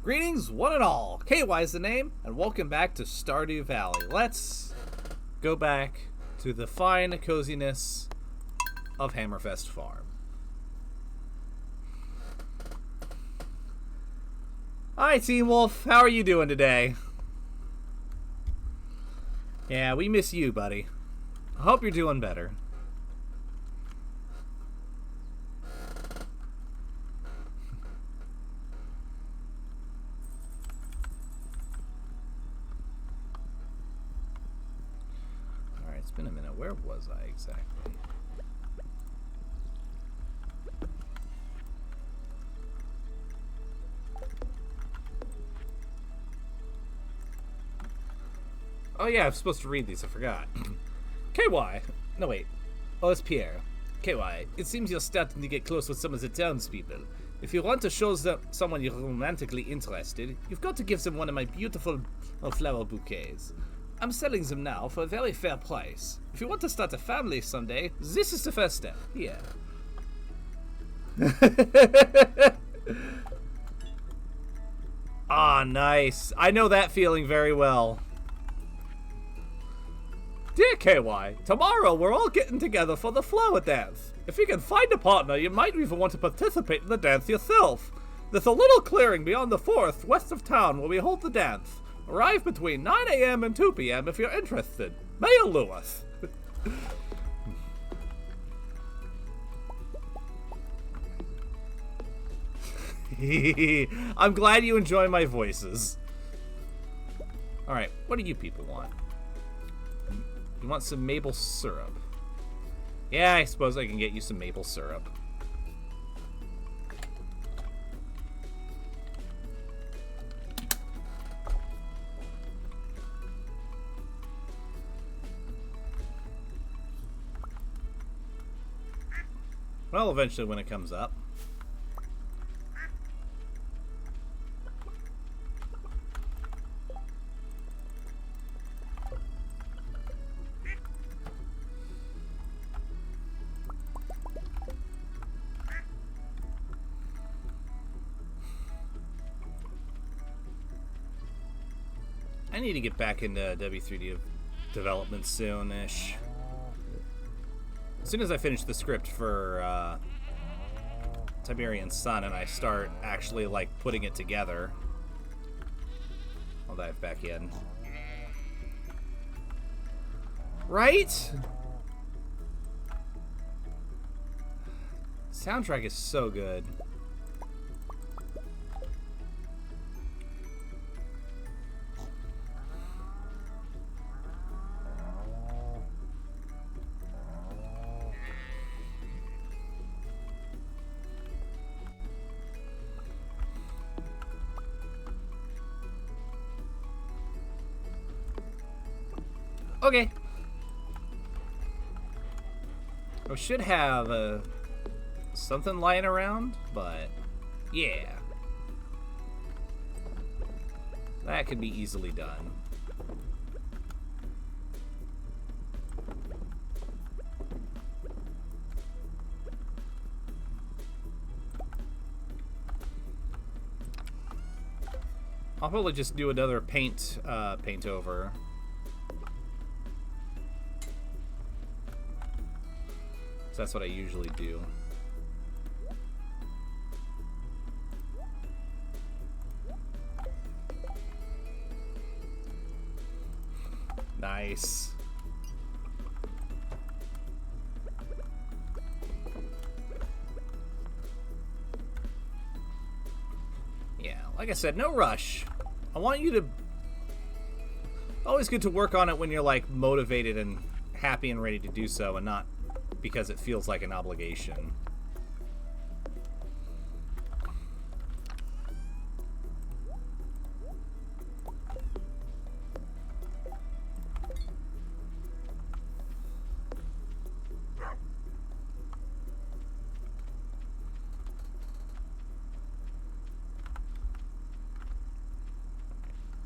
Greetings, one and all. KY is the name, and welcome back to Stardew Valley. Let's go back to the fine coziness of Hammerfest Farm. Hi, Team Wolf. How are you doing today? Yeah, we miss you, buddy. I hope you're doing better. Alright, it's been a minute. Where was I exactly? Oh yeah, I'm supposed to read these, I forgot. KY! No wait. Oh, it's Pierre. KY, it seems you're starting to get close with some of the townspeople. If you want to show someone you're romantically interested, you've got to give them one of my beautiful flower bouquets. I'm selling them now for a very fair price. If you want to start a family someday, this is the first step. Here. Ah, nice. I know that feeling very well. Dear KY, tomorrow we're all getting together for the flower dance. If you can find a partner, you might even want to participate in the dance yourself. There's a little clearing beyond the forest west of town where we hold the dance. Arrive between 9 a.m. and 2 p.m. if you're interested. Mayor Lewis. I'm glad you enjoy my voices. Alright, what do you people want? You want some maple syrup? Yeah, I suppose I can get you some maple syrup. Well, eventually when it comes up. I need to get back into W3D development soonish. As soon as I finish the script for Tiberian Sun and I start actually like putting it together, I'll dive back in. Right? Soundtrack is so good. Okay. I should have something lying around, but yeah. That could be easily done. I'll probably just do another paint over. That's what I usually do. Nice. Yeah, like I said, no rush. I want you to... Always good to work on it when you're like motivated and happy and ready to do so, and not because it feels like an obligation.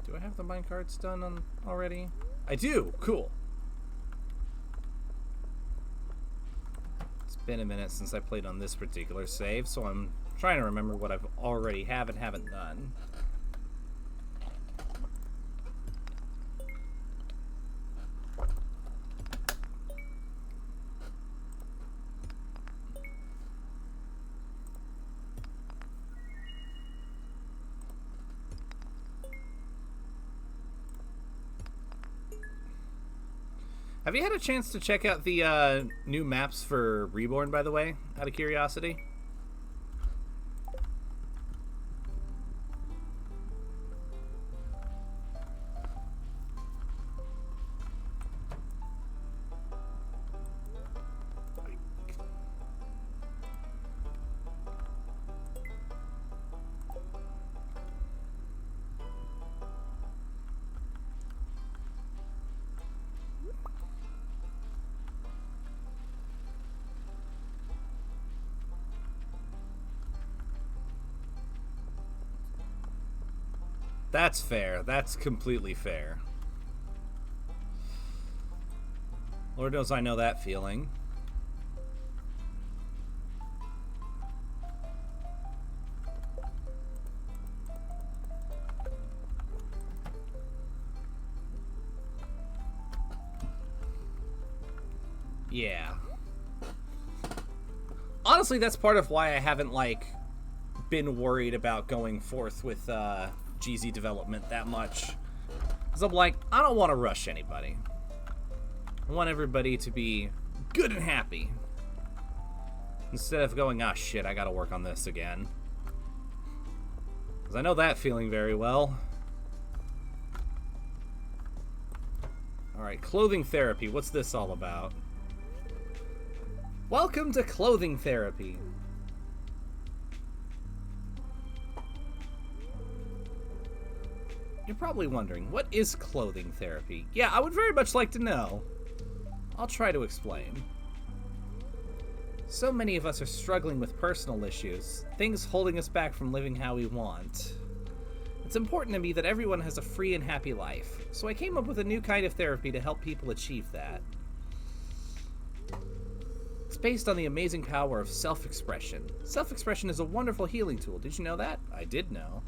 Do I have the minecarts done already? I do! Cool. been a minute since I played on this particular save, so I'm trying to remember what I've already have and haven't done. Have you had a chance to check out the new maps for Reborn, by the way, out of curiosity? That's fair. That's completely fair. Lord knows I know that feeling. Yeah. Honestly, that's part of why I haven't, like, been worried about going forth with GZ development that much. Because I'm like, I don't want to rush anybody. I want everybody to be good and happy. Instead of going, ah, shit, I gotta work on this again. Because I know that feeling very well. Alright, clothing therapy. What's this all about? Welcome to clothing therapy. You're probably wondering, what is clothing therapy? Yeah, I would very much like to know. I'll try to explain. So many of us are struggling with personal issues, things holding us back from living how we want. It's important to me that everyone has a free and happy life, so I came up with a new kind of therapy to help people achieve that. It's based on the amazing power of self-expression. Self-expression is a wonderful healing tool. Did you know that? I did know.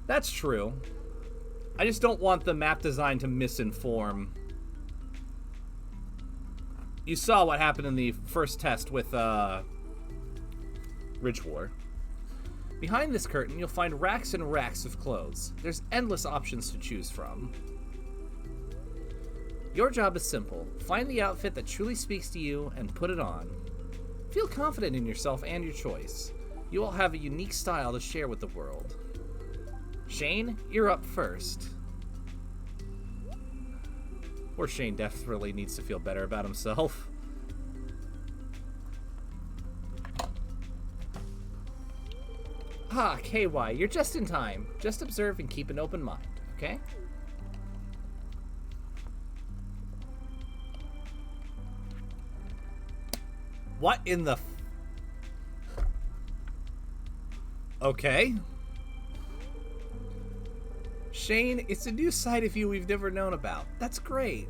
That's true. I just don't want the map design to misinform. You saw what happened in the first test with Ridge War. Behind this curtain, you'll find racks and racks of clothes. There's endless options to choose from. Your job is simple. Find the outfit that truly speaks to you and put it on. Feel confident in yourself and your choice. You all have a unique style to share with the world. Shane, you're up first. Poor Shane desperately needs to feel better about himself. Ah, KY, you're just in time. Just observe and keep an open mind, okay? What in the... Okay. Shane, it's a new side of you we've never known about. That's great.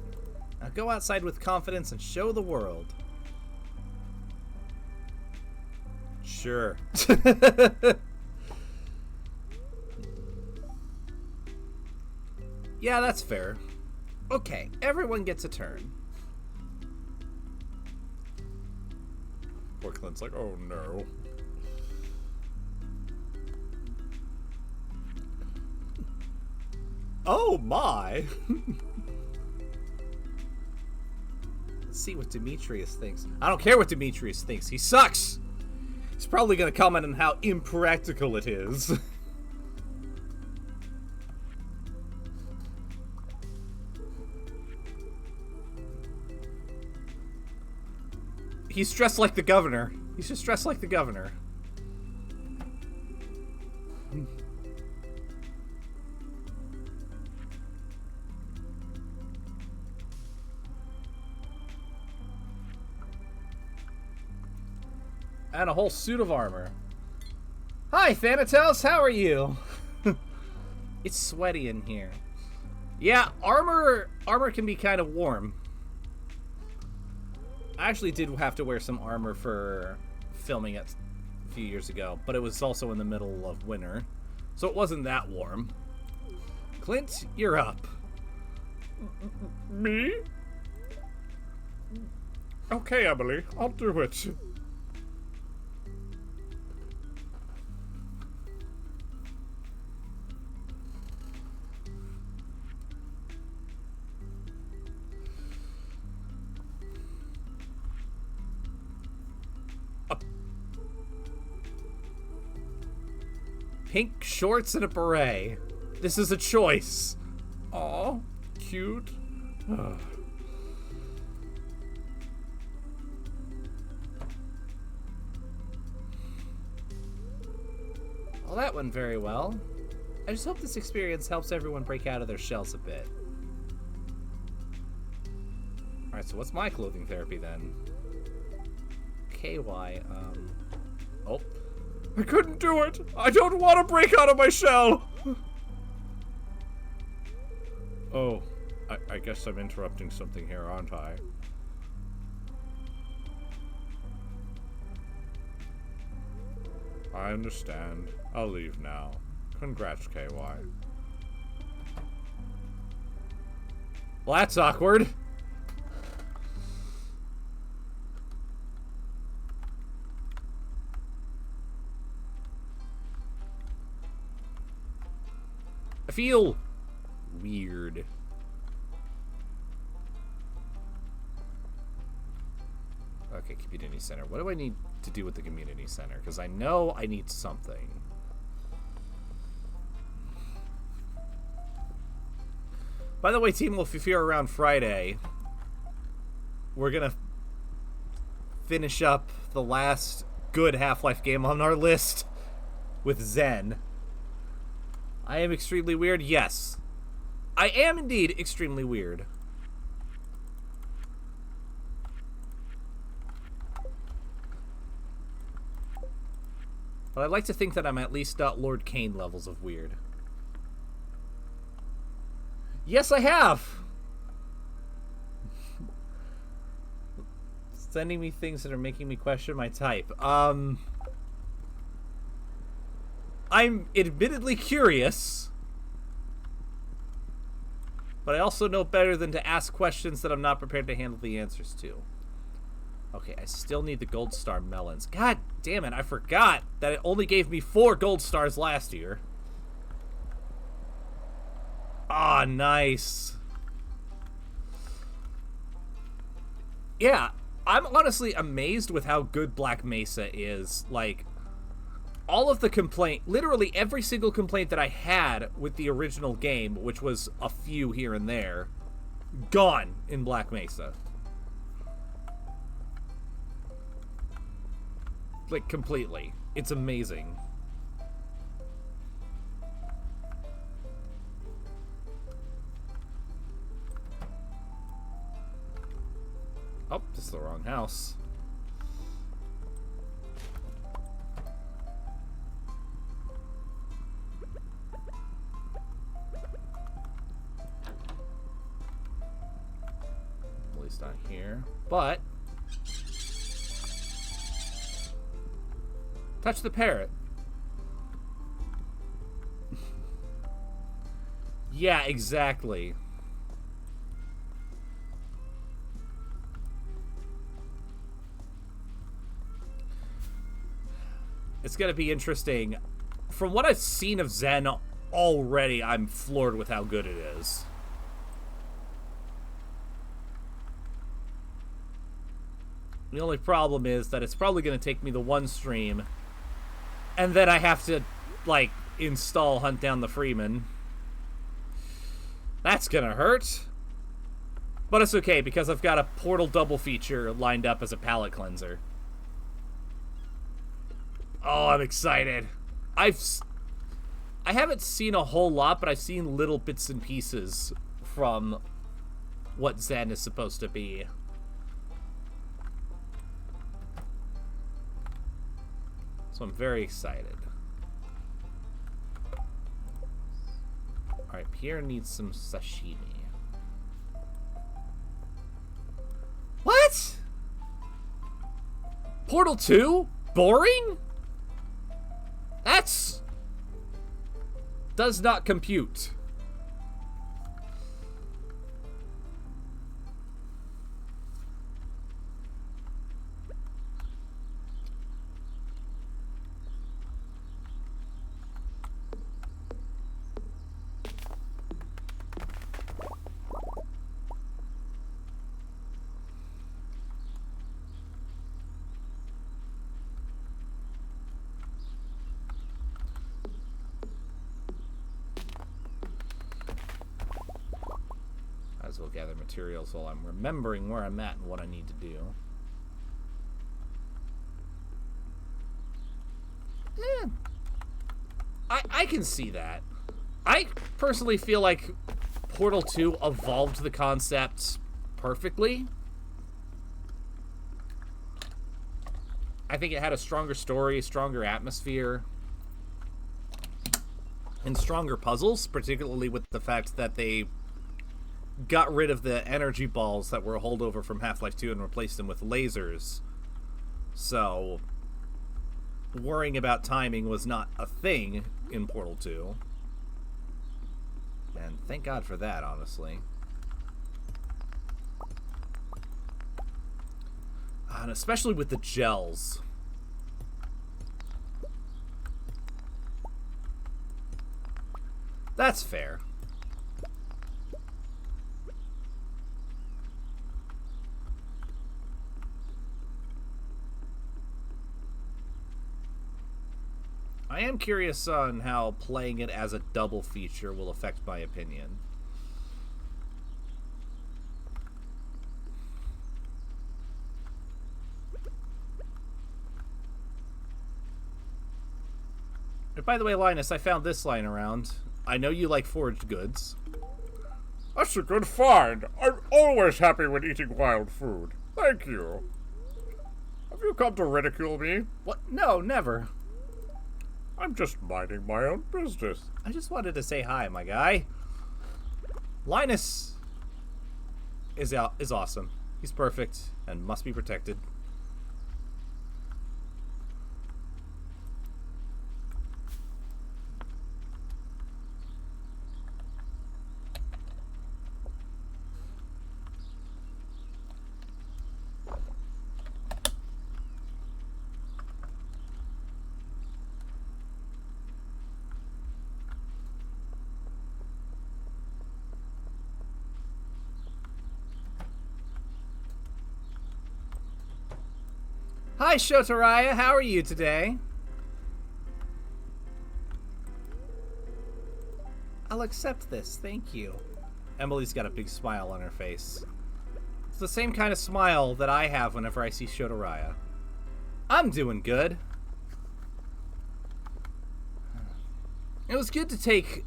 Now go outside with confidence and show the world. Sure. Yeah, that's fair. Okay, everyone gets a turn. Poor Clint's like, oh no. Oh my! Let's see what Demetrius thinks. I don't care what Demetrius thinks. He sucks! He's probably gonna comment on how impractical it is. He's dressed like the governor. He's just dressed like the governor. And a whole suit of armor. Hi, Thanatos, how are you? It's sweaty in here. Yeah, armor can be kind of warm. I actually did have to wear some armor for filming it a few years ago, but it was also in the middle of winter, so it wasn't that warm. Clint, you're up. Me? Okay, Emily, I'll do it. Pink shorts and a beret. This is a choice. Aw, cute. Well, that went very well. I just hope this experience helps everyone break out of their shells a bit. Alright, so what's my clothing therapy then? KY, Oh. I couldn't do it! I don't want to break out of my shell! Oh, I guess I'm interrupting something here, aren't I? I understand. I'll leave now. Congrats, KY. Well, that's awkward. I feel weird. Okay, community center. What do I need to do with the community center? Because I know I need something. By the way, Team Wolf, if you're around Friday, we're gonna finish up the last good Half-Life game on our list with Zen. I am extremely weird? Yes. I am indeed extremely weird. But I'd like to think that I'm at least not Lord Kane levels of weird. Yes, I have! Sending me things that are making me question my type. I'm admittedly curious, but I also know better than to ask questions that I'm not prepared to handle the answers to. Okay, I still need the gold star melons. God damn it, I forgot that it only gave me 4 gold stars last year. Ah, nice. Yeah, I'm honestly amazed with how good Black Mesa is. Like, all of the literally every single complaint that I had with the original game, which was a few here and there, gone in Black Mesa. Like, completely. It's amazing. Oh, this is the wrong house. At least not here. But touch the parrot. Yeah, exactly. It's gonna be interesting. From what I've seen of Zen already, I'm floored with how good it is. The only problem is that it's probably gonna take me the one stream, and then I have to, like, install Hunt Down the Freeman. That's gonna hurt. But it's okay, because I've got a Portal double feature lined up as a palate cleanser. Oh, I'm excited. I haven't seen a whole lot, but I've seen little bits and pieces from what Zen is supposed to be. So I'm very excited. Alright, Pierre needs some sashimi. What? Portal 2? Boring? That's... does not compute. as well gather materials while I'm remembering where I'm at and what I need to do. I can see that. I personally feel like Portal 2 evolved the concept perfectly. I think it had a stronger story, stronger atmosphere, and stronger puzzles, particularly with the fact that they got rid of the energy balls that were a holdover from Half-Life 2 and replaced them with lasers. So, worrying about timing was not a thing in Portal 2. And thank God for that, honestly. And especially with the gels. That's fair. I am curious on how playing it as a double feature will affect my opinion. And by the way, Linus, I found this lying around. I know you like foraged goods. That's a good find. I'm always happy when eating wild food. Thank you. Have you come to ridicule me? What? No, never. I'm just minding my own business. I just wanted to say hi, my guy. Linus is awesome. He's perfect and must be protected. Hi, Shotaraya. How are you today? I'll accept this. Thank you. Emily's got a big smile on her face. It's the same kind of smile that I have whenever I see Shotaraya. I'm doing good. It was good to take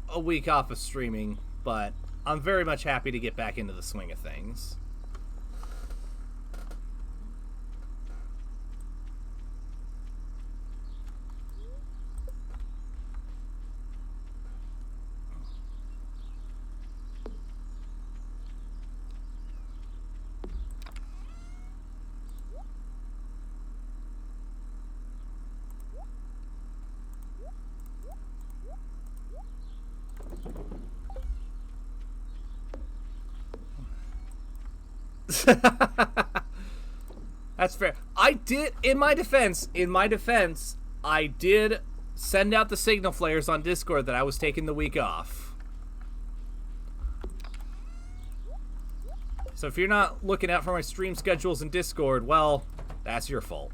a week off of streaming, but I'm very much happy to get back into the swing of things. That's fair. I did, in my defense, I did send out the signal flares on Discord that I was taking the week off. So if you're not looking out for my stream schedules in Discord, well, that's your fault.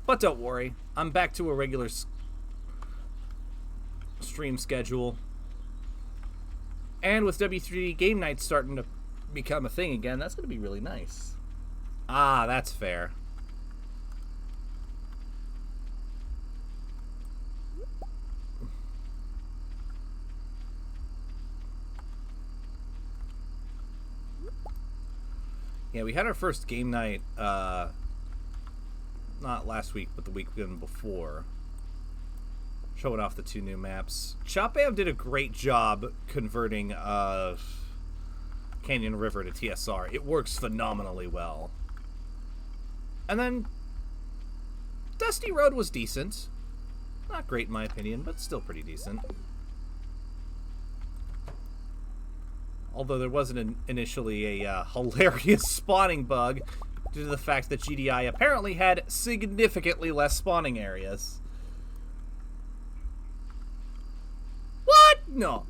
But don't worry, I'm back to a regular stream schedule. And with W3D game nights starting to become a thing again, that's going to be really nice. Ah, that's fair. Yeah, we had our first game night, not last week, but the weekend before. Showing off the 2 new maps. Chopam did a great job converting Canyon River to TSR. It works phenomenally well. And then Dusty Road was decent. Not great in my opinion, but still pretty decent. Although there wasn't initially a hilarious spawning bug due to the fact that GDI apparently had significantly less spawning areas. What? No.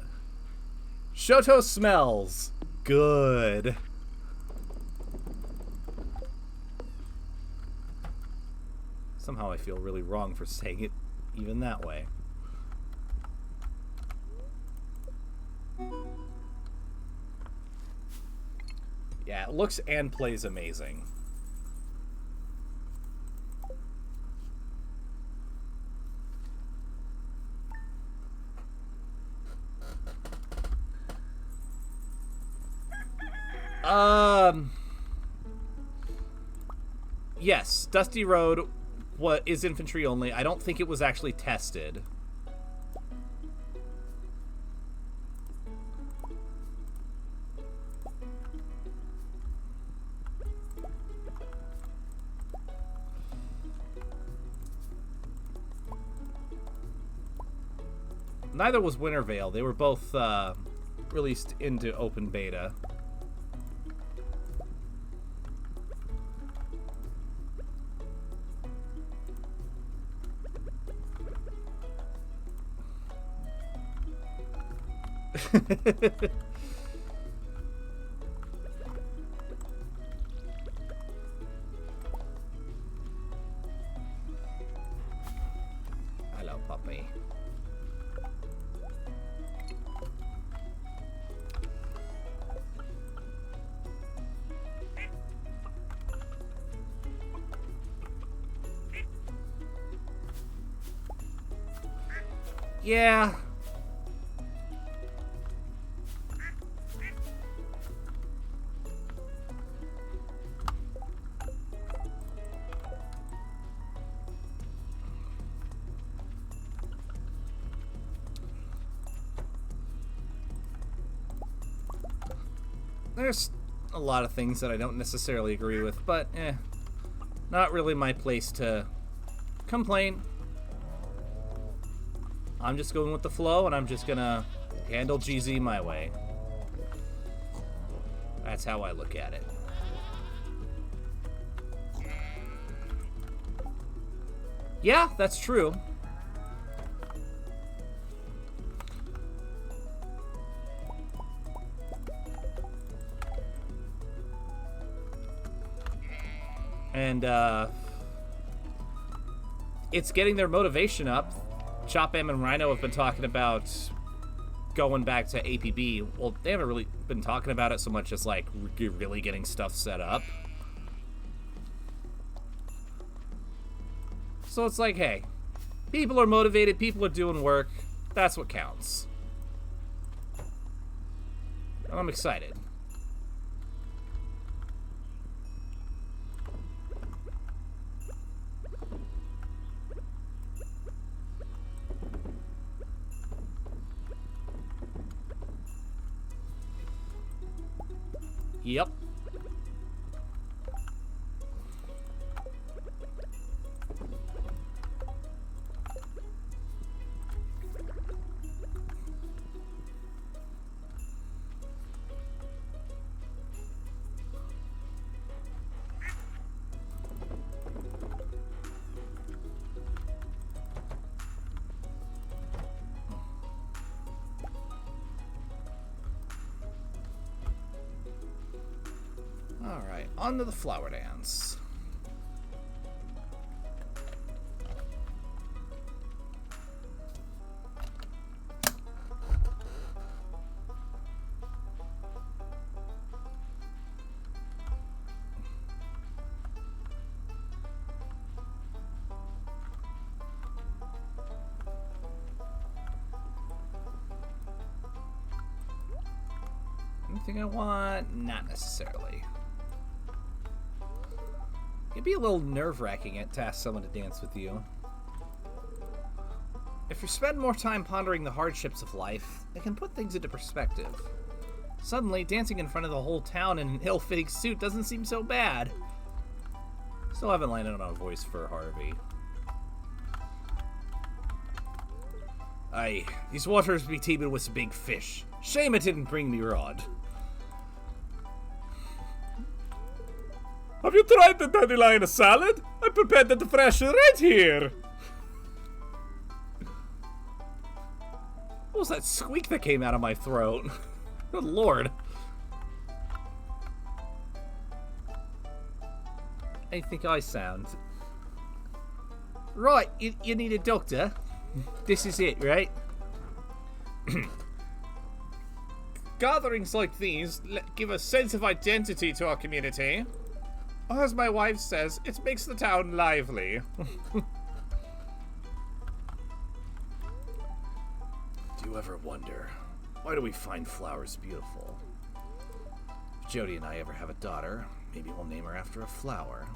Shoto smells good. Somehow I feel really wrong for saying it even that way. Yeah, it looks and plays amazing. Yes, Dusty Road is infantry only. I don't think it was actually tested. Neither was Wintervale. They were both released into open beta. Hello, puppy. Yeah. There's a lot of things that I don't necessarily agree with, but not really my place to complain. I'm just going with the flow, and I'm just gonna handle GZ my way. That's how I look at it. Yeah, that's true. And it's getting their motivation up. Chop Am and Rhino have been talking about going back to APB. Well, they haven't really been talking about it so much as like really getting stuff set up. So it's like, hey, people are motivated, people are doing work. That's what counts. And I'm excited. Yep. Alright, on to the flower dance. Anything I want? Not necessarily. It'd be a little nerve-wracking to ask someone to dance with you. If you spend more time pondering the hardships of life, it can put things into perspective. Suddenly, dancing in front of the whole town in an ill-fitting suit doesn't seem so bad. Still haven't landed on a voice for Harvey. Aye, these waters be teeming with some big fish. Shame it didn't bring me rod. Have you tried the dandelion salad? I prepared it fresh right here. What was that squeak that came out of my throat? Good lord. I think I sound. Right, you need a doctor. This is it, right? gatherings like these give a sense of identity to our community. Or as my wife says, it makes the town lively. Do you ever wonder, why do we find flowers beautiful? If Jody and I ever have a daughter, maybe we'll name her after a flower.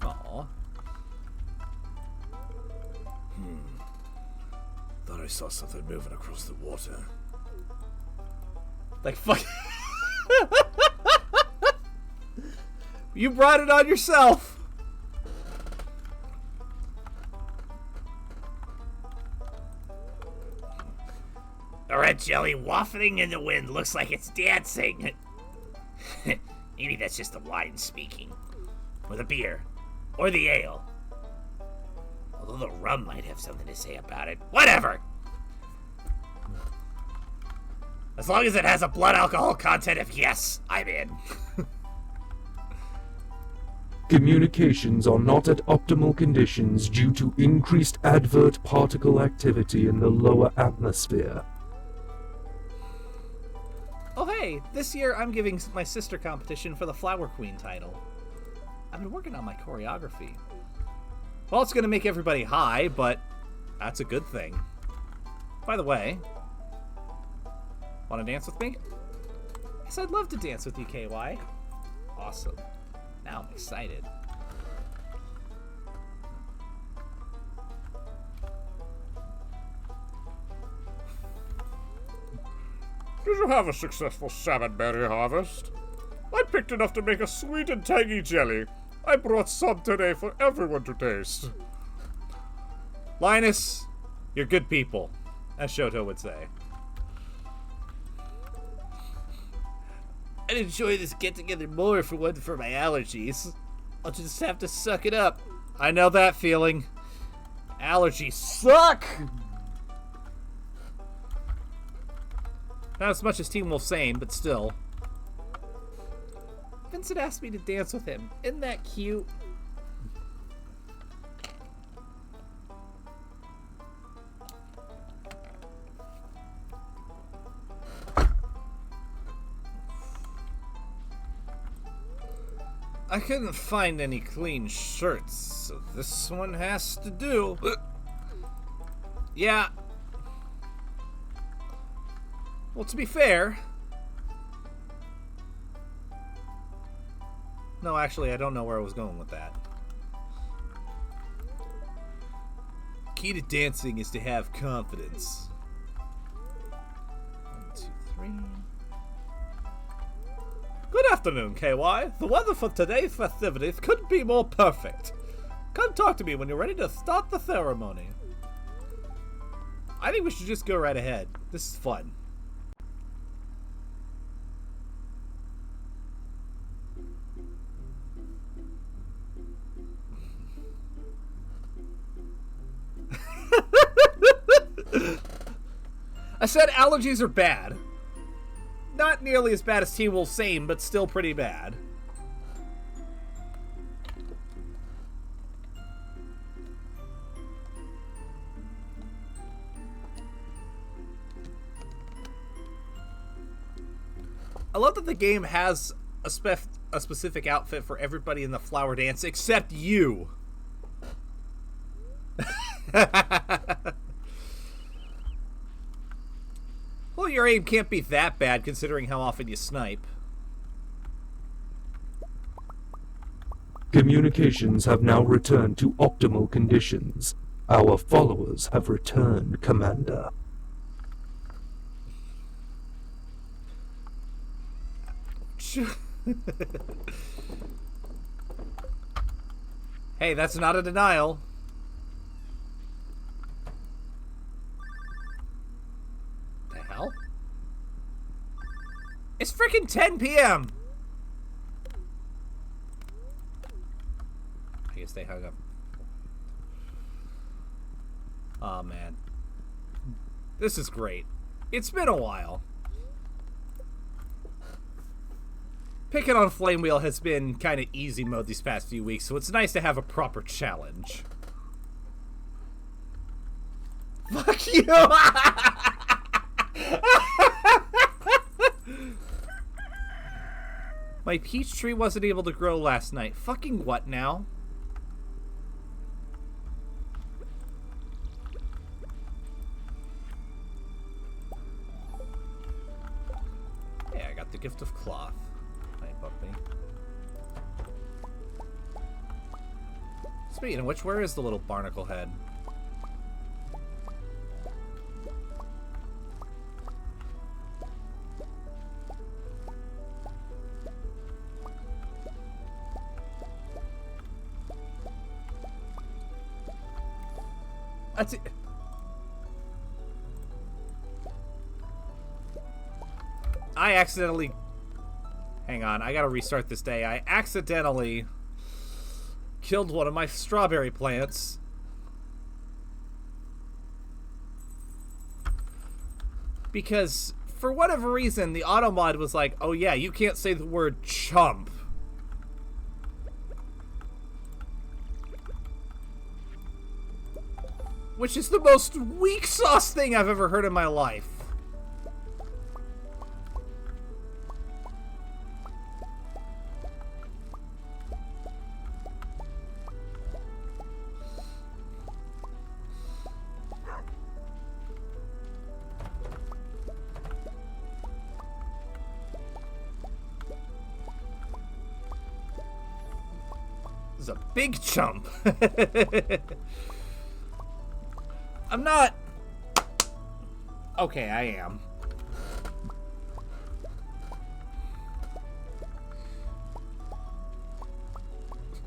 Aww. Thought I saw something moving across the water. Like, fuck. You brought it on yourself. A red jelly wafting in the wind looks like it's dancing. Maybe that's just the wine speaking. Or the beer. Or the ale. Although the rum might have something to say about it. Whatever! As long as it has a blood alcohol content of yes, I'm in. Communications are not at optimal conditions due to increased advert particle activity in the lower atmosphere. Oh hey, this year I'm giving my sister competition for the Flower Queen title. I've been working on my choreography. Well, it's gonna make everybody high, but that's a good thing. By the way, wanna dance with me? Yes, I'd love to dance with you, KY. Awesome. Now I'm excited. Did you have a successful salmonberry harvest? I picked enough to make a sweet and tangy jelly. I brought some today for everyone to taste. Linus, you're good people, as Shoto would say. I'd enjoy this get-together more if it wasn't for my allergies. I'll just have to suck it up. I know that feeling. Allergies suck! Not as much as Teen Wolf Sane, but still. Vincent asked me to dance with him. Isn't that cute? I couldn't find any clean shirts, so this one has to do. Yeah. Well, to be fair... No, actually, I don't know where I was going with that. Key to dancing is to have confidence. 1, 2, 3... Good afternoon, KY. The weather for today's festivities couldn't be more perfect. Come talk to me when you're ready to start the ceremony. I think we should just go right ahead. This is fun. I said allergies are bad. Not nearly as bad as Teen Wolf Sane, but still pretty bad. I love that the game has a specific outfit for everybody in the flower dance except you. Well, your aim can't be that bad considering how often you snipe. Communications have now returned to optimal conditions. Our followers have returned, Commander. Hey, that's not a denial. The hell? It's freaking 10 p.m. I guess they hung up. Oh man. This is great. It's been a while. Picking on Flame Wheel has been kind of easy mode these past few weeks, so it's nice to have a proper challenge. Fuck you! My peach tree wasn't able to grow last night. Fucking what now? Yeah, I got the gift of cloth. Hi, puppy. Speaking of which, where is the little barnacle head? That's it. I accidentally... Hang on, I gotta restart this day. I accidentally killed one of my strawberry plants. Because, for whatever reason, the automod was like, oh yeah, you can't say the word chump. Which is the most weak sauce thing I've ever heard in my life. This is a big chump. I'm not... Okay, I am.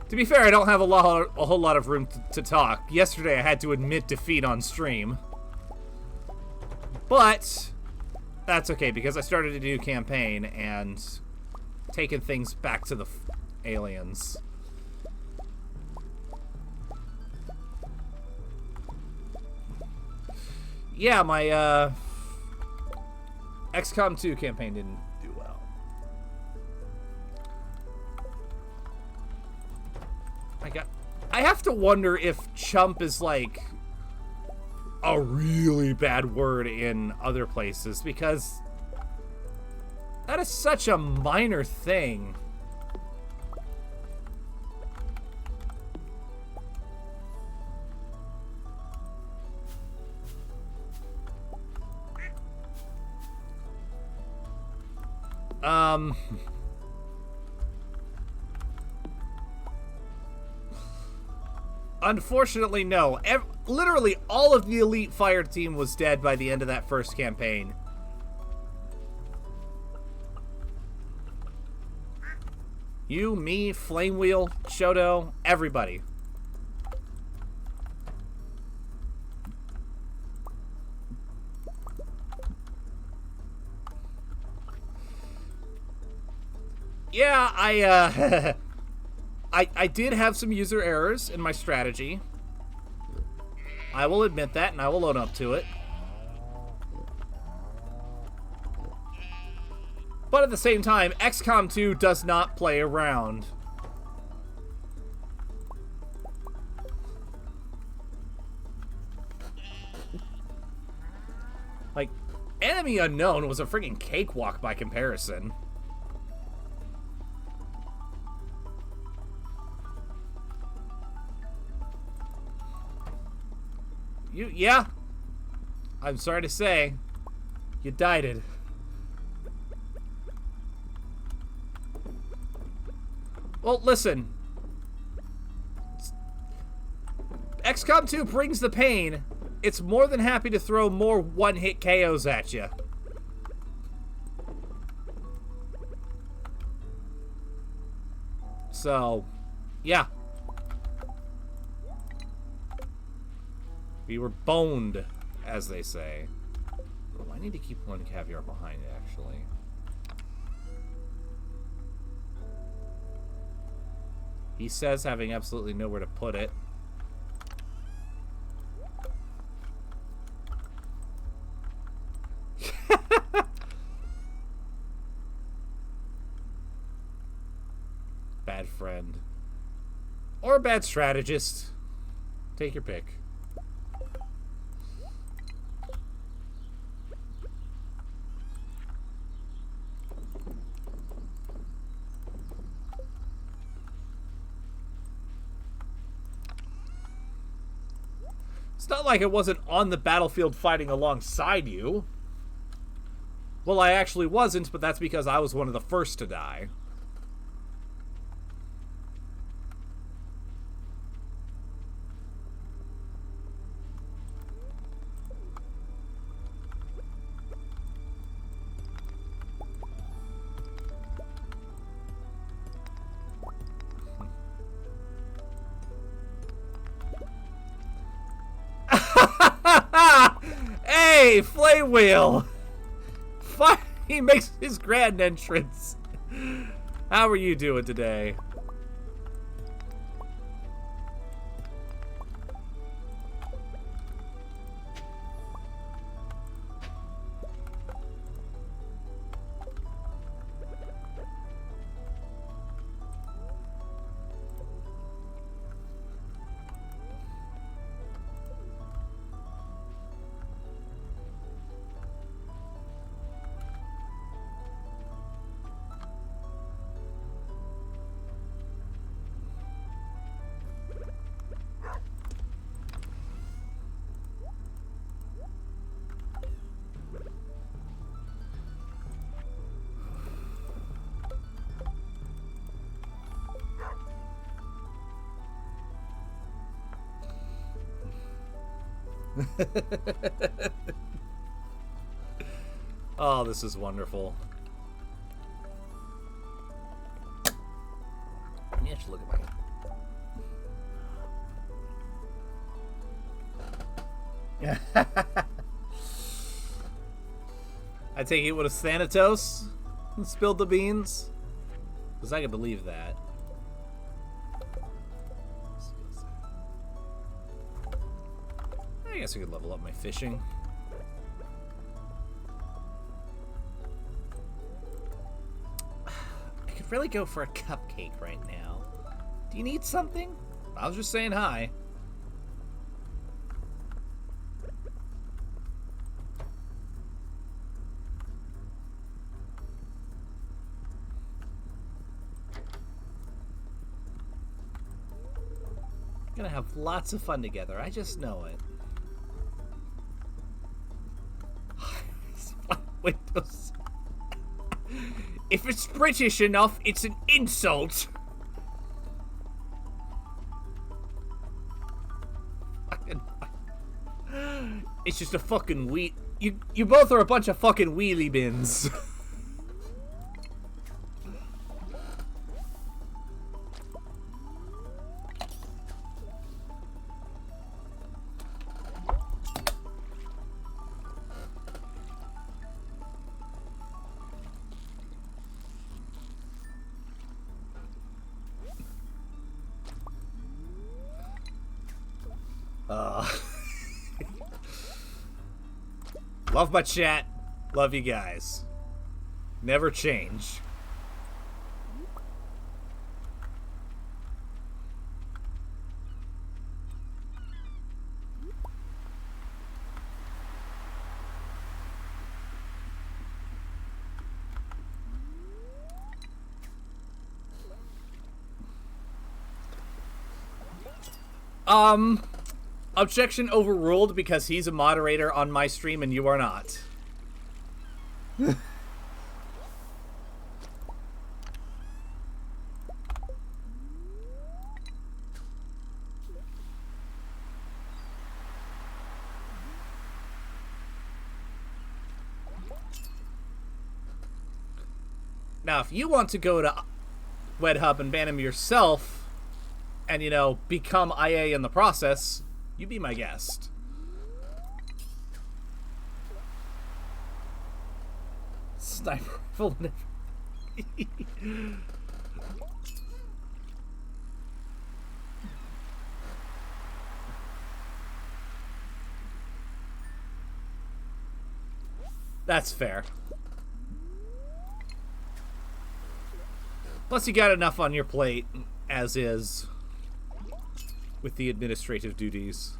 To be fair, I don't have a whole lot of room to talk. Yesterday, I had to admit defeat on stream. But that's okay, because I started a new campaign and taken things back to the aliens. Yeah, my XCOM 2 campaign didn't do well. I have to wonder if chump is like a really bad word in other places, because that is such a minor thing. Unfortunately, no. Literally all of the elite fire team was dead by the end of that first campaign. You, me, Flamewheel, Shoto, everybody. Yeah, I did have some user errors in my strategy. I will admit that, and I will own up to it. But at the same time, XCOM 2 does not play around. Like, Enemy Unknown was a freaking cakewalk by comparison. Yeah. I'm sorry to say, you died it. Well, listen. XCOM 2 brings the pain. It's more than happy to throw more one-hit KOs at you. So, yeah. We were boned, as they say. Oh, I need to keep one caviar behind, actually. He says having absolutely nowhere to put it. Bad friend. Or a bad strategist. Take your pick. not like I wasn't on the battlefield fighting alongside you. Well, I actually wasn't, but that's because I was one of the first to die. Hey, Flame Wheel! He makes his grand entrance. How are you doing today? Oh, this is wonderful. Let me actually look at my... I take it with a Thanatos and spilled the beans? Because I can believe that. I guess I could level up my fishing. I could really go for a cupcake right now. Do you need something? I was just saying hi. Gonna have lots of fun together. I just know it. Windows. If it's British enough, it's an insult. It's just a fucking You both are a bunch of fucking wheelie bins. Love my chat. Love you guys. Never change. Objection overruled because he's a moderator on my stream and you are not. Now, if you want to go to WedHub and ban him yourself and, you know, become IA in the process, you be my guest. Sniper rifle and everything. That's fair. Plus you got enough on your plate, as is, with the administrative duties.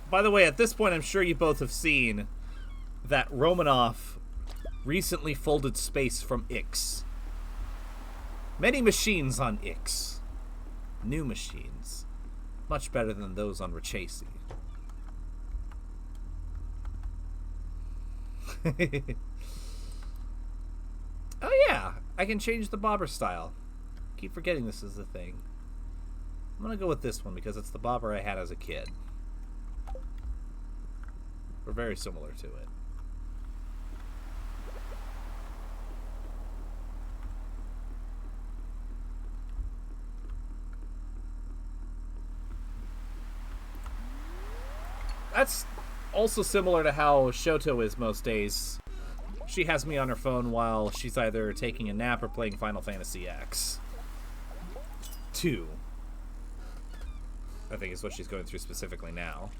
By the way, at this point, I'm sure you both have seen that Romanoff recently folded space from Ix. Many machines on Ix. New machines. Much better than those on Rachesi. Oh yeah, I can change the bobber style. Keep forgetting this is the thing. I'm gonna go with this one because it's the bobber I had as a kid. We're very similar to it. That's also similar to how Shoto is most days. She has me on her phone while she's either taking a nap or playing Final Fantasy X. 2. I think is what she's going through specifically now.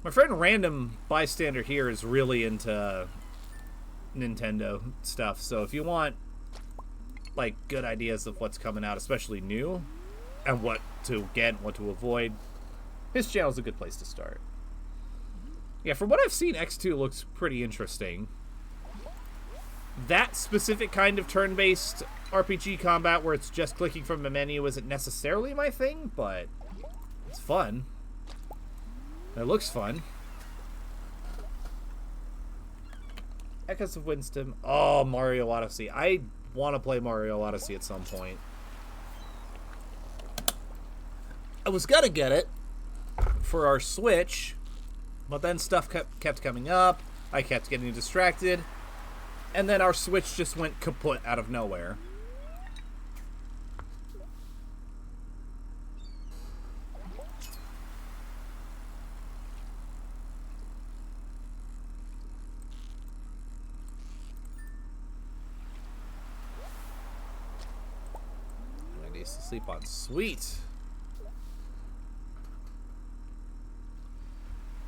My friend Random Bystander here is really into Nintendo stuff, so if you want, like, good ideas of what's coming out, especially new, and what to get and what to avoid, his channel's a good place to start. Yeah, from what I've seen, X2 looks pretty interesting. That specific kind of turn-based RPG combat where it's just clicking from a menu isn't necessarily my thing, but it's fun. It looks fun. Echoes of Winston. Oh, Mario Odyssey. I want to play Mario Odyssey at some point. I was gonna get it for our Switch, but then stuff kept coming up. I kept getting distracted. And then our Switch just went kaput out of nowhere. To sleep on. Sweet.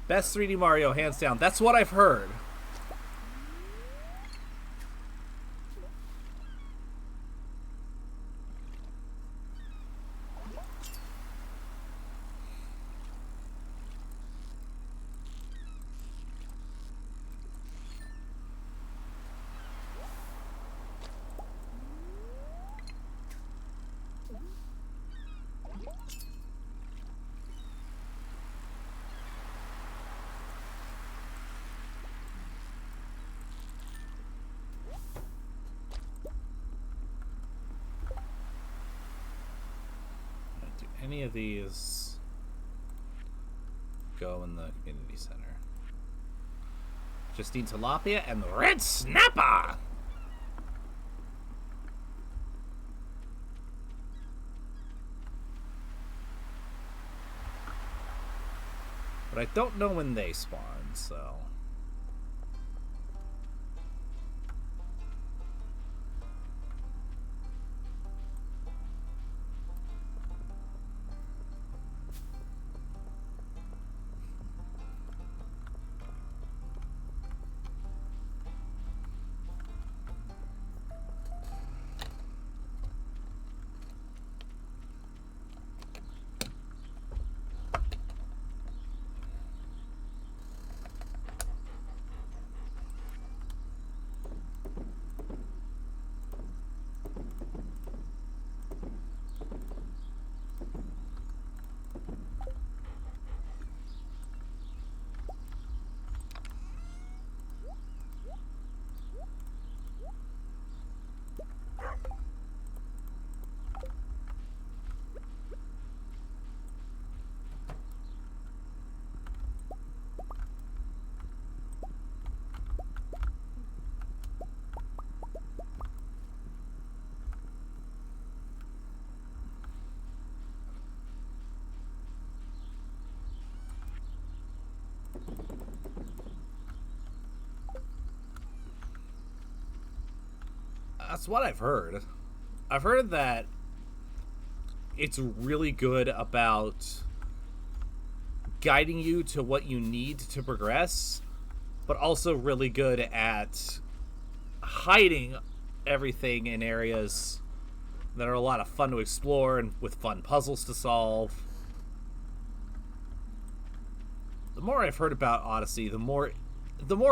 Best 3D Mario, hands down. That's what I've heard. Any of these go in the community center? Justine Tilapia and the Red Snapper! But I don't know when they spawn, so... That's what I've heard. I've heard that it's really good about guiding you to what you need to progress, but also really good at hiding everything in areas that are a lot of fun to explore and with fun puzzles to solve. The more I've heard about Odyssey, the more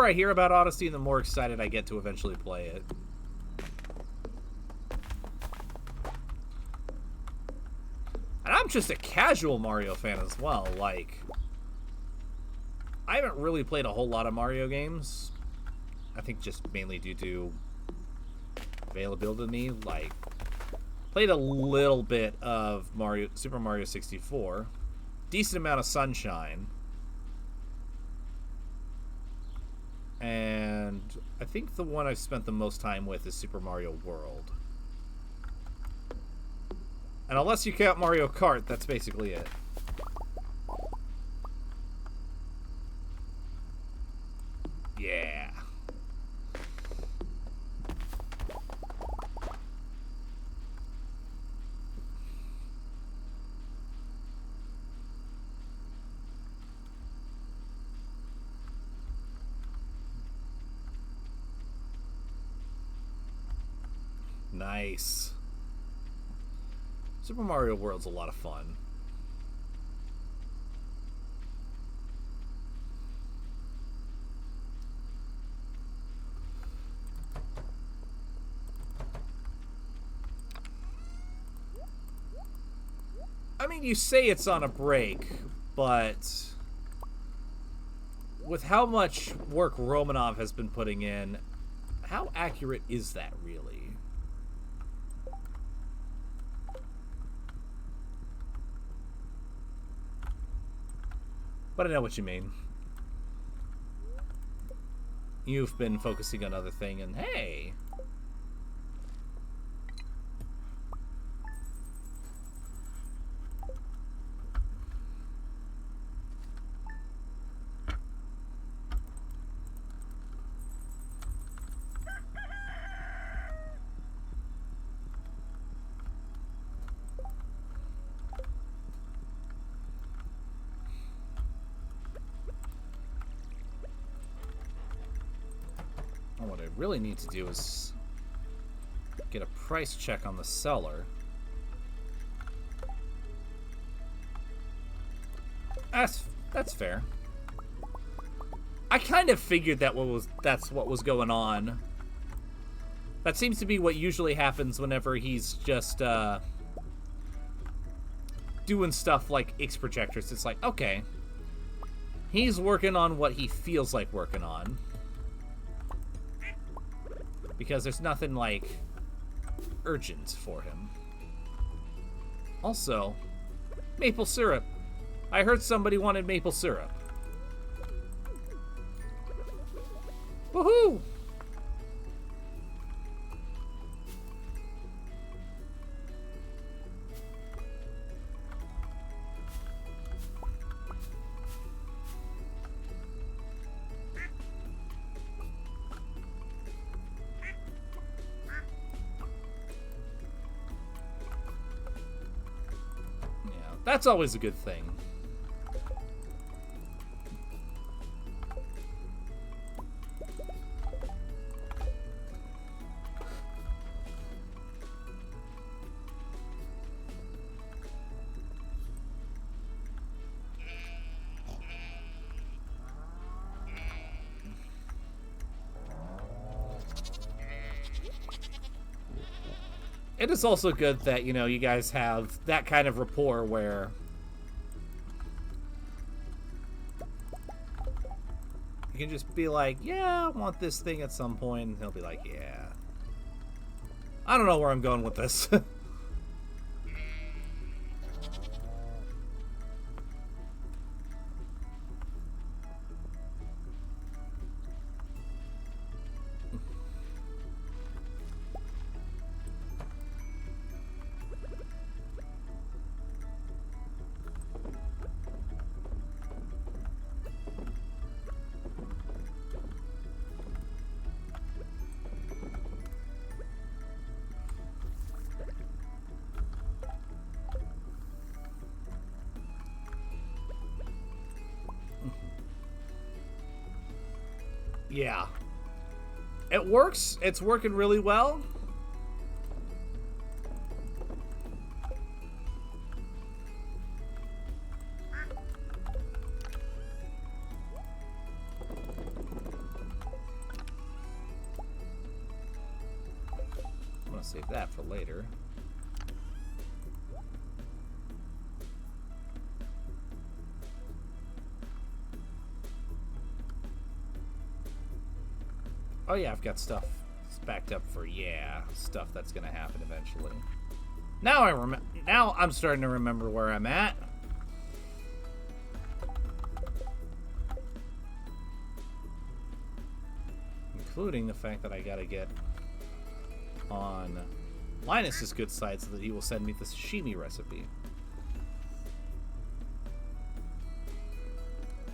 I hear about Odyssey, the more excited I get to eventually play it. And I'm just a casual Mario fan as well. Like, I haven't really played a whole lot of Mario games. I think just mainly due to availability to me. Like, played a little bit of Super Mario 64. Decent amount of Sunshine. And I think the one I've spent the most time with is Super Mario World. And unless you count Mario Kart, that's basically it. Yeah. Nice. Super Mario World's a lot of fun. I mean, you say it's on a break, but with how much work Romanov has been putting in, how accurate is that really? But I know what you mean. You've been focusing on other thing, and hey! What I really need to do is get a price check on the seller. That's fair. I kind of figured that's what was going on. That seems to be what usually happens whenever he's just doing stuff like X projectors. It's like, okay, he's working on what he feels like working on. Because there's nothing, like, urgent for him. Also, maple syrup. I heard somebody wanted maple syrup. Woohoo! That's always a good thing. It is also good that, you know, you guys have that kind of rapport where you can just be like, yeah, I want this thing at some point, and he'll be like, yeah. I don't know where I'm going with this. Yeah. It works. It's working really well. I'm gonna save that for later. Oh yeah, I've got stuff backed up for, yeah, stuff that's gonna happen eventually. Now I'm starting to remember where I'm at. Including the fact that I gotta get on Linus's good side so that he will send me the sashimi recipe.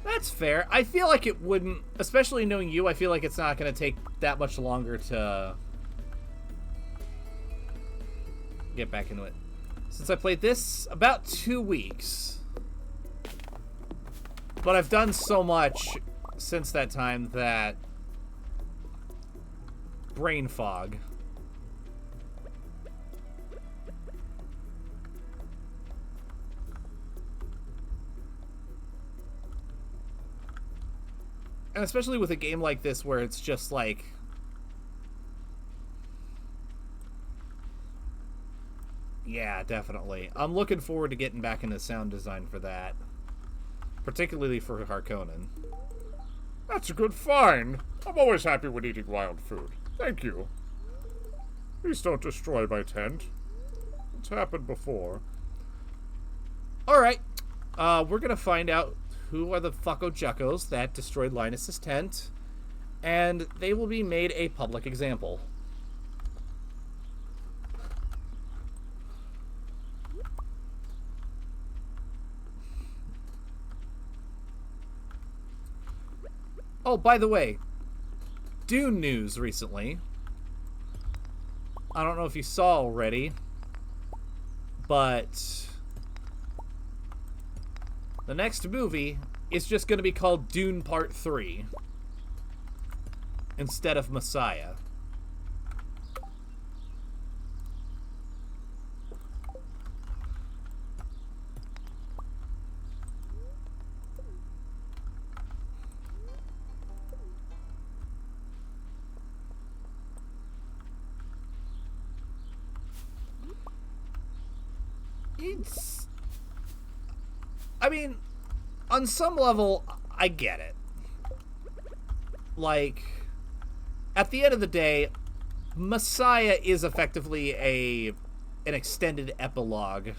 That's fair. I feel like it wouldn't, especially knowing you, I feel like it's not going to take that much longer to get back into it. Since I played this, about 2 weeks. But I've done so much since that time that brain fog. And especially with a game like this where it's just like... Yeah, definitely. I'm looking forward to getting back into sound design for that. Particularly for Harkonnen. That's a good find. I'm always happy when eating wild food. Thank you. Please don't destroy my tent. It's happened before. Alright. We're gonna find out who are the fucko juckos that destroyed Linus's tent, and they will be made a public example. Oh, by the way, Dune news recently. I don't know if you saw already, but the next movie is just going to be called Dune Part 3 instead of Messiah. I mean, on some level, I get it. Like, at the end of the day, Messiah is effectively an extended epilogue.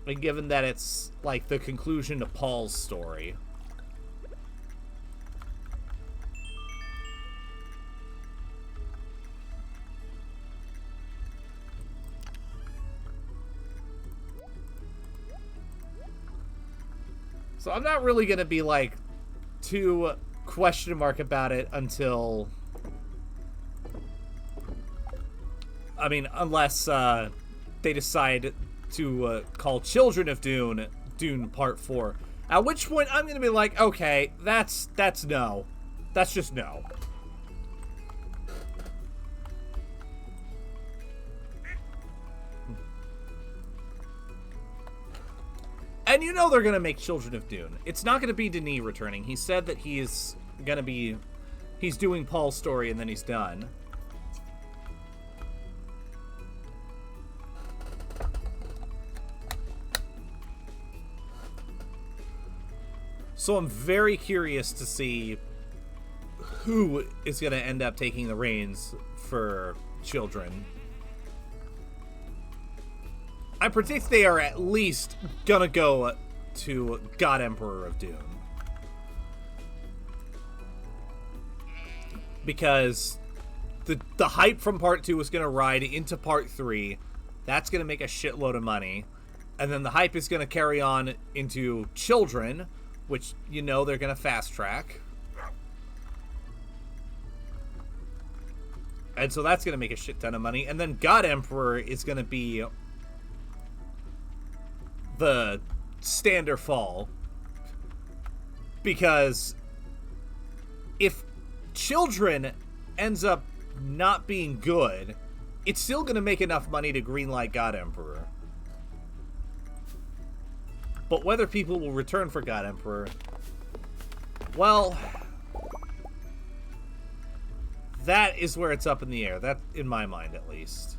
And given that it's, like, the conclusion to Paul's story. So I'm not really going to be, like, too question mark about it until... I mean, unless they decide to call Children of Dune Dune Part 4. At which point I'm going to be like, okay, that's no. That's just no. And you know they're going to make Children of Dune. It's not going to be Denis returning. He said that he's going to be... He's doing Paul's story and then he's done. So I'm very curious to see who is going to end up taking the reins for Children. I predict they are at least gonna go to God Emperor of Dune. Because the hype from Part 2 is gonna ride into Part 3. That's gonna make a shitload of money. And then the hype is gonna carry on into Children, which, you know, they're gonna fast track. And so that's going to make a shit ton of money. And then God Emperor is going to be the stand or fall. Because if Children ends up not being good, it's still going to make enough money to greenlight God Emperor. But whether people will return for God Emperor, well, that is where it's up in the air. That, in my mind, at least.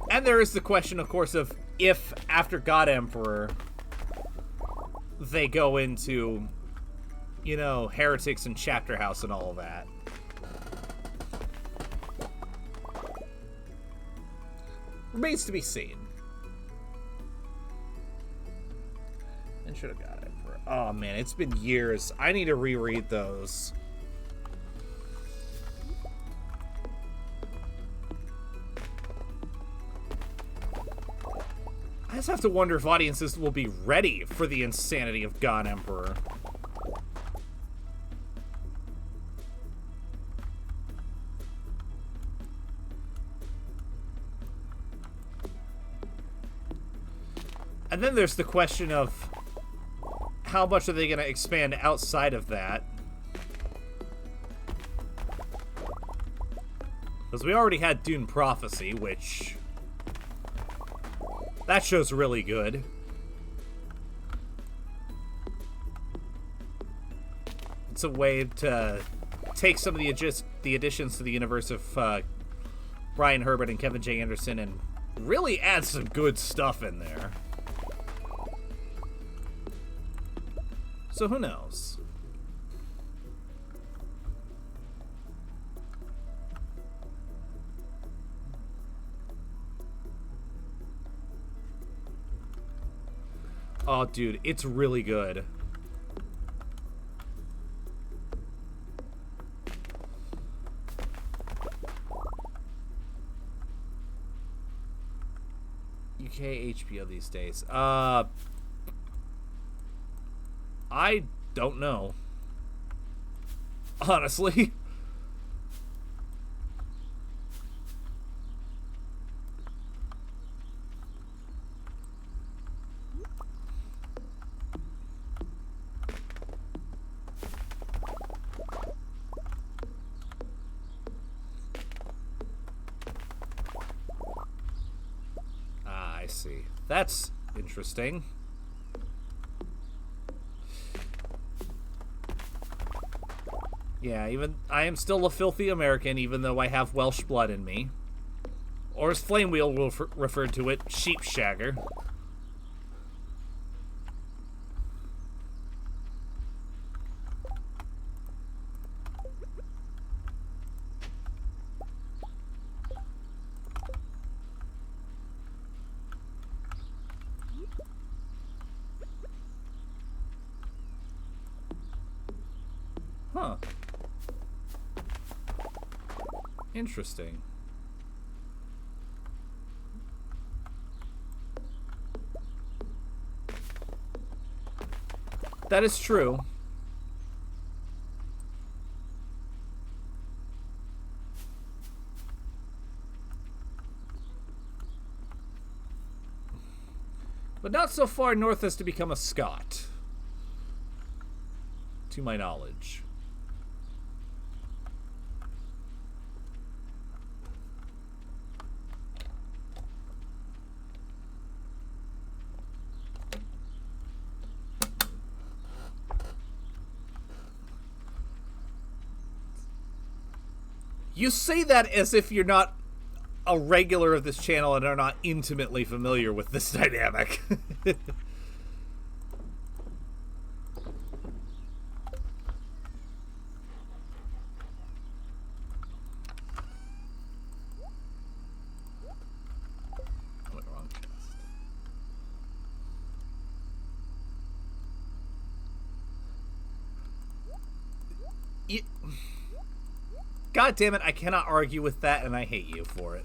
And there is the question, of course, of if, after God Emperor, they go into, you know, Heretics and Chapter House and all of that. Remains to be seen. And should have got it. Oh man, it's been years. I need to reread those. I just have to wonder if audiences will be ready for the insanity of God Emperor. And then there's the question of how much are they going to expand outside of that? Because we already had Dune Prophecy, which... that show's really good. It's a way to take some of the additions to the universe of Brian Herbert and Kevin J. Anderson and really add some good stuff in there. So who knows? Oh, dude, it's really good. UK HBO these days. I don't know. Honestly. Ah, I see. That's interesting. Yeah, even I am still a filthy American, even though I have Welsh blood in me. Or as Flamewheel will refer to it, sheepshagger. Huh. Interesting. That is true. But not so far north as to become a Scot. To my knowledge. You say that as if you're not a regular of this channel and are not intimately familiar with this dynamic. Wrong chest. God damn it, I cannot argue with that, and I hate you for it.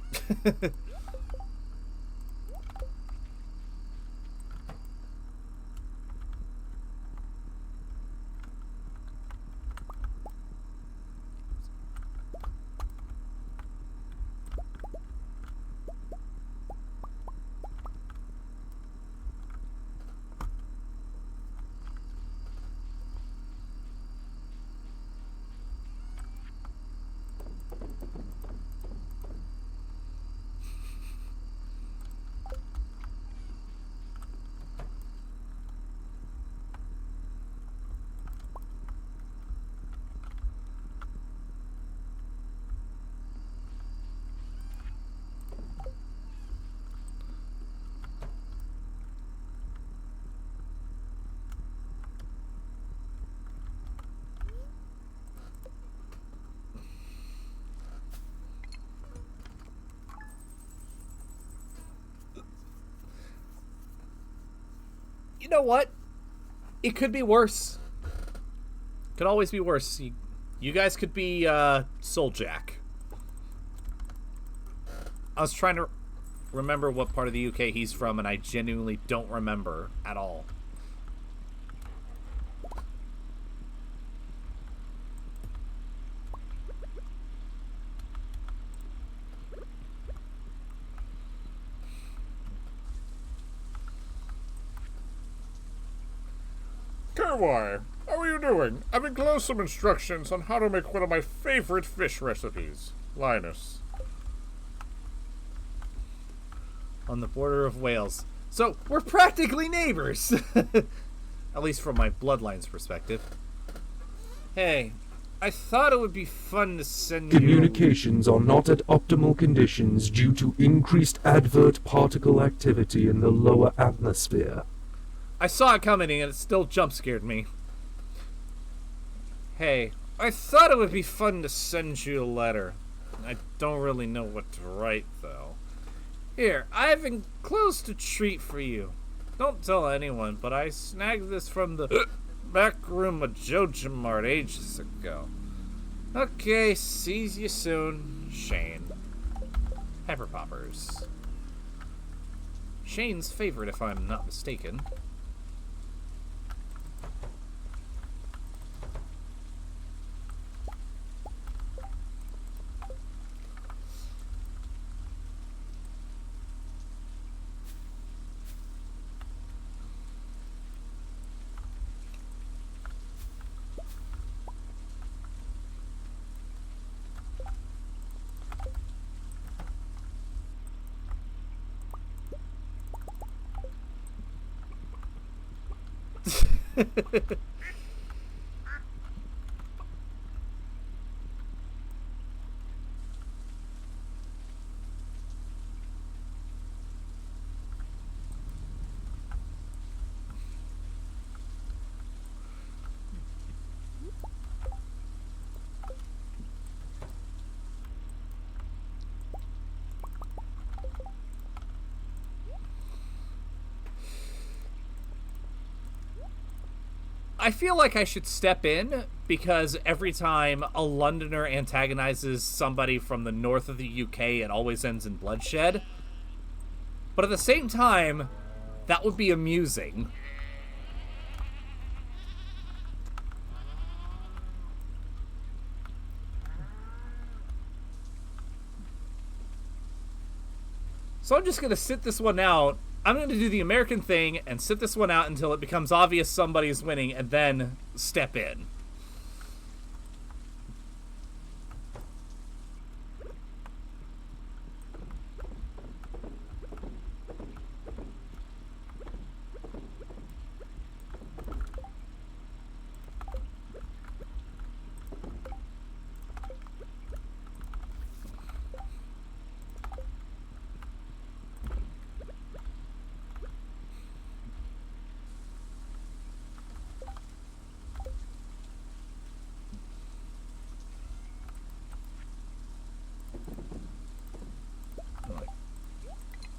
you know what? It could be worse. Could always be worse. You guys could be Soul Jack. I was trying to remember what part of the UK he's from, and I genuinely don't remember at all. KY, how are you doing? I've enclosed some instructions on how to make one of my favorite fish recipes. Linus. On the border of Wales. So, we're practically neighbors! At least from my bloodline's perspective. Hey, I thought it would be fun to send you... Communications are not at optimal conditions due to increased advert particle activity in the lower atmosphere. I saw it coming and it still jump-scared me. Hey, I thought it would be fun to send you a letter. I don't really know what to write, though. Here, I've enclosed a treat for you. Don't tell anyone, but I snagged this from the back room of Joja Mart ages ago. Okay, see you soon, Shane. Pepper Poppers. Shane's favorite, if I'm not mistaken. I feel like I should step in because every time a Londoner antagonizes somebody from the north of the UK, it always ends in bloodshed. But at the same time, that would be amusing. So I'm just going to sit this one out. I'm going to do the American thing and sit this one out until it becomes obvious somebody is winning and then step in.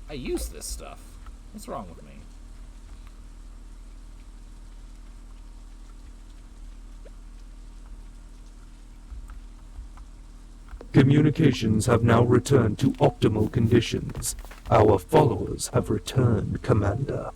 I use this stuff. What's wrong with me? Communications have now returned to optimal conditions. Our followers have returned, Commander.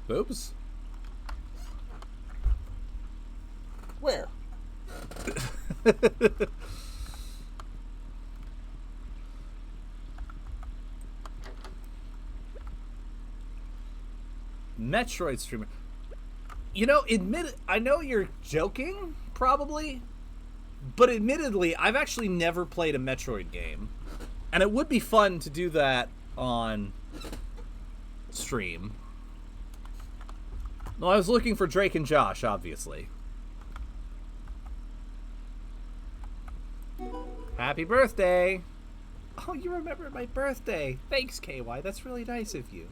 Boobs? Where? Metroid streamer. You know, I know you're joking, probably, but admittedly, I've actually never played a Metroid game. And it would be fun to do that on stream. No, I was looking for Drake and Josh, obviously. Happy birthday! Oh, you remembered my birthday. Thanks, KY. That's really nice of you.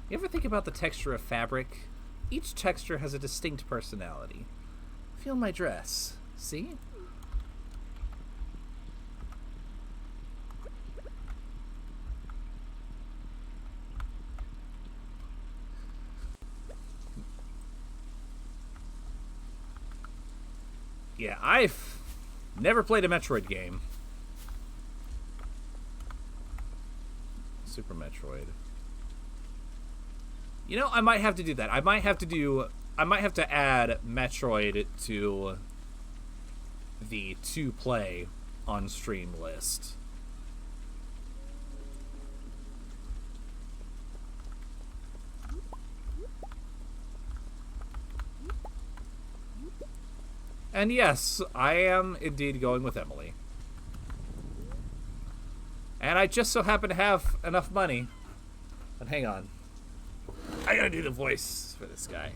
You ever think about the texture of fabric? Each texture has a distinct personality. Feel my dress. See? Yeah, I've never played a Metroid game. Super Metroid. You know, I might have to do that. I might have to add Metroid to the to play on stream list. And yes, I am indeed going with Emily. And I just so happen to have enough money. But hang on. I gotta do the voice for this guy.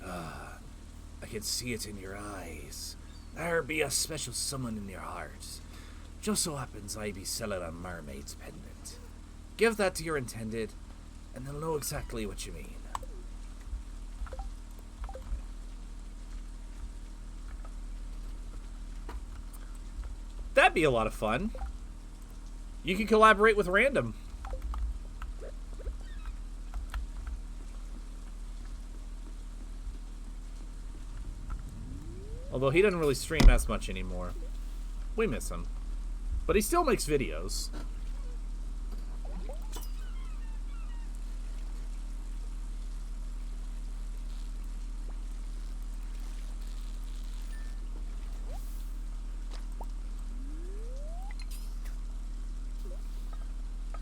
I can see it in your eyes. There be a special someone in your heart. Just so happens I be selling a mermaid's pendant. Give that to your intended, and they'll know exactly what you mean. That'd be a lot of fun. You can collaborate with Random. Although he doesn't really stream as much anymore. We miss him. But he still makes videos.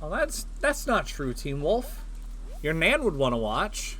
Well, that's not true, Team Wolf. Your Nan would want to watch.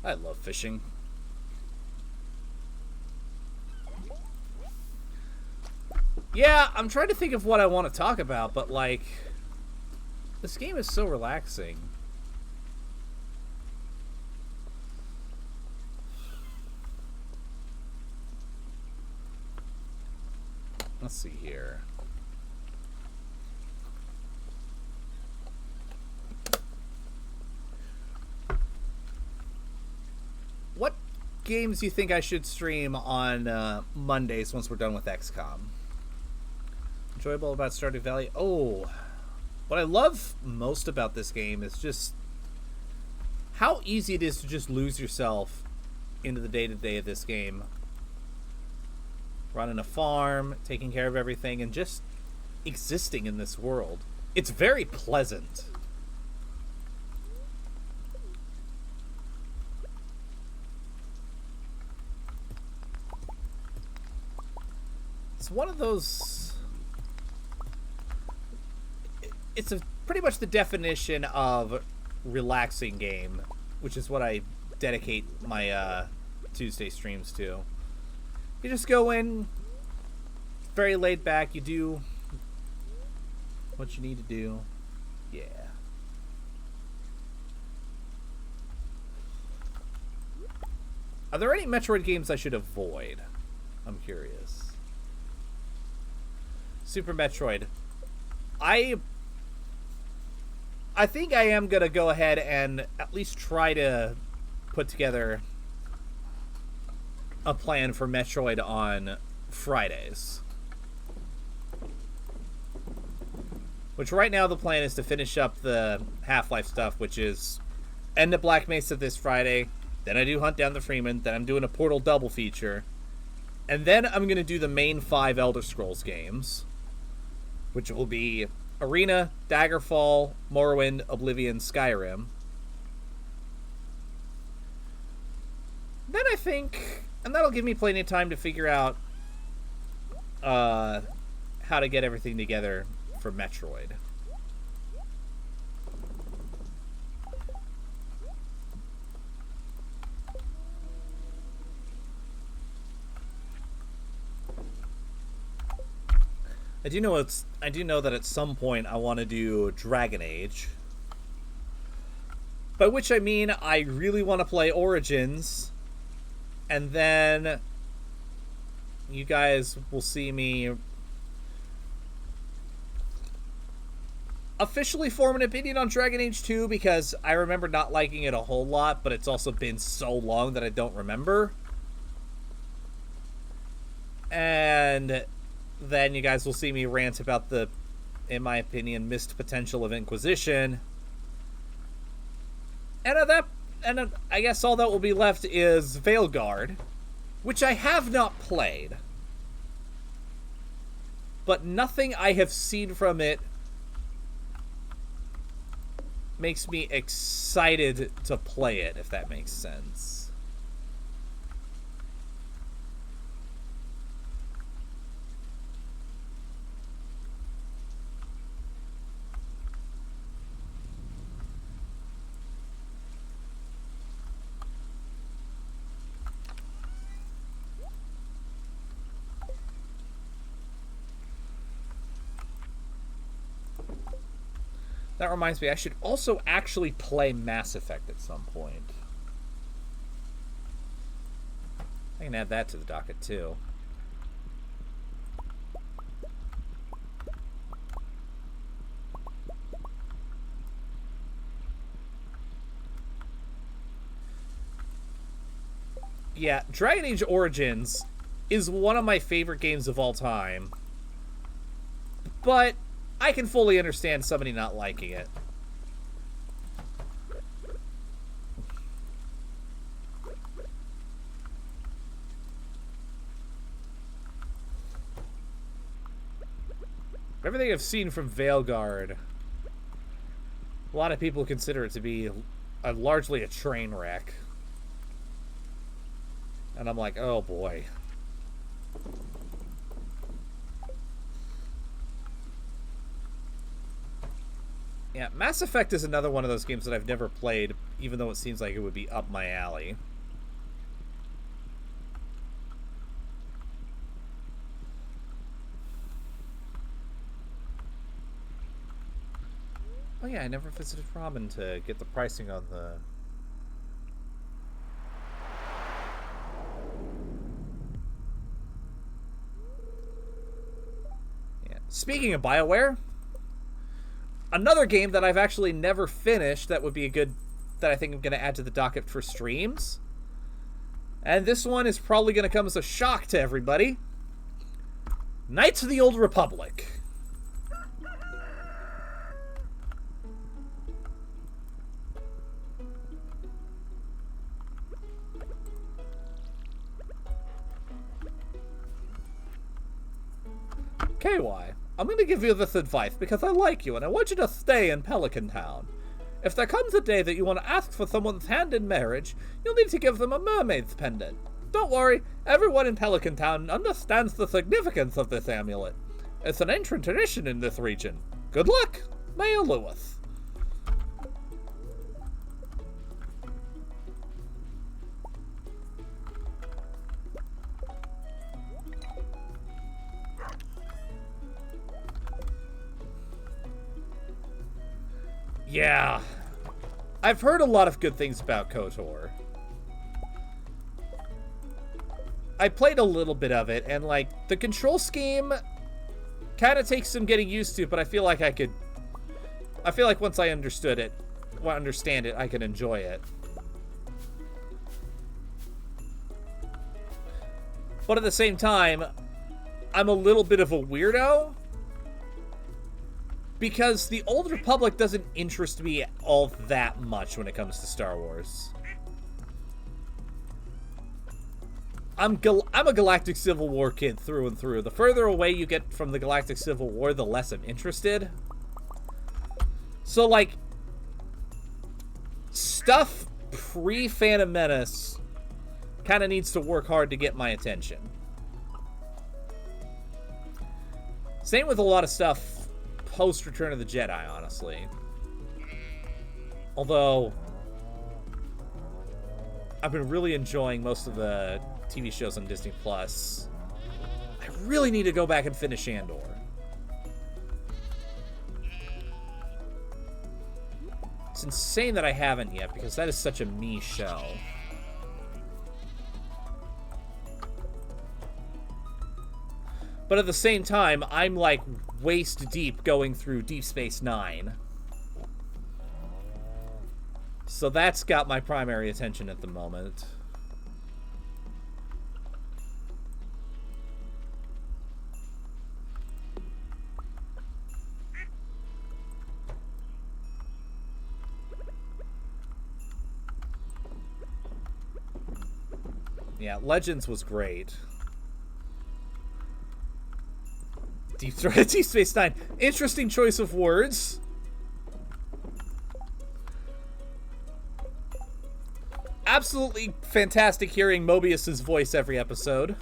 I love fishing. Yeah, I'm trying to think of what I want to talk about, but like, this game is so relaxing. Let's see here. What games do you think I should stream on Mondays once we're done with XCOM? Enjoyable about Stardew Valley? Oh, what I love most about this game is just how easy it is to just lose yourself into the day-to-day of this game. Running a farm, taking care of everything, and just existing in this world. It's very pleasant. It's one of those... It's pretty much the definition of relaxing game, which is what I dedicate my Tuesday streams to. You just go in, very laid back, you do what you need to do. Yeah. Are there any Metroid games I should avoid? I'm curious. Super Metroid. I think I am going to go ahead and at least try to put together a plan for Metroid on Fridays. Which right now the plan is to finish up the Half-Life stuff, which is end of Black Mesa this Friday, then I do Hunt Down the Freeman, then I'm doing a Portal double feature, and then I'm going to do the main 5 Elder Scrolls games, which will be Arena, Daggerfall, Morrowind, Oblivion, Skyrim. Then I think... And that'll give me plenty of time to figure out how to get everything together for Metroid. I do know that at some point I want to do Dragon Age. By which I mean I really want to play Origins, and then you guys will see me officially form an opinion on Dragon Age 2, because I remember not liking it a whole lot, but it's also been so long that I don't remember. And then you guys will see me rant about the, in my opinion, missed potential of Inquisition. And I guess all that will be left is Veilguard, which I have not played. But nothing I have seen from it makes me excited to play it, if that makes sense. That reminds me, I should also actually play Mass Effect at some point. I can add that to the docket, too. Yeah, Dragon Age Origins is one of my favorite games of all time. But I can fully understand somebody not liking it. Everything I've seen from Veilguard, a lot of people consider it to be largely a train wreck. And I'm like, oh boy. Yeah, Mass Effect is another one of those games that I've never played, even though it seems like it would be up my alley. Oh yeah, I never visited Robin to get the pricing on the... Yeah. Speaking of BioWare, another game that I've actually never finished that would be a good... that I think I'm going to add to the docket for streams. And this one is probably going to come as a shock to everybody. Knights of the Old Republic. KY, I'm gonna give you this advice because I like you and I want you to stay in Pelican Town. If there comes a day that you want to ask for someone's hand in marriage, you'll need to give them a mermaid's pendant. Don't worry, everyone in Pelican Town understands the significance of this amulet. It's an ancient tradition in this region. Good luck, Mayor Lewis. Yeah, I've heard a lot of good things about KOTOR. I played a little bit of it, and, like, the control scheme kind of takes some getting used to, but I feel like I feel like once I understand it, I can enjoy it. But at the same time, I'm a little bit of a weirdo, because the Old Republic doesn't interest me all that much when it comes to Star Wars. I'm a Galactic Civil War kid through and through. The further away you get from the Galactic Civil War, the less I'm interested. So, like, stuff pre-Phantom Menace kind of needs to work hard to get my attention. Same with a lot of stuff post Return of the Jedi, honestly. Although, I've been really enjoying most of the TV shows on Disney Plus. I really need to go back and finish Andor. It's insane that I haven't yet, because that is such a me show. But at the same time, I'm like waist deep going through Deep Space Nine. So that's got my primary attention at the moment. Yeah, Legends was great. Deep Space Nine. Interesting choice of words. Absolutely fantastic hearing Mobius's voice every episode.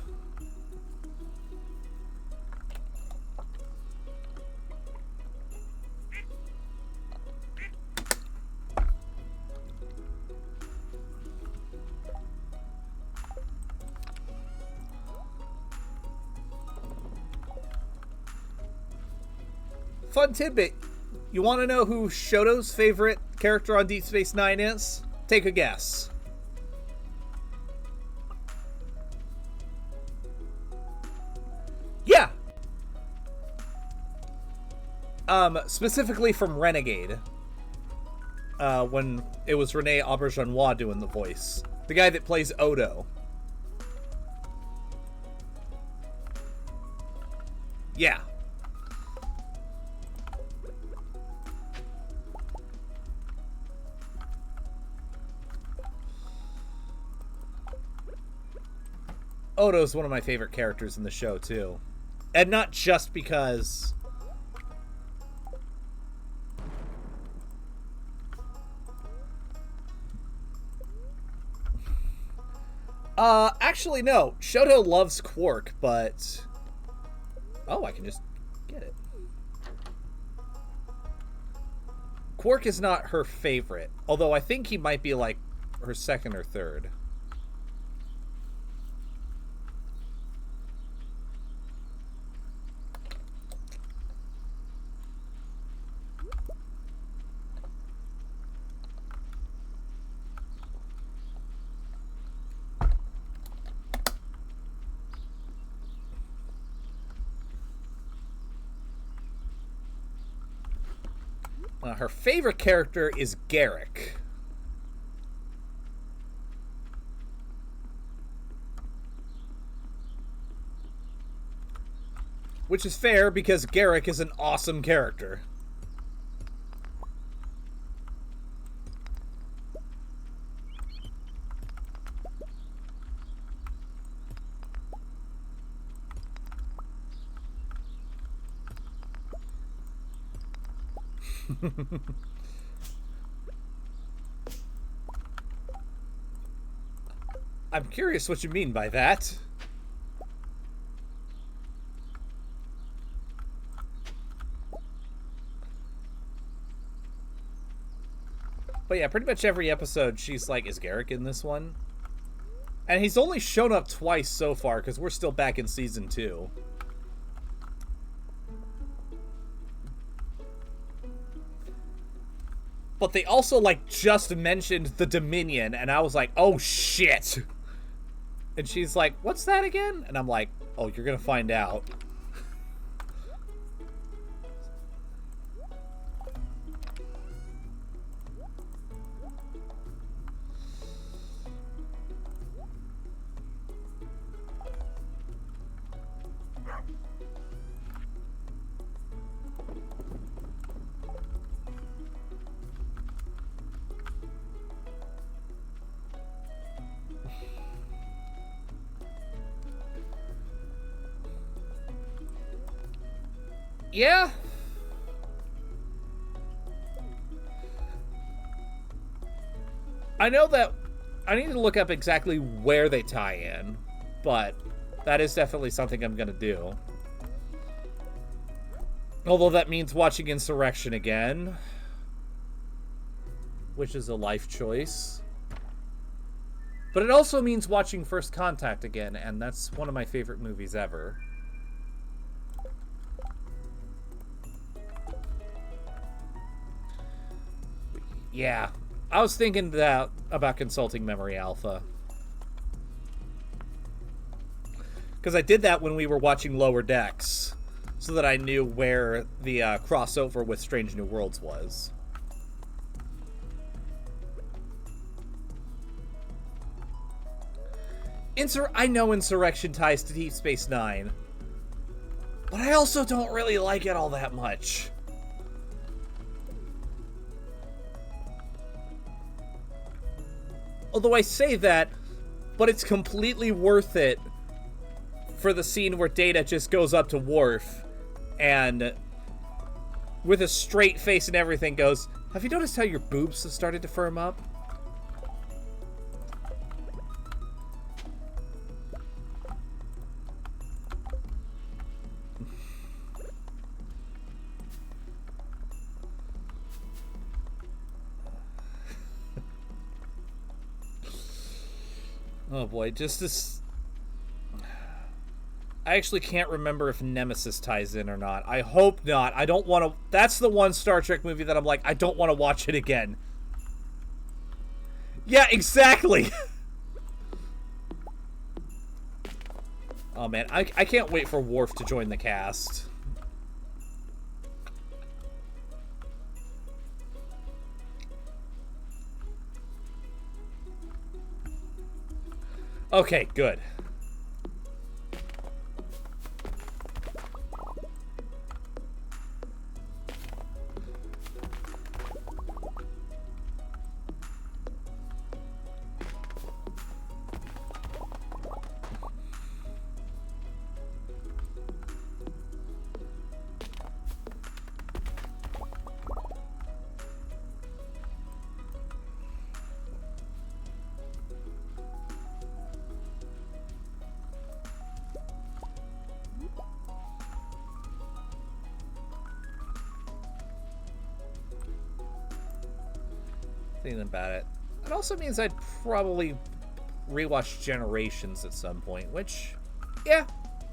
Fun tidbit. You want to know who Shoto's favorite character on Deep Space Nine is? Take a guess. Yeah. Specifically from Renegade. When it was Rene Auberjonois doing the voice. The guy that plays Odo. Yeah. Odo's one of my favorite characters in the show, too. And not just because... actually, no. Shoto loves Quark, but... Oh, I can just get it. Quark is not her favorite, although I think he might be, like, her second or third. Her favorite character is Garrick. Which is fair, because Garrick is an awesome character. I'm curious what you mean by that. But yeah, pretty much every episode she's like, is Garrick in this one? And he's only shown up twice so far, because we're still back in season 2. But they also, like, just mentioned the Dominion, and I was like, oh shit! And she's like, what's that again? And I'm like, oh, you're gonna find out. Yeah. I know that I need to look up exactly where they tie in, but that is definitely something I'm going to do. Although that means watching Insurrection again, which is a life choice. But it also means watching First Contact again, and that's one of my favorite movies ever. Yeah, I was thinking that about consulting Memory Alpha. Because I did that when we were watching Lower Decks, so that I knew where the crossover with Strange New Worlds was. I know Insurrection ties to Deep Space Nine, but I also don't really like it all that much. Although I say that, but it's completely worth it for the scene where Data just goes up to Worf and, with a straight face and everything, goes, have you noticed how your boobs have started to firm up? Oh boy, just this... I actually can't remember if Nemesis ties in or not. I hope not. I don't want to... That's the one Star Trek movie that I'm like, I don't want to watch it again. Yeah, exactly! Oh man, I can't wait for Worf to join the cast. Okay, good. Thinking about it. It also means I'd probably rewatch Generations at some point, which, yeah,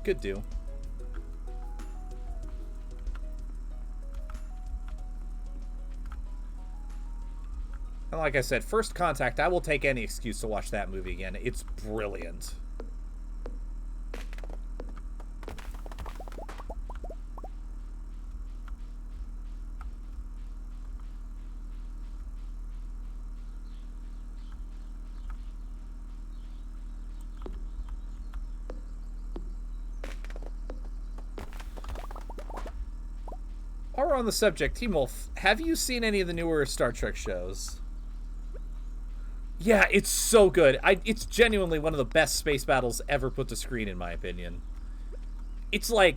could do. And like I said, First Contact, I will take any excuse to watch that movie again. It's brilliant. While we're on the subject, Team Wolf, have you seen any of the newer Star Trek shows? Yeah, it's so good. It's genuinely one of the best space battles ever put to screen, in my opinion. It's like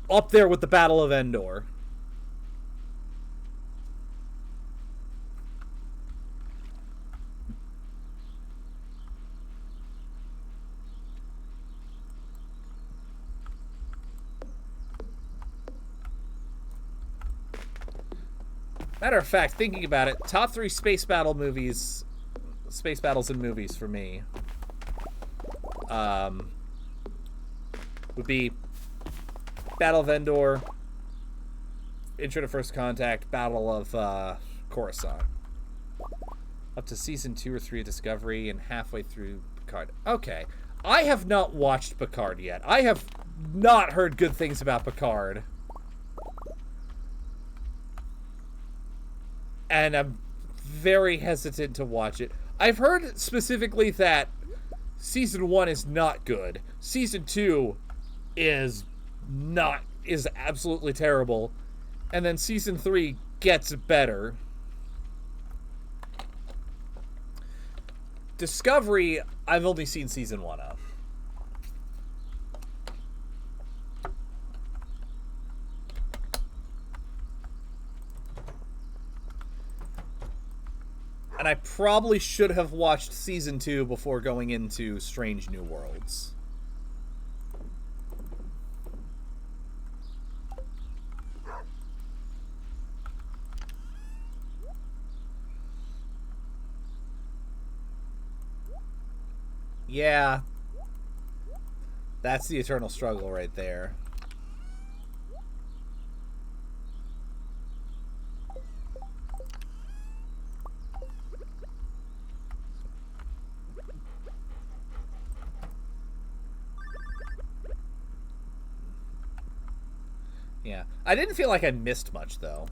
up there with the Battle of Endor. Matter of fact, thinking about it, top 3 space battles in movies for me, would be Battle of Endor, Intro to First Contact, Battle of Coruscant. Up to season 2 or 3 of Discovery, and halfway through Picard. Okay. I have not watched Picard yet. I have not heard good things about Picard. And I'm very hesitant to watch it. I've heard specifically that season 1 is not good. Season 2 is absolutely terrible. And then season 3 gets better. Discovery, I've only seen season 1 of. And I probably should have watched season 2 before going into Strange New Worlds. Yeah. That's the eternal struggle right there. Yeah. I didn't feel like I missed much, though.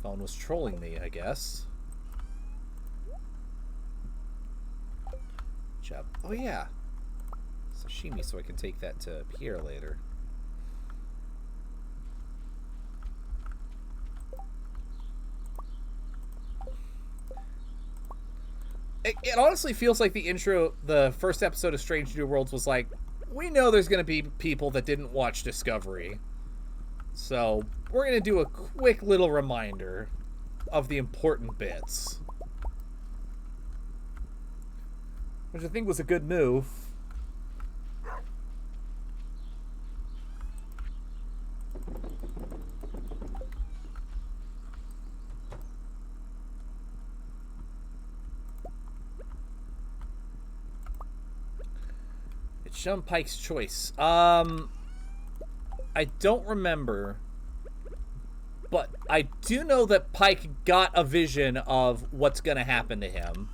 Phone was trolling me, I guess. Job. Oh, yeah. Sashimi, so I can take that to Pierre later. It honestly feels like the first episode of Strange New Worlds was like, we know there's going to be people that didn't watch Discovery. So, we're going to do a quick little reminder of the important bits. Which I think was a good move. It's Sean Pike's choice. I don't remember. But I do know that Pike got a vision of what's going to happen to him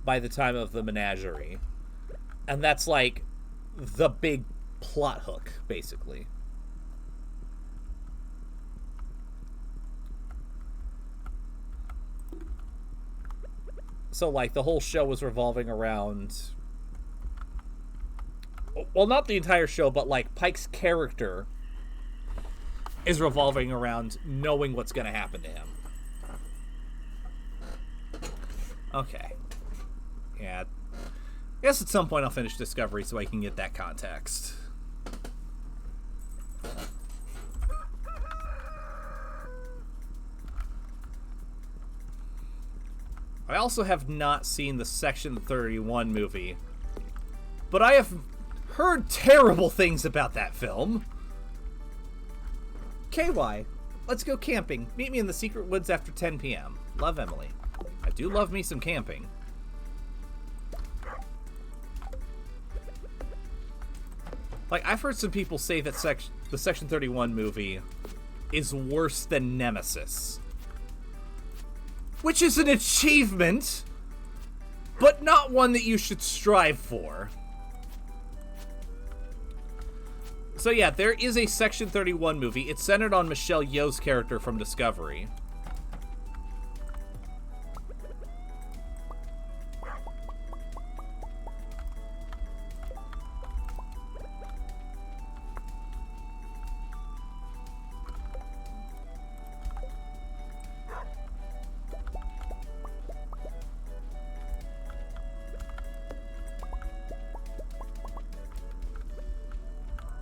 by the time of the menagerie. And that's like the big plot hook, basically. So like the whole show was revolving around, well, not the entire show, but like Pike's character is revolving around knowing what's going to happen to him. Okay. Yeah. I guess at some point I'll finish Discovery so I can get that context. I also have not seen the Section 31 movie, but I have heard terrible things about that film. KY, let's go camping. Meet me in the secret woods after 10 p.m. Love, Emily. I do love me some camping. Like, I've heard some people say that the Section 31 movie is worse than Nemesis. Which is an achievement, but not one that you should strive for. So yeah, there is a Section 31 movie. It's centered on Michelle Yeoh's character from Discovery.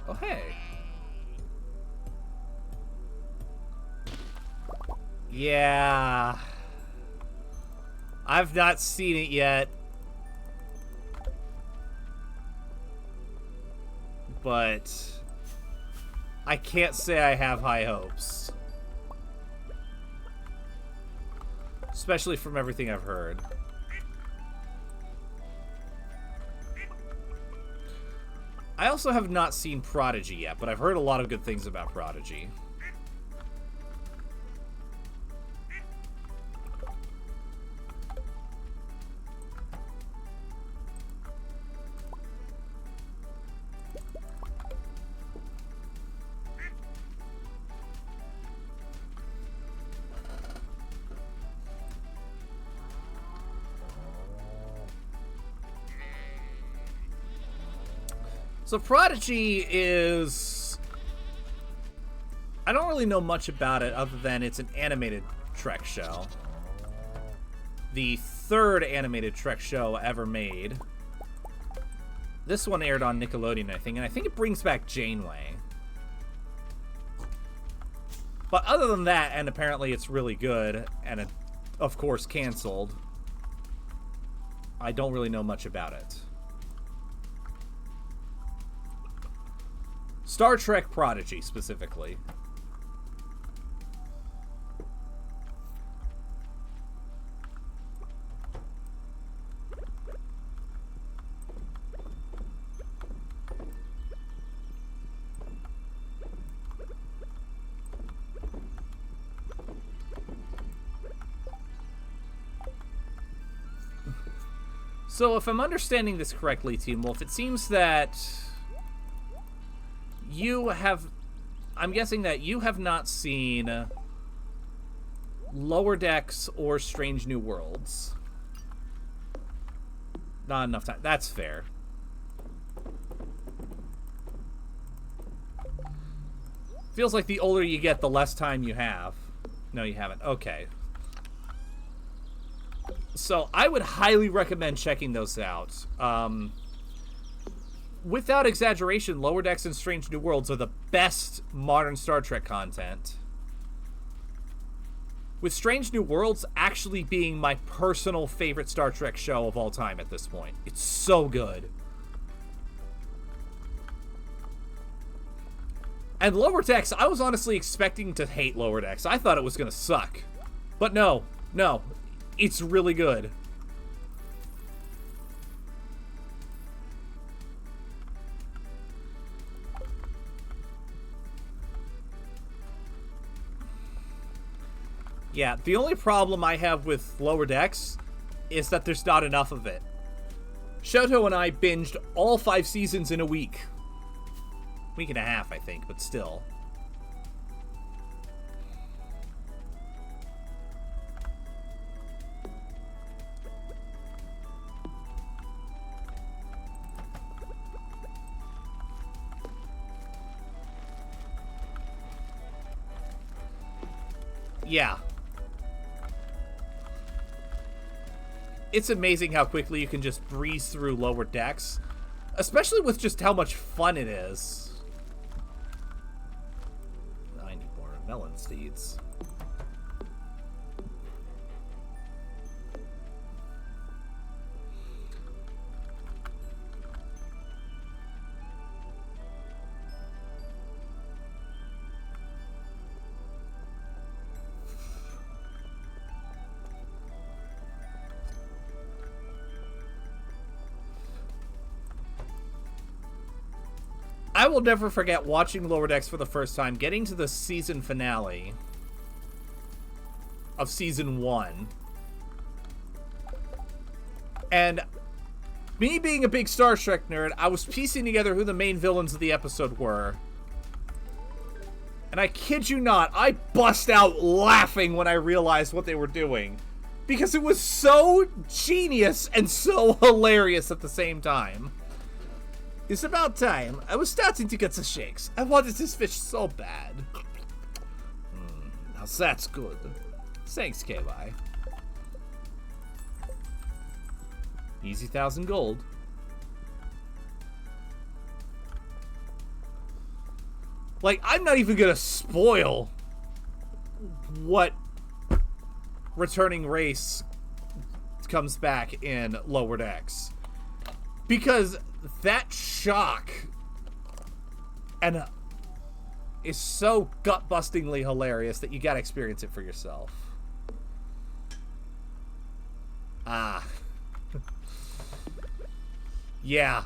Oh, hey. Yeah. I've not seen it yet. But I can't say I have high hopes. Especially from everything I've heard. I also have not seen Prodigy yet, but I've heard a lot of good things about Prodigy. So Prodigy is... I don't really know much about it other than it's an animated Trek show. The third animated Trek show ever made. This one aired on Nickelodeon, I think, and I think it brings back Janeway. But other than that, and apparently it's really good, and it, of course, canceled, I don't really know much about it. Star Trek Prodigy, specifically. So, if I'm understanding this correctly, Team Wolf, it seems that you have... I'm guessing that you have not seen Lower Decks or Strange New Worlds. Not enough time. That's fair. Feels like the older you get, the less time you have. No, you haven't. Okay. So, I would highly recommend checking those out. Without exaggeration, Lower Decks and Strange New Worlds are the best modern Star Trek content. With Strange New Worlds actually being my personal favorite Star Trek show of all time at this point. It's so good. And Lower Decks, I was honestly expecting to hate Lower Decks. I thought it was going to suck. But no, it's really good. Yeah, the only problem I have with Lower Decks is that there's not enough of it. Shoto and I binged all 5 seasons in a week. Week and a half, I think, but still. Yeah. It's amazing how quickly you can just breeze through Lower Decks, especially with just how much fun it is. I need more melon seeds. I will never forget watching Lower Decks for the first time, getting to the season finale of season 1. And me being a big Star Trek nerd, I was piecing together who the main villains of the episode were. And I kid you not, I bust out laughing when I realized what they were doing. Because it was so genius and so hilarious at the same time. It's about time. I was starting to get the shakes. I wanted this fish so bad. Now that's good. Thanks, KY. Easy 1,000 gold. Like, I'm not even gonna spoil what returning race comes back in Lower Decks. Because that shock and is so gut-bustingly hilarious that you gotta experience it for yourself. Ah. Yeah.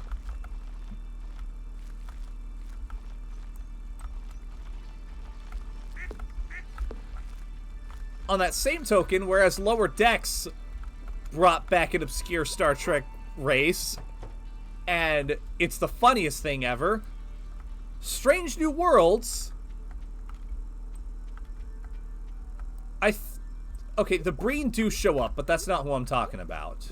On that same token, whereas Lower Decks brought back an obscure Star Trek race, and it's the funniest thing ever, Strange New Worlds... Okay, the Breen do show up, but that's not who I'm talking about.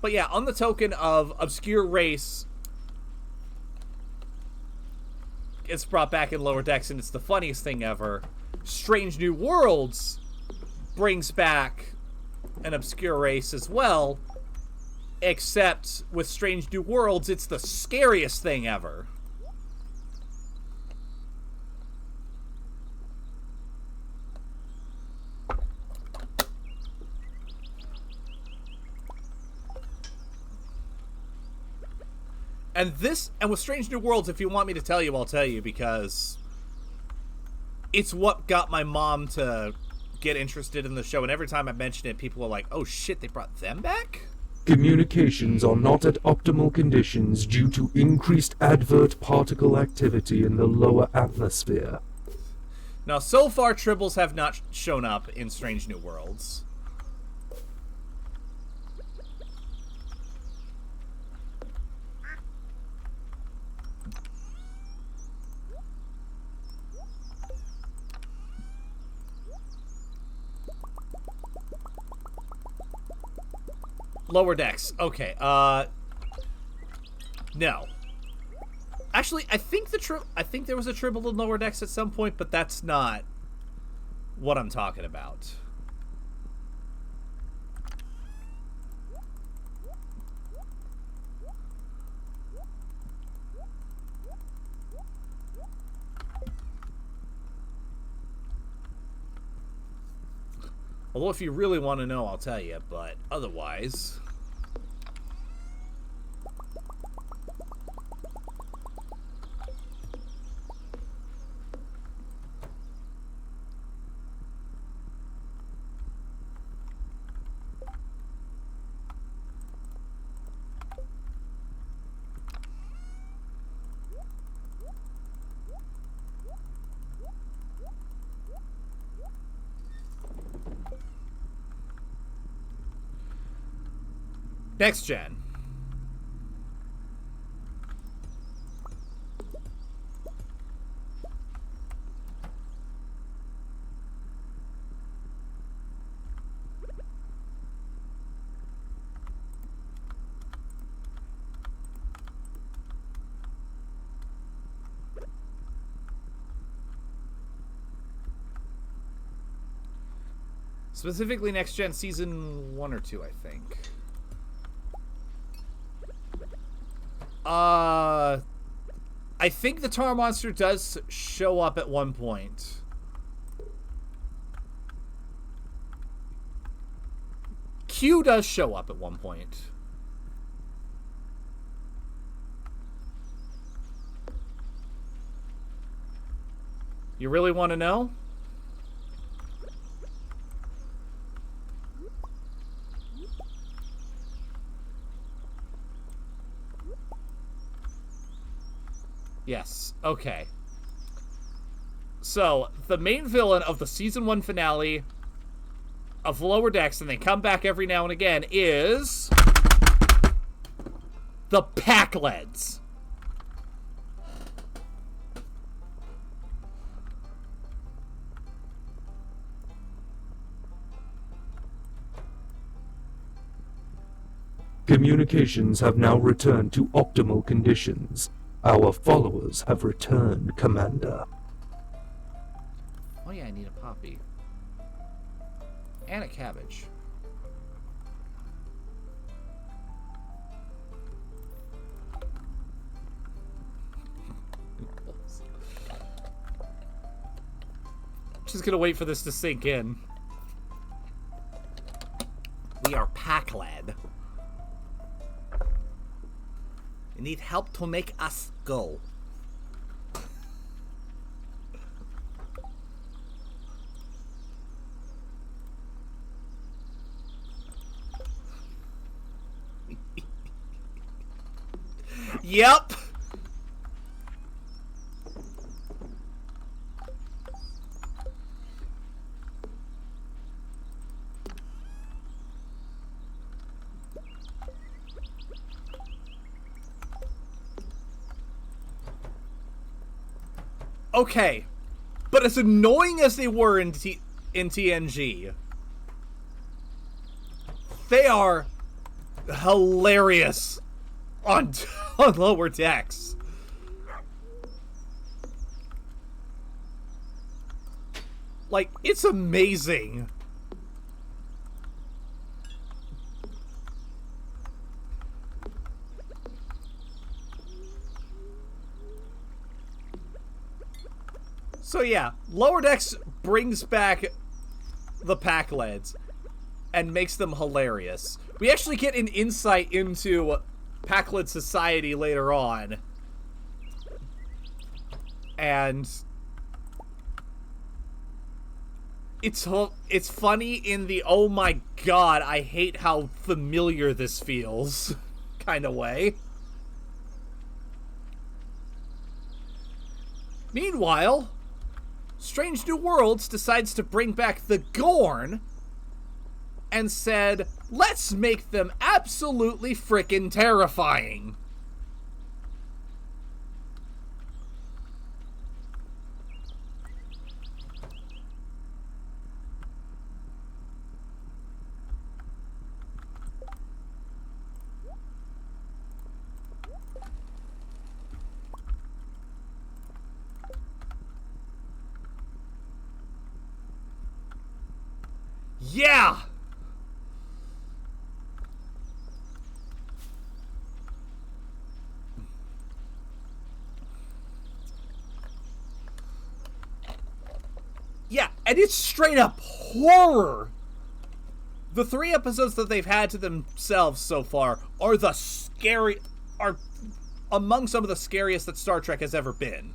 But yeah, on the token of obscure race, it's brought back in Lower Decks, and it's the funniest thing ever. Strange New Worlds brings back an obscure race as well, except with Strange New Worlds, it's the scariest thing ever. And with Strange New Worlds, if you want me to tell you, I'll tell you, because it's what got my mom to get interested in the show, and every time I mention it, people are like, oh shit, they brought them back? Communications are not at optimal conditions due to increased advert particle activity in the lower atmosphere. Now, so far, tribbles have not shown up in Strange New Worlds. Lower Decks. Okay, no. Actually, I think there was a tribble in Lower Decks at some point, but that's not what I'm talking about. Although if you really want to know, I'll tell you, but otherwise... Next gen. Specifically next gen season 1 or 2, I think. I think the Tar Monster does show up at one point. Q does show up at one point. You really want to know? Yes, okay. So, the main villain of the Season 1 finale of Lower Decks, and they come back every now and again, is... the Packleds. Communications have now returned to optimal conditions. Our followers have returned, Commander. Oh yeah, I need a poppy. And a cabbage. Just gonna wait for this to sink in. We are Packled. We need help to make us go. Yep. Okay, but as annoying as they were in TNG, they are hilarious on Lower Decks. Like, it's amazing. So yeah, Lower Decks brings back the Pac-Leds and makes them hilarious. We actually get an insight into Pac-Led society later on. And it's funny in the oh my god, I hate how familiar this feels kind of way. Meanwhile, Strange New Worlds decides to bring back the Gorn and said, let's make them absolutely frickin' terrifying. Yeah! Yeah, and it's straight up horror! The 3 episodes that they've had to themselves so far are are among some of the scariest that Star Trek has ever been.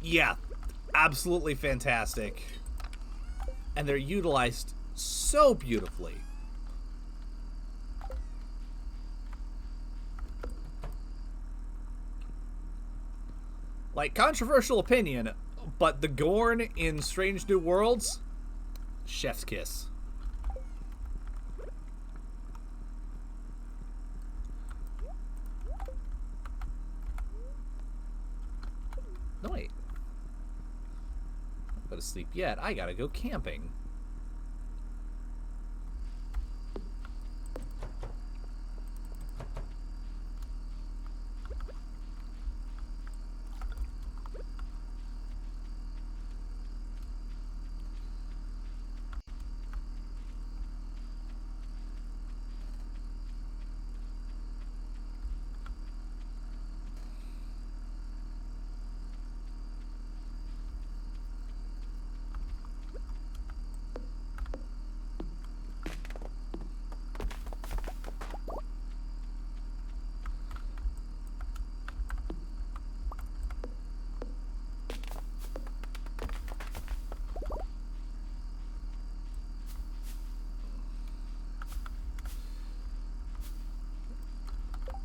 Yeah, absolutely fantastic. And they're utilized so beautifully. Like, controversial opinion, but the Gorn in Strange New Worlds, chef's kiss. No, wait. I'm not going to sleep yet. I gotta go camping.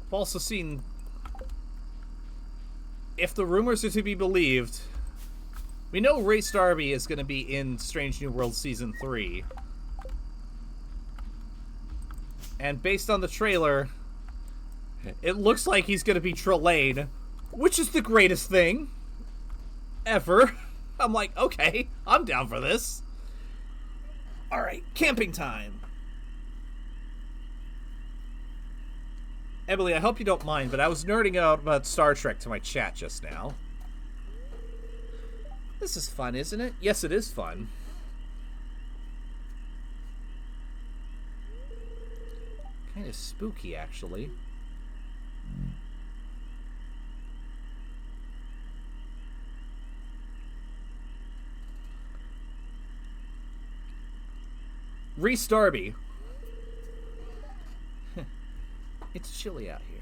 I've also seen, if the rumors are to be believed, we know Ray Starby is going to be in Strange New Worlds Season 3. And based on the trailer, it looks like he's going to be Trelane, which is the greatest thing ever. I'm like, okay, I'm down for this. Alright, camping time. Emily, I hope you don't mind, but I was nerding out about Star Trek to my chat just now. This is fun, isn't it? Yes, it is fun. Kind of spooky, actually. Reese Darby. It's chilly out here.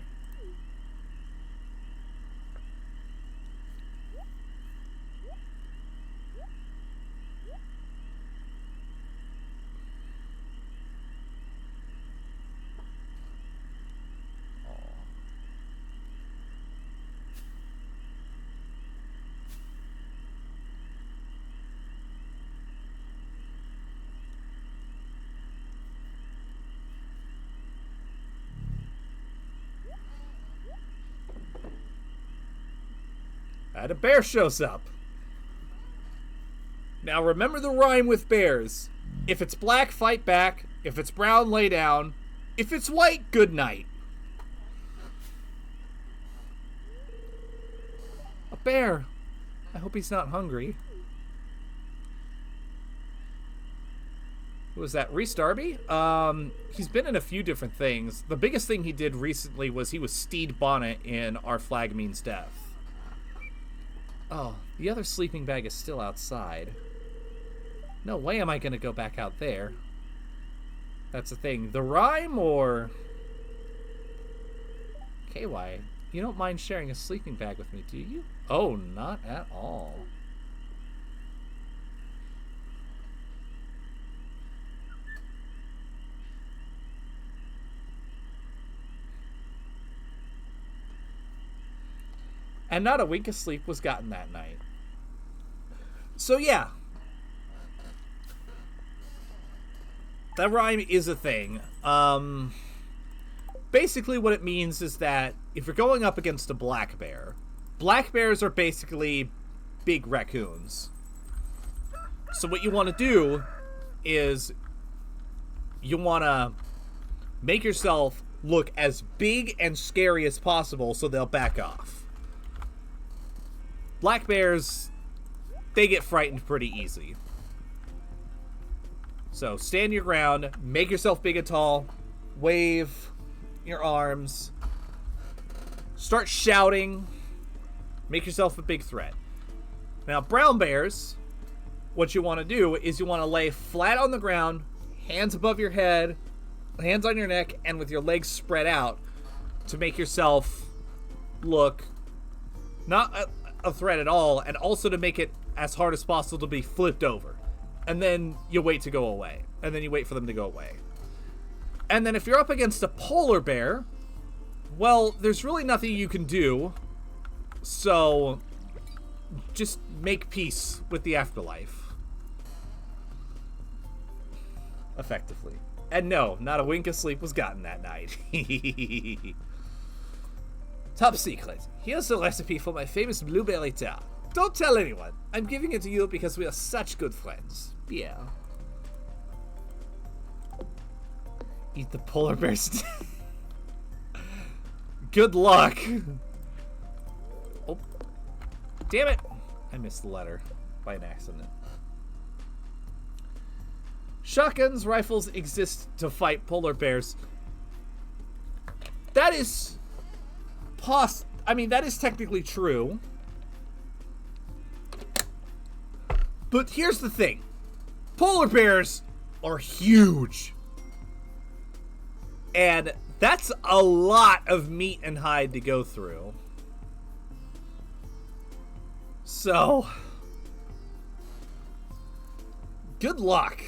And a bear shows up. Now remember the rhyme with bears. If it's black, fight back. If it's brown, lay down. If it's white, good night. A bear. I hope he's not hungry. Who was that? Reese Darby? He's been in a few different things. The biggest thing he did recently was he was Steed Bonnet in Our Flag Means Death. Oh, the other sleeping bag is still outside. No way am I going to go back out there. That's the thing. The rhyme or... KY, you don't mind sharing a sleeping bag with me, do you? Oh, not at all. And not a wink of sleep was gotten that night. So yeah. That rhyme is a thing. Basically what it means is that if you're going up against a black bears are basically big raccoons. So what you want to do is you want to make yourself look as big and scary as possible so they'll back off. Black bears, they get frightened pretty easy. So stand your ground, make yourself big and tall, wave your arms, start shouting, make yourself a big threat. Now brown bears, what you want to do is you want to lay flat on the ground, hands above your head, hands on your neck, and with your legs spread out to make yourself look not a threat at all, and also to make it as hard as possible to be flipped over. And then you wait to go away. And then you wait for them to go away. And then if you're up against a polar bear, well, there's really nothing you can do. So just make peace with the afterlife. Effectively. And no, not a wink of sleep was gotten that night. Top secret. Here's the recipe for my famous blueberry tart. Don't tell anyone. I'm giving it to you because we are such good friends. Yeah. Eat the polar bear Good luck. Oh. Damn it. I missed the letter by an accident. Shotguns, rifles exist to fight polar bears. That is... that is technically true. But here's the thing. Polar bears are huge. And that's a lot of meat and hide to go through. So, good luck.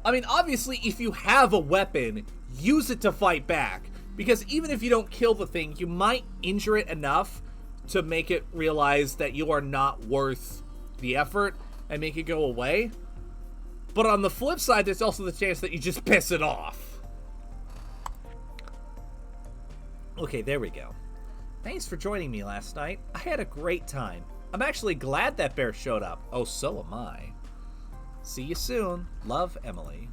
I mean, obviously, if you have a weapon, use it to fight back. Because even if you don't kill the thing, you might injure it enough to make it realize that you are not worth the effort and make it go away. But on the flip side, there's also the chance that you just piss it off. Okay, there we go. Thanks for joining me last night. I had a great time. I'm actually glad that bear showed up. Oh, so am I. See you soon. Love, Emily.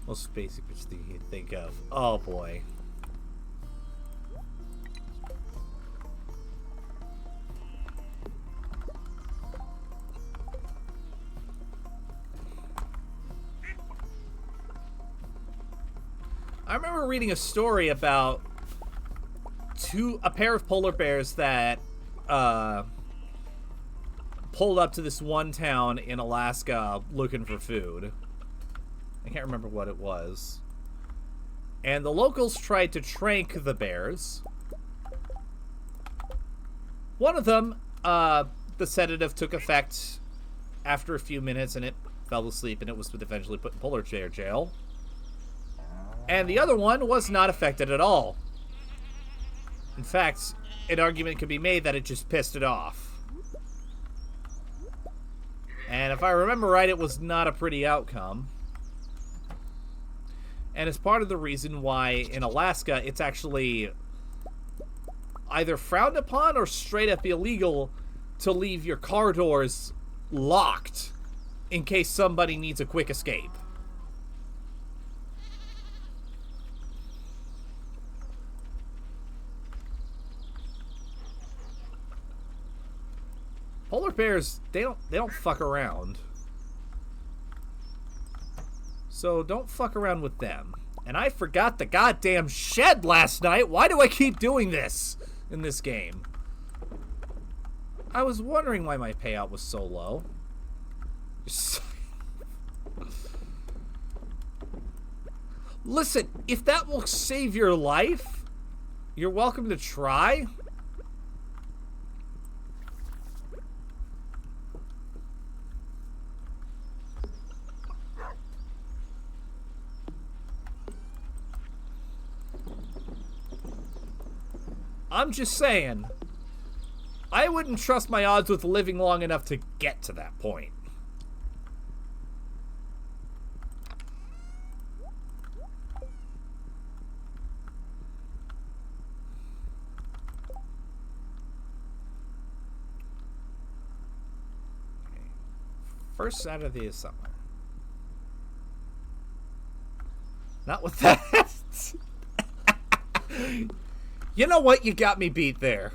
Most basic thing you think of. Oh boy. I remember reading a story about a pair of polar bears that pulled up to this one town in Alaska looking for food. I can't remember what it was. And the locals tried to trank the bears. One of them, the sedative took effect after a few minutes and it fell asleep and it was eventually put in polar bear jail. And the other one was not affected at all. In fact, an argument could be made that it just pissed it off. And if I remember right, it was not a pretty outcome. And it's part of the reason why in Alaska it's actually either frowned upon or straight up illegal to leave your car doors locked in case somebody needs a quick escape. Polar bears, they don't fuck around. So don't fuck around with them. And I forgot the goddamn shed last night. Why do I keep doing this in this game? I was wondering why my payout was so low. Listen, if that will save your life, you're welcome to try. I'm just saying, I wouldn't trust my odds with living long enough to get to that point. First Saturday of summer. Not with that. You know what? You got me beat there.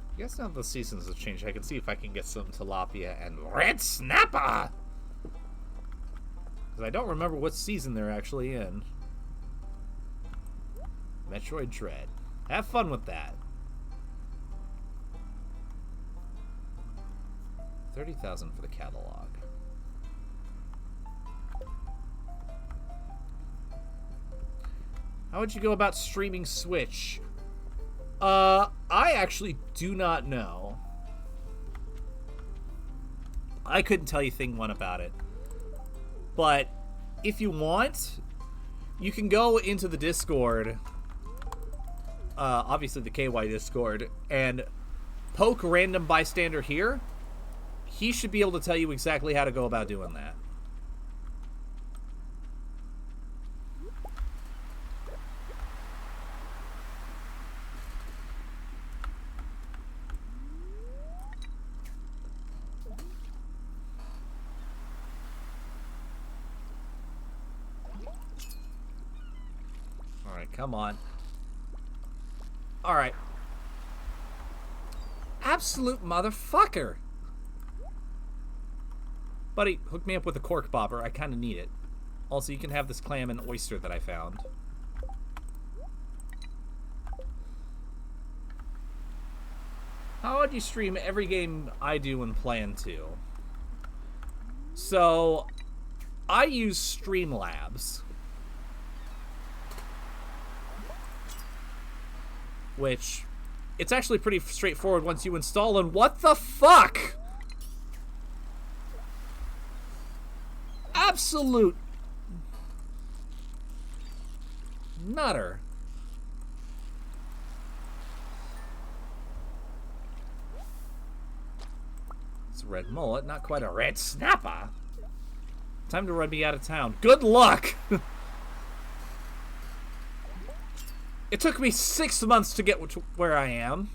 I guess now the seasons have changed. I can see if I can get some tilapia and red snapper. Because I don't remember what season they're actually in. Metroid Dread. Have fun with that. 30,000 for the catalog. How would you go about streaming Switch? I actually do not know. I couldn't tell you thing one about it. But if you want, you can go into the Discord, obviously the KY Discord, and poke random bystander here. He should be able to tell you exactly how to go about doing that. Come on. Alright. Absolute motherfucker. Buddy, hook me up with a cork bobber. I kind of need it. Also, you can have this clam and oyster that I found. How would you stream every game I do and plan to? So, I use Streamlabs. Which, it's actually pretty straightforward once you install, and what the fuck? Absolute nutter. It's a red mullet, not quite a red snapper. Time to run me out of town. Good luck! It took me 6 months to get to where I am.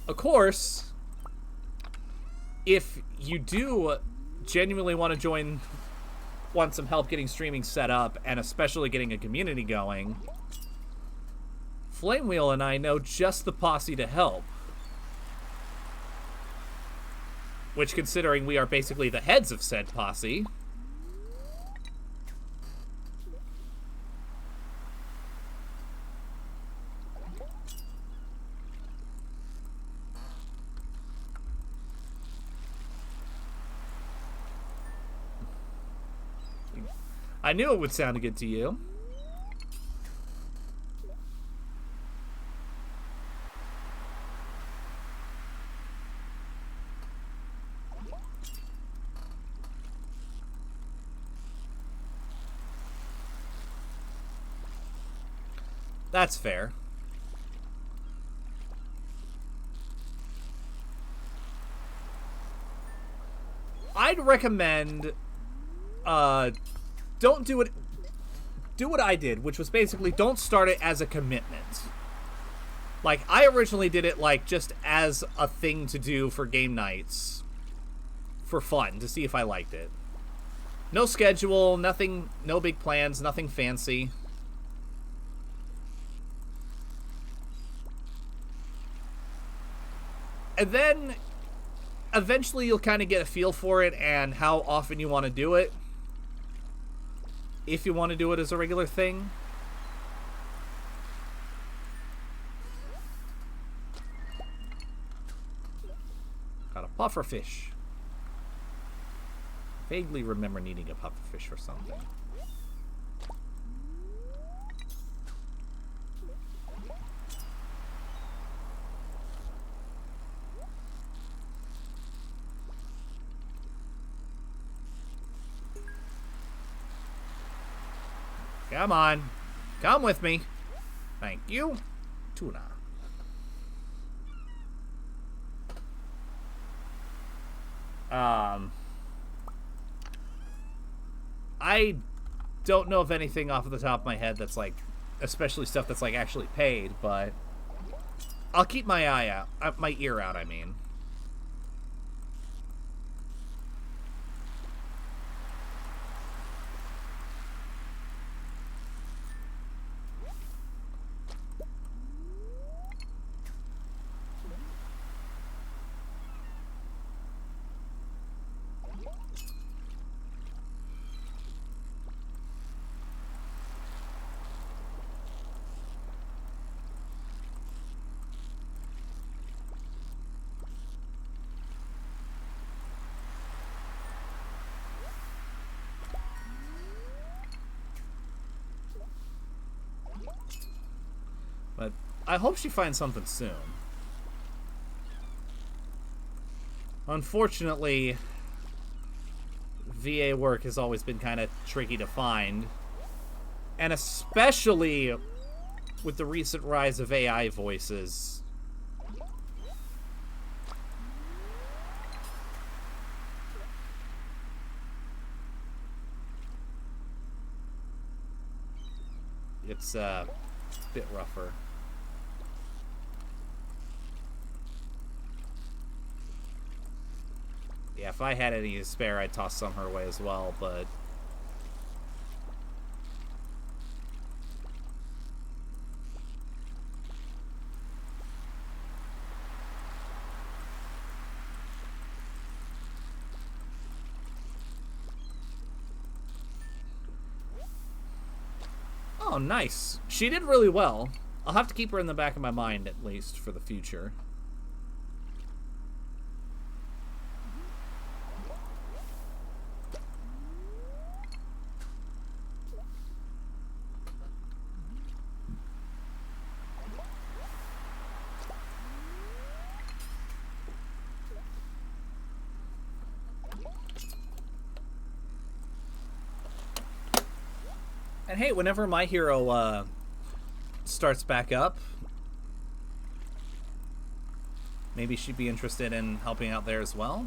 Of course, if you do genuinely want to want some help getting streaming set up, and especially getting a community going, Flamewheel and I know just the posse to help. Which, considering we are basically the heads of said posse... I knew it would sound good to you. That's fair. I'd recommend, don't do it. Do what I did, which was basically don't start it as a commitment. Like, I originally did it, like, just as a thing to do for game nights. For fun, to see if I liked it. No schedule, nothing, no big plans, nothing fancy. And then, eventually you'll kind of get a feel for it and how often you want to do it. If you want to do it as a regular thing. Got a pufferfish. Vaguely remember needing a pufferfish for something. Come on. Come with me. Thank you. Tuna. I don't know of anything off of the top of my head that's like, especially stuff that's like actually paid, but I'll keep my eye out. My ear out, I mean. But I hope she finds something soon. Unfortunately, VA work has always been kind of tricky to find. And especially with the recent rise of AI voices. It's a bit rougher. Yeah, if I had any to spare, I'd toss some her way as well, but... Oh, nice. She did really well. I'll have to keep her in the back of my mind, at least, for the future. And hey, whenever my hero starts back up, Maybe she'd be interested in helping out there as well.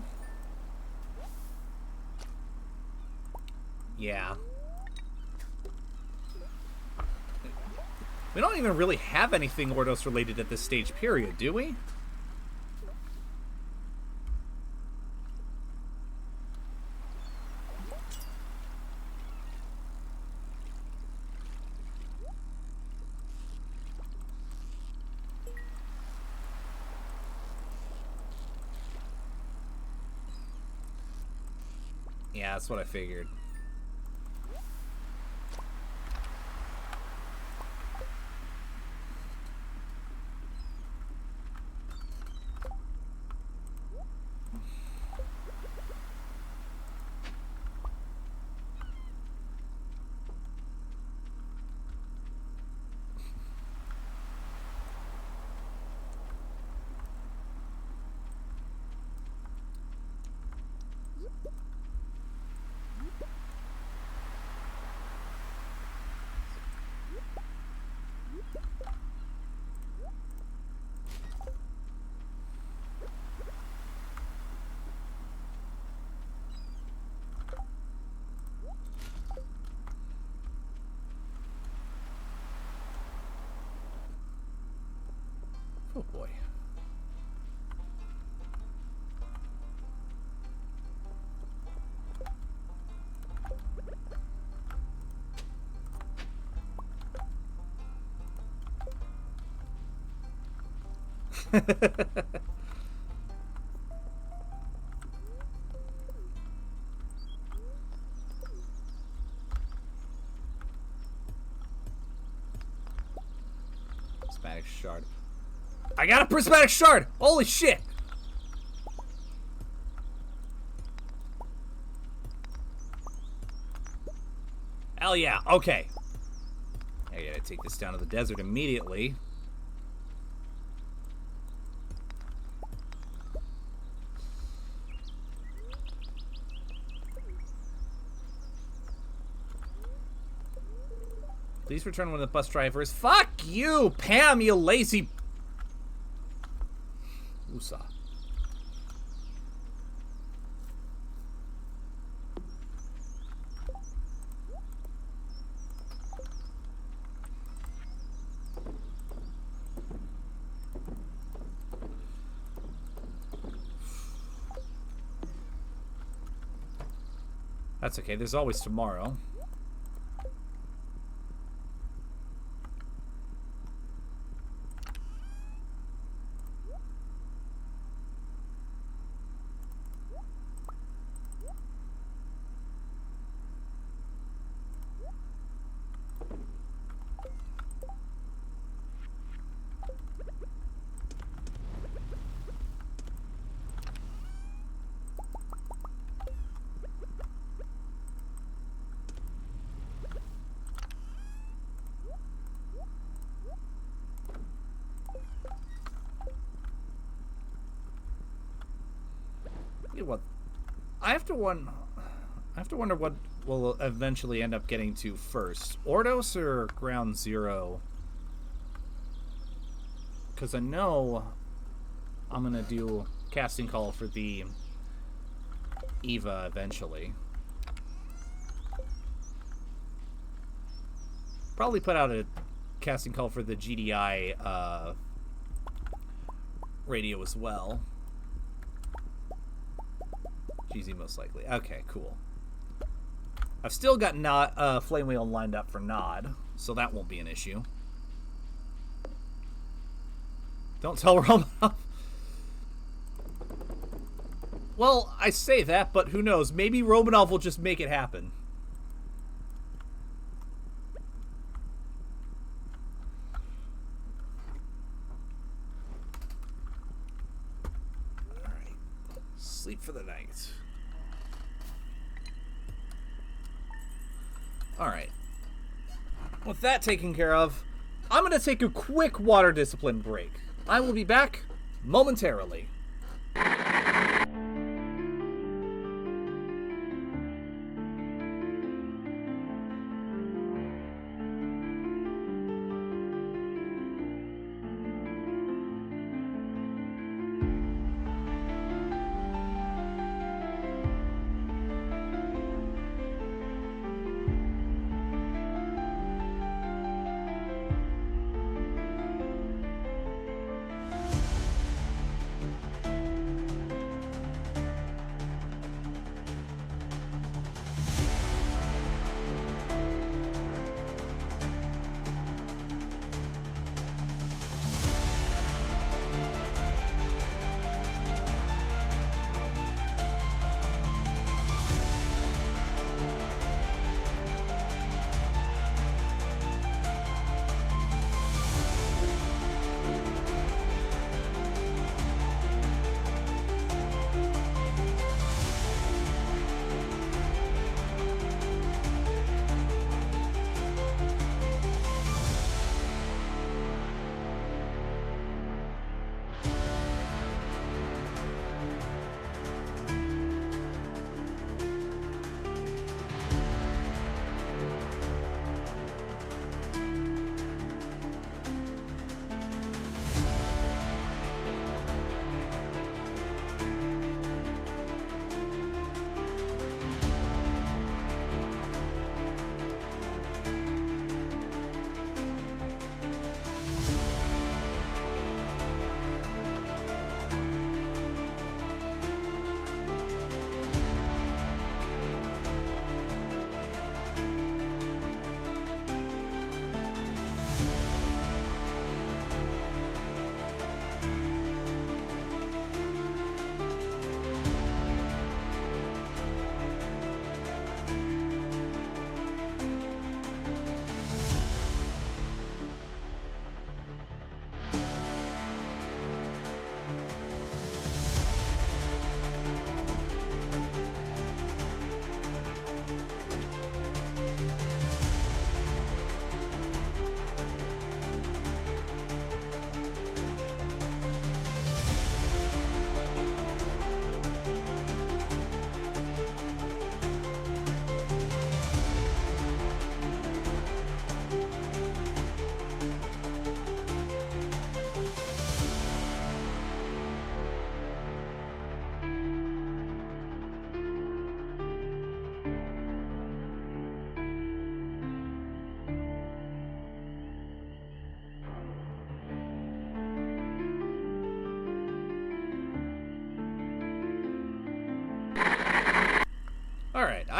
Yeah. We don't even really have anything Ordos related at this stage period, do we? Yeah, that's what I figured. Oh boy. Prismatic shard. I got a prismatic shard! Holy shit! Hell yeah, okay. I gotta take this down to the desert immediately. Please return one of the bus drivers. Fuck you, Pam, you lazy... Usa. That's okay, there's always tomorrow. What? I have to wonder what we'll eventually end up getting to first. Ordos or Ground Zero? Because I know I'm gonna do casting call for the Eva eventually. Probably put out a casting call for the GDI radio as well. GZ most likely. Okay, cool. I've still got Flame Wheel lined up for Nod, so that won't be an issue. Don't tell Romanov. Well, I say that, but who knows? Maybe Romanov will just make it happen. Alright. Sleep for the night. Alright. With that taken care of, I'm going to take a quick water discipline break. I will be back momentarily.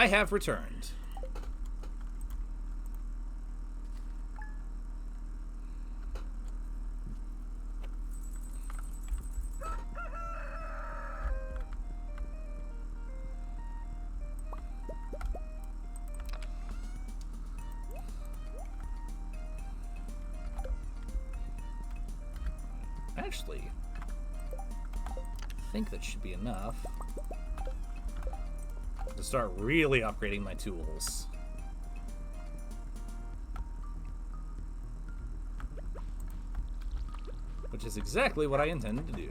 I have returned. Actually, I think that should be enough to start really upgrading my tools. Which is exactly what I intended to do.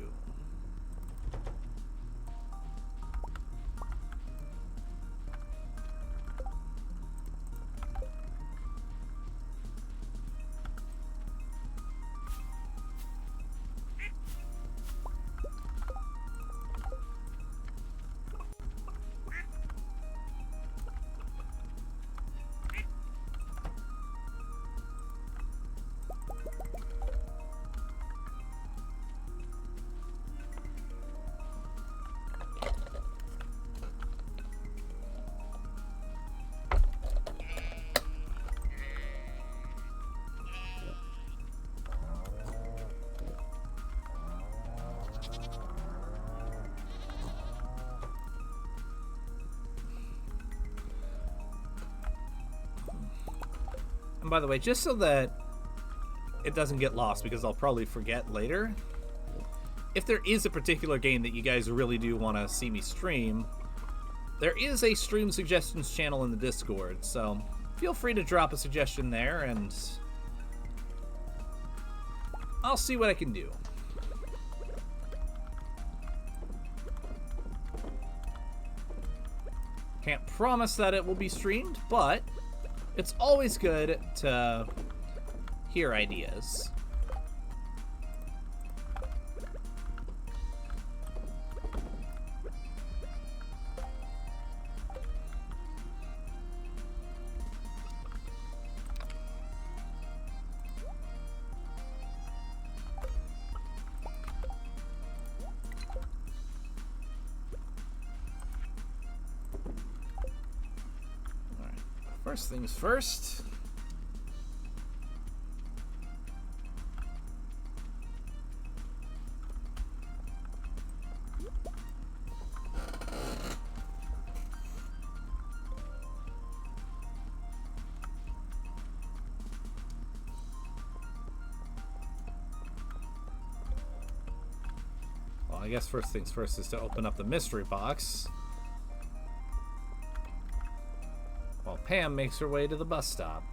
And by the way, just so that it doesn't get lost, because I'll probably forget later, if there is a particular game that you guys really do want to see me stream, there is a stream suggestions channel in the Discord, so feel free to drop a suggestion there, and I'll see what I can do. Can't promise that it will be streamed, but it's always good to hear ideas. First things first. Well, I guess first things first is to open up the mystery box. While Pam makes her way to the bus stop.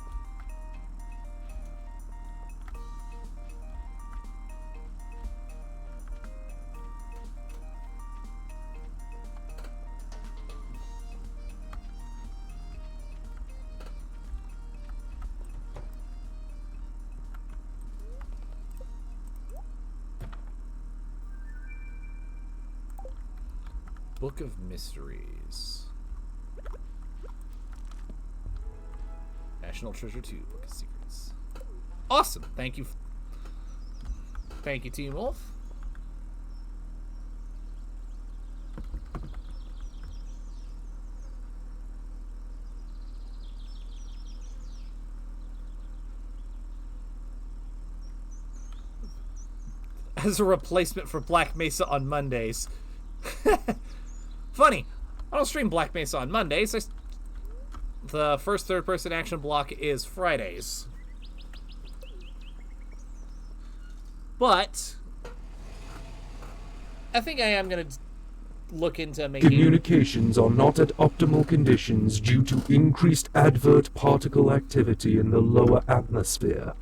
Book of Mysteries. National Treasure 2, Book of Secrets. Awesome! Thank you. Thank you, Team Wolf. As a replacement for Black Mesa on Mondays. Funny, I don't stream Black Mesa on Mondays. The first third-person action block is Fridays. But I think I am going to look into making... Communications are not at optimal conditions due to increased advert particle activity in the lower atmosphere.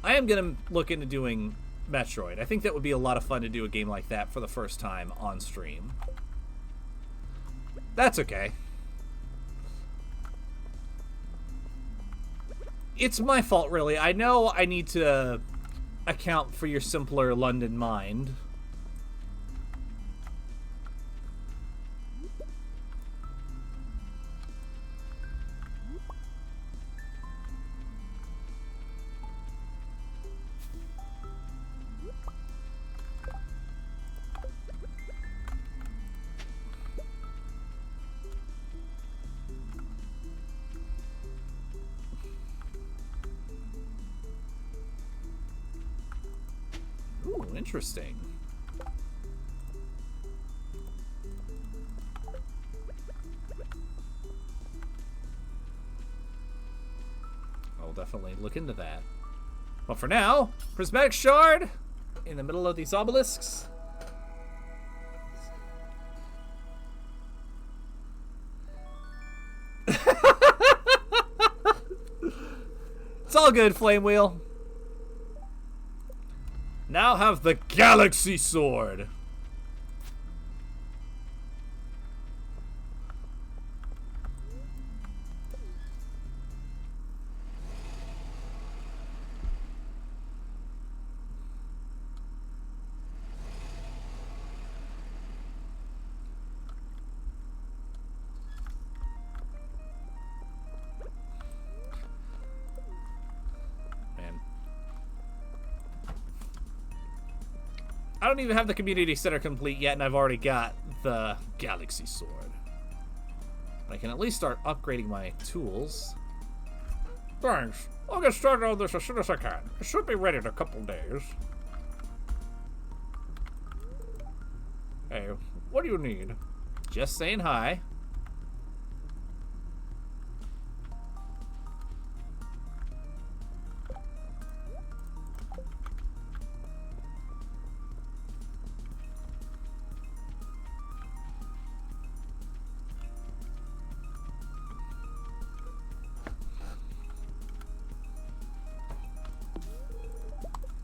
I am going to look into doing Metroid. I think that would be a lot of fun to do a game like that for the first time on stream. That's okay. It's my fault, really. I know I need to account for your simpler London mind. interesting. I'll definitely look into that. But for now, prismatic shard in the middle of these obelisks. It's all good, Flame Wheel. Now have the Galaxy Sword. I don't even have the community center complete yet, and I've already got the Galaxy Sword. I can at least start upgrading my tools. Thanks. I'll get started on this as soon as I can. It should be ready in a couple days. Hey, what do you need? Just saying hi.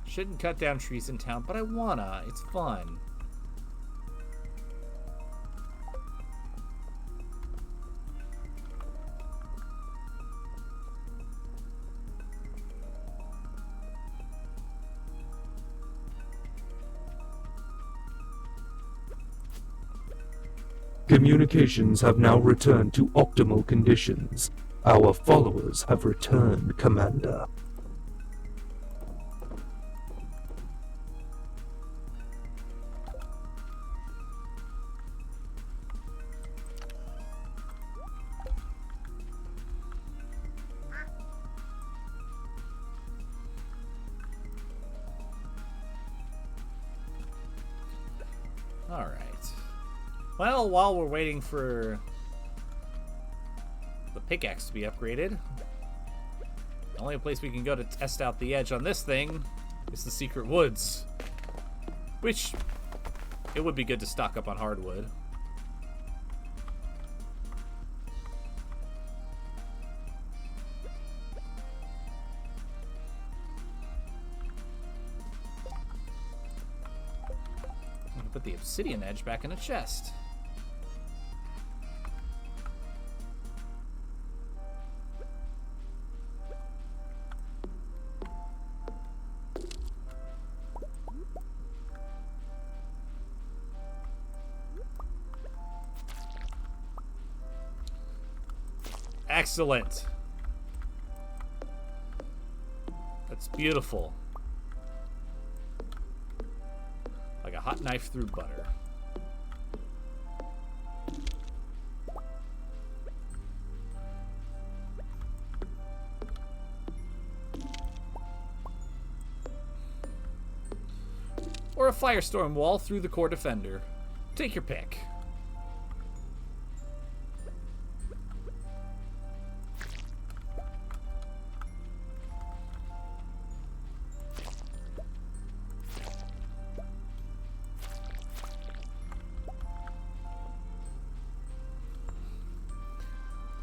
Shouldn't cut down trees in town, but I wanna. It's fun. Communications have now returned to optimal conditions. Our followers have returned, Commander. Alright. Well, while we're waiting for the pickaxe to be upgraded, the only place we can go to test out the edge on this thing is the secret woods. Which, it would be good to stock up on hardwood. Put the obsidian edge back in a chest. Excellent. That's beautiful. Like a hot knife through butter. Or a firestorm wall through the core defender. Take your pick.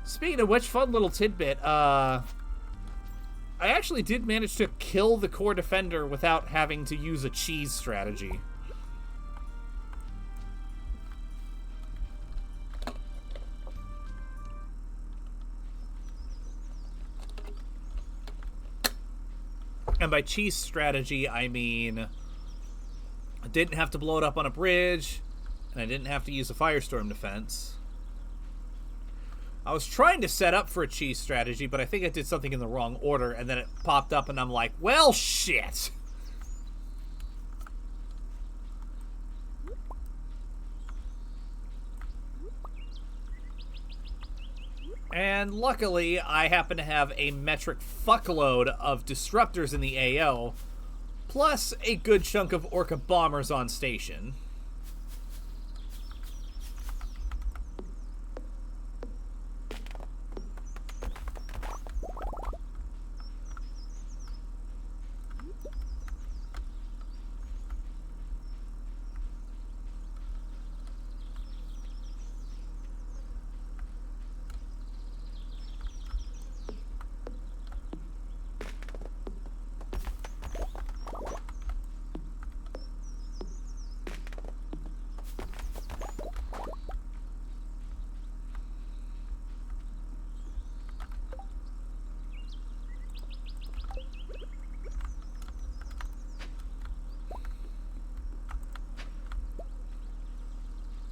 Speaking of which, fun little tidbit, I actually did manage to kill the core defender without having to use a cheese strategy. And by cheese strategy, I mean I didn't have to blow it up on a bridge, and I didn't have to use a firestorm defense. I was trying to set up for a cheese strategy, but I think I did something in the wrong order, and then it popped up, and I'm like, well, shit! And luckily, I happen to have a metric fuckload of disruptors in the AO, Plus a good chunk of Orca bombers on station.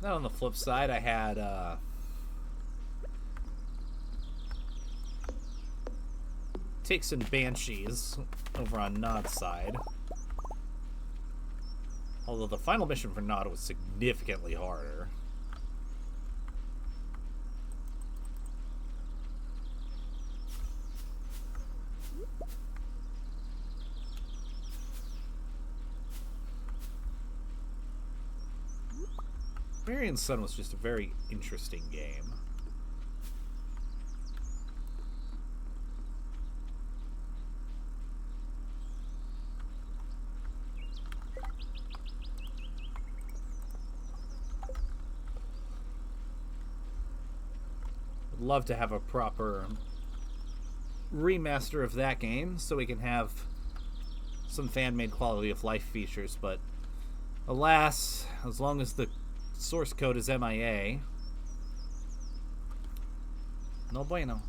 Now on the flip side, I had Ticks and Banshees over on Nod's side. Although the final mission for Nod was significantly harder. Barbarian's Son was just a very interesting game. Would love to have a proper remaster of that game so we can have some fan-made quality of life features, but alas, as long as the source code is MIA, no bueno.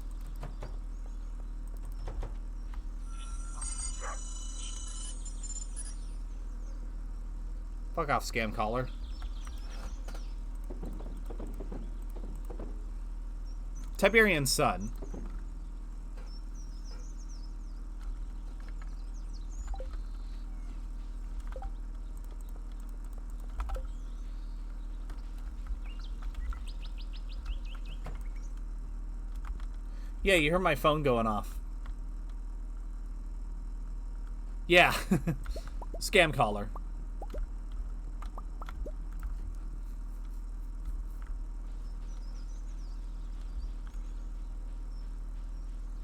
Fuck off, scam caller. Tiberian Sun. Yeah, you heard my phone going off. Yeah. Scam caller.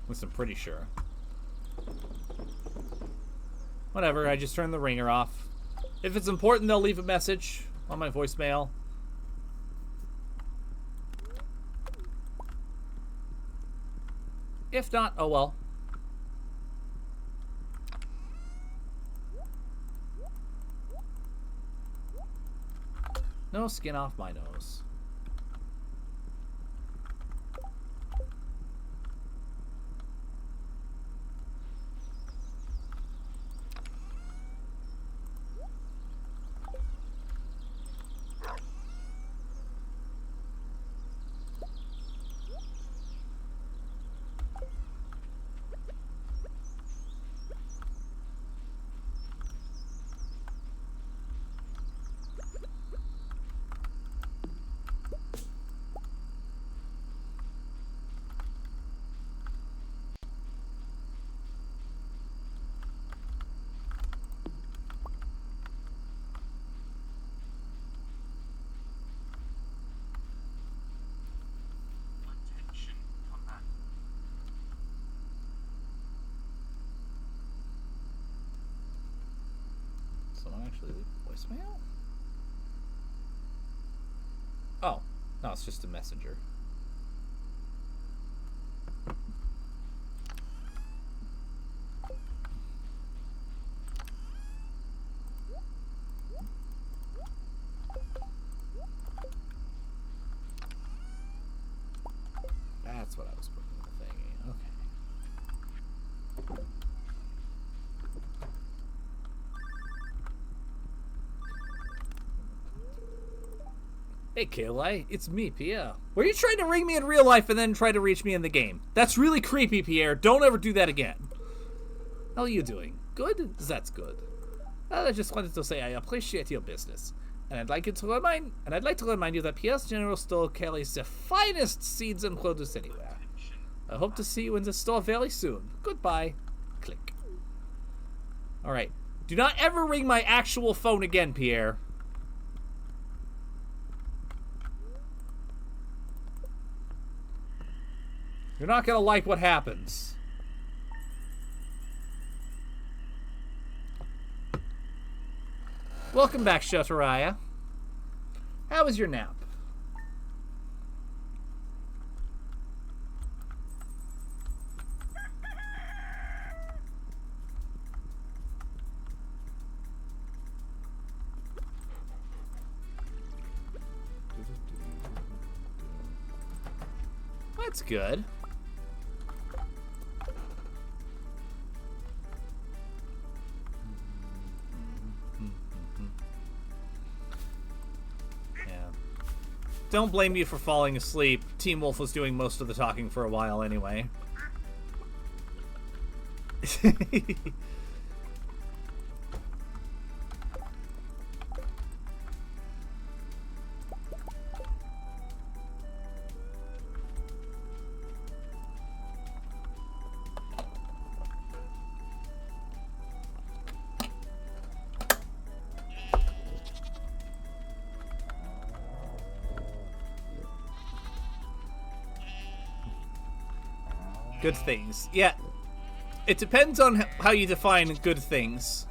At least I'm pretty sure. Whatever, I just turned the ringer off. If it's important, they'll leave a message on my voicemail. If not, oh well. No skin off my nose. Actually leave voicemail? Oh, no, it's just a messenger. That's what I was putting in the thingy. Okay. Hey, KLI, it's me, Pierre. Were you trying to ring me in real life and then try to reach me in the game? That's really creepy, Pierre. Don't ever do that again. How are you doing? Good? That's good. I just wanted to say I appreciate your business. And I'd like to remind you that Pierre's General Store carries the finest seeds and produce anywhere. I hope to see you in the store very soon. Goodbye. Click. Alright. Do not ever ring my actual phone again, Pierre. You're not gonna like what happens. Welcome back, Shutteraya. How was your nap? That's good. Don't blame you for falling asleep. Team Wolf was doing most of the talking for a while anyway. Good things. Yeah. It depends on how you define good things.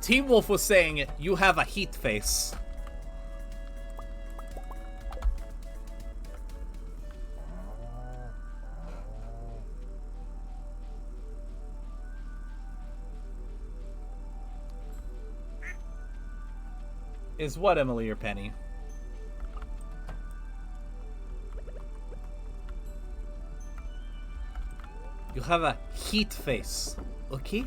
Team Wolf was saying you have a heat face. Is what, Emily or Penny? You have a heat face, okay?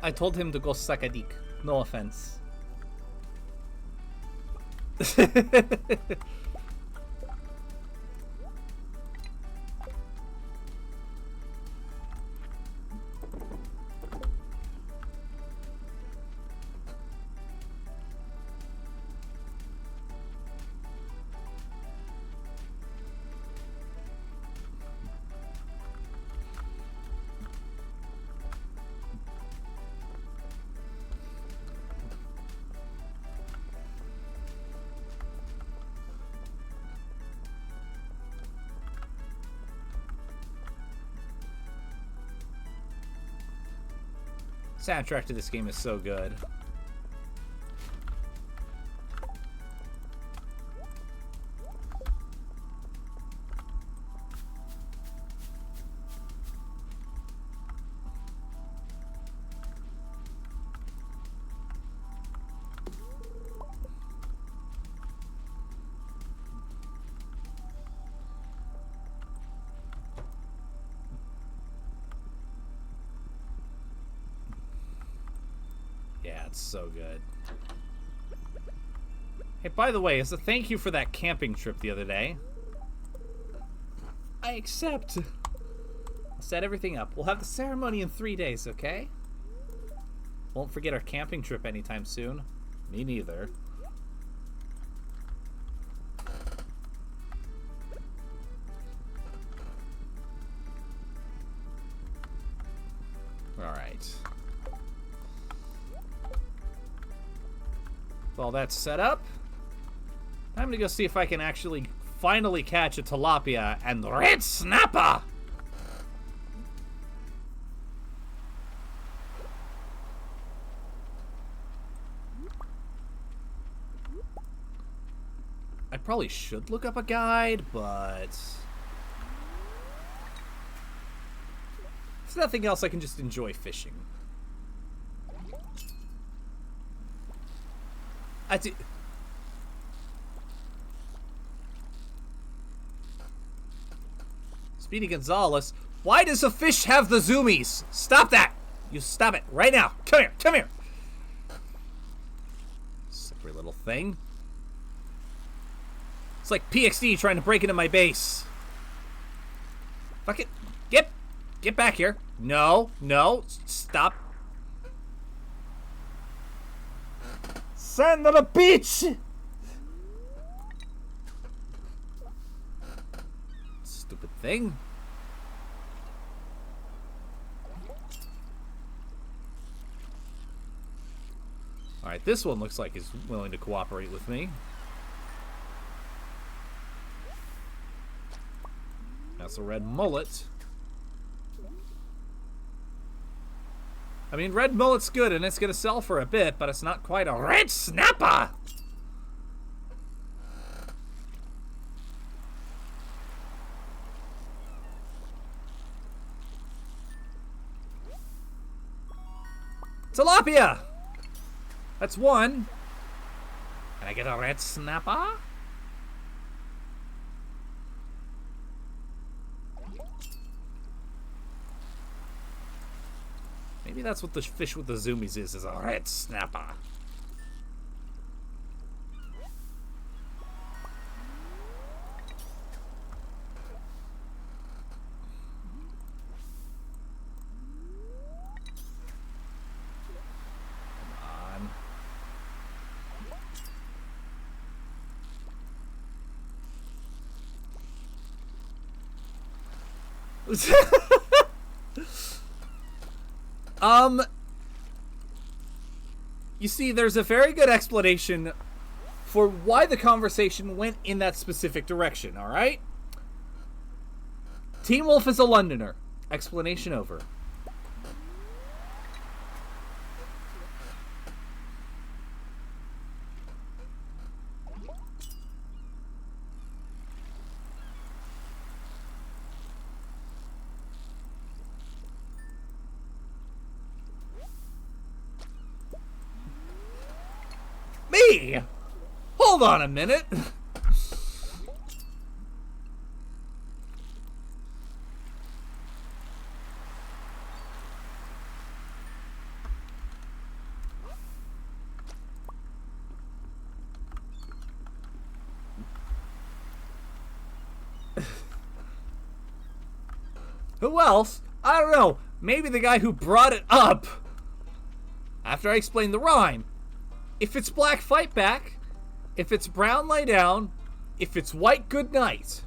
I told him to go suck a dick. No offense. Soundtrack to this game is so good. Yeah, it's so good. Hey, by the way, as a thank you for that camping trip the other day, I accept. I'll set everything up. We'll have the ceremony in 3 days, okay? Won't forget our camping trip anytime soon. Me neither. Alright. With all that set up, I'm gonna go see if I can actually finally catch a tilapia and red snapper! I probably should look up a guide, but if nothing else, I can just enjoy fishing. I do. Speedy Gonzalez, why does a fish have the zoomies? Stop that! You stop it right now. Come here, come here. Slippery little thing. It's like PXD trying to break into my base. Fuck it. Get back here. No, no, stop. Son of a bitch! Stupid thing. Alright, this one looks like he's willing to cooperate with me. That's a red mullet. I mean, red mullet's good and it's gonna sell for a bit, but it's not quite a red snapper! Tilapia! That's one. Can I get a red snapper? Maybe that's what the fish with the zoomies is a red snapper. You see, there's a very good explanation for why the conversation went in that specific direction, alright? Teen Wolf is a Londoner. Explanation over. Me? Hold on a minute. Who else? I don't know. Maybe the guy who brought it up. After I explained the rhyme. If it's black, fight back. If it's brown, lay down. If it's white, good night.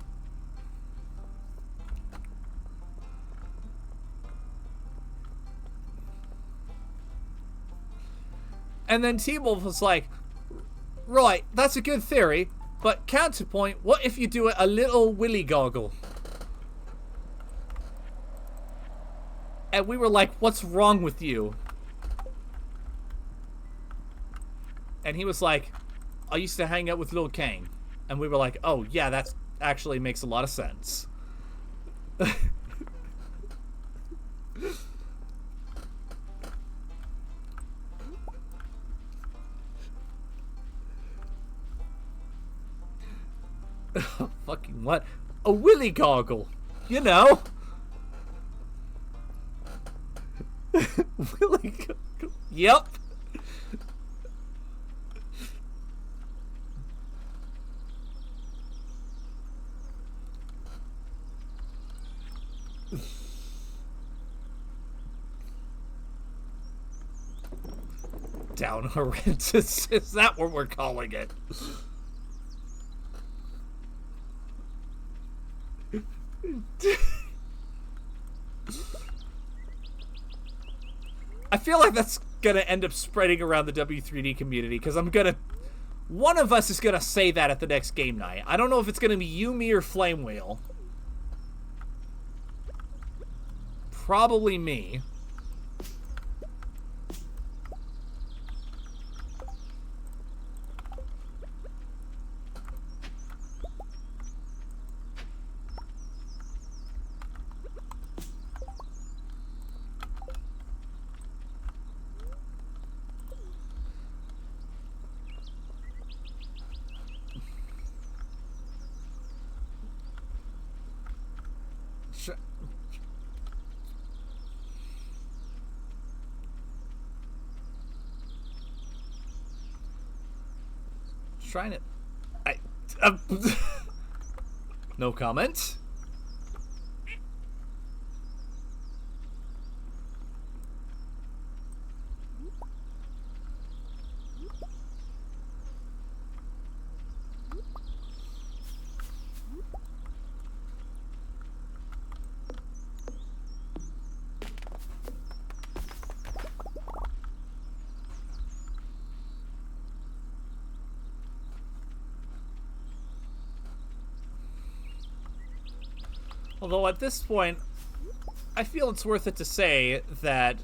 And then T-Wolf was like, right, that's a good theory, but counterpoint, what if you do it a little willy goggle? And we were like, what's wrong with you? And he was like, I used to hang out with Lil Kang. And we were like, oh, yeah, that actually makes a lot of sense. Fucking what? A willy goggle. You know? Willy goggle. Yep. Down horrendous. Is that what we're calling it? I feel like that's gonna end up spreading around the W3D community because one of us is gonna say that at the next game night. I don't know if it's gonna be you, me, or Flame Wheel. Probably me. Trying it. No comment. Although at this point, I feel it's worth it to say that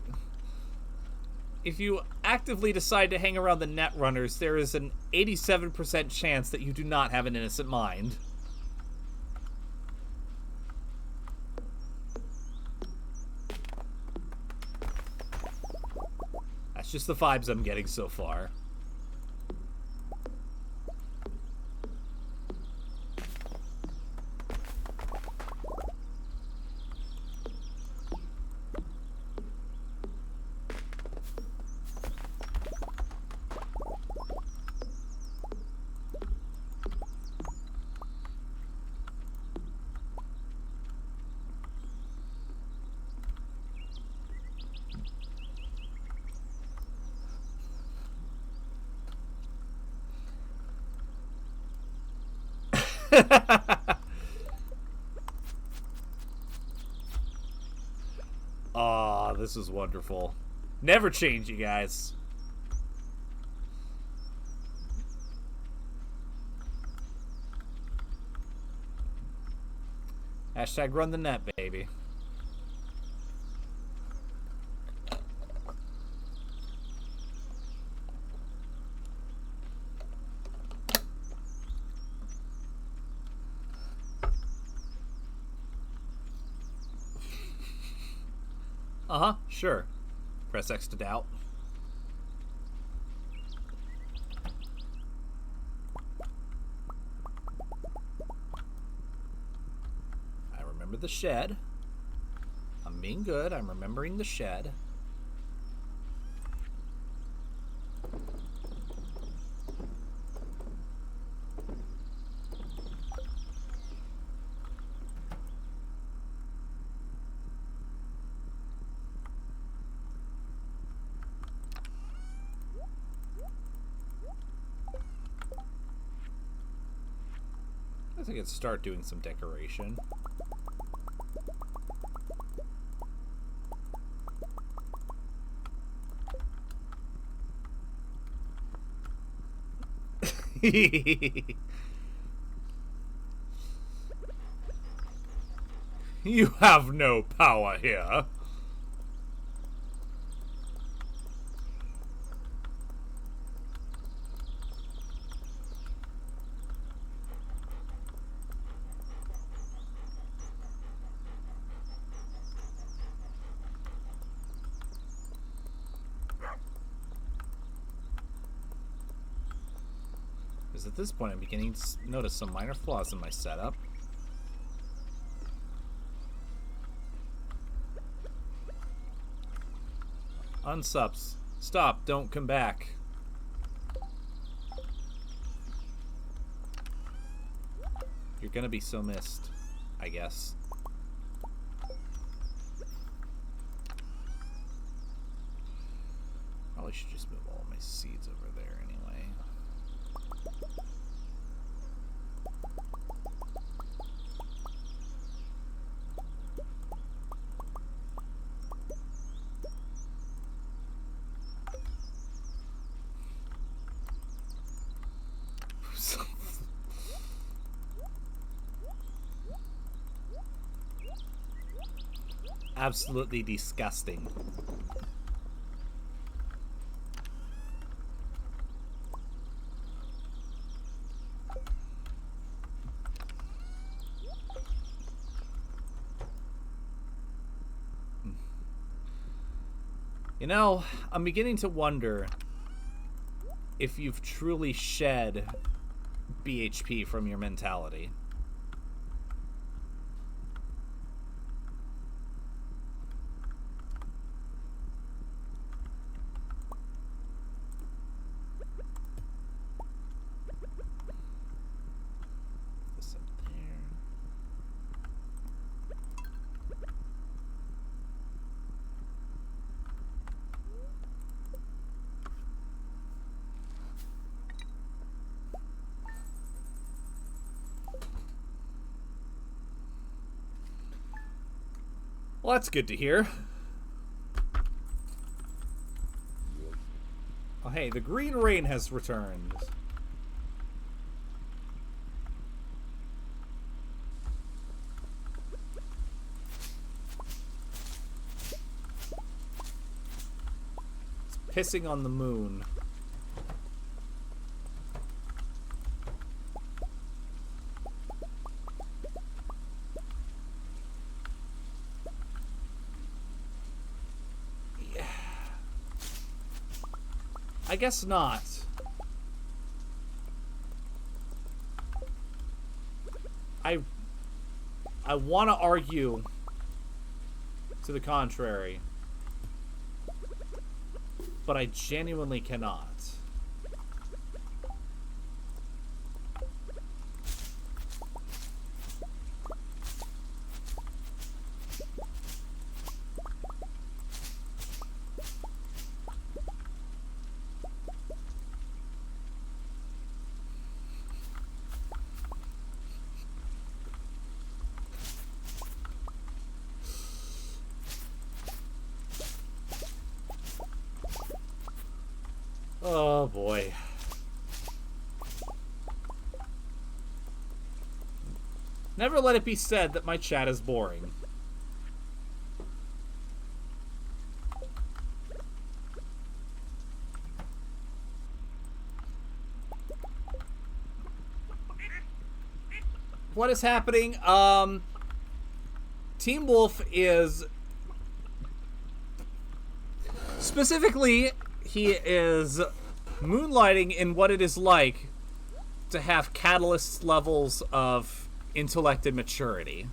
if you actively decide to hang around the Netrunners, there is an 87% chance that you do not have an innocent mind. That's just the vibes I'm getting so far. Aw, this is wonderful. Never change, you guys. Hashtag run the net, baby. Uh-huh, sure. Press X to doubt. I remember the shed. I'm being good. I'm remembering the shed. I think I could start doing some decoration. You have no power here. Because at this point I'm beginning to notice some minor flaws in my setup. Unsubs. Stop, don't come back. You're gonna be so missed, I guess. Probably should just move all my seeds over there anyway. Absolutely disgusting. You know, I'm beginning to wonder if you've truly shed BHP from your mentality. This up there. Well, that's good to hear. Oh, hey, the green rain has returned. pissing on the moon. Yeah. I guess not. I want to argue to the contrary, but I genuinely cannot. Oh boy. Never let it be said that my chat is boring. What is happening? Team Wolf is... Specifically, he is moonlighting in what it is like to have catalyst levels of intellect and maturity.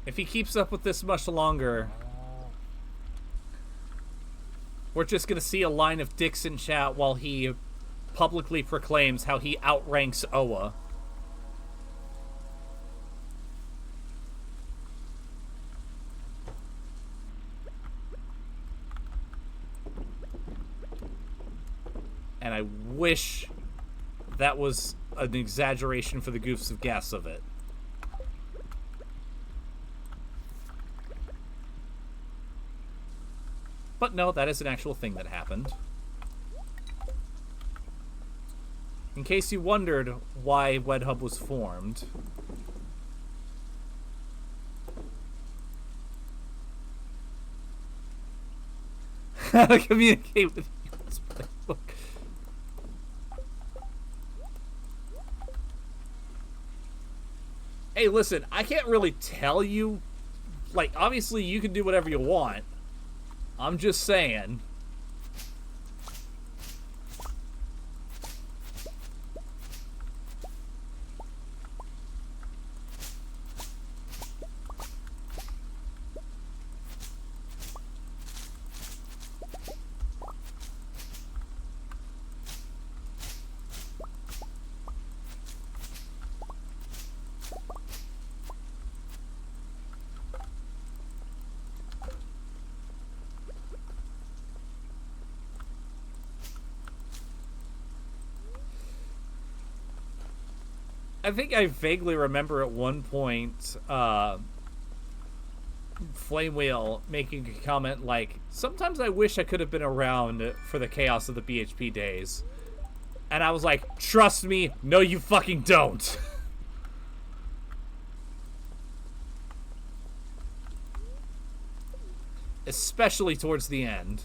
If he keeps up with this much longer, we're just gonna see a line of dicks in chat while he publicly proclaims how he outranks Oa. And I wish that was an exaggeration for the goofs of gas of it. But no, that is an actual thing that happened. In case you wondered why WedHub was formed. How to communicate with you in this playbook. Hey, listen, I can't really tell you. Like, obviously you can do whatever you want. I'm just saying. I think I vaguely remember at one point, Flame Wheel making a comment like, sometimes I wish I could have been around for the chaos of the BHP days. And I was like, trust me, no you fucking don't. Especially towards the end.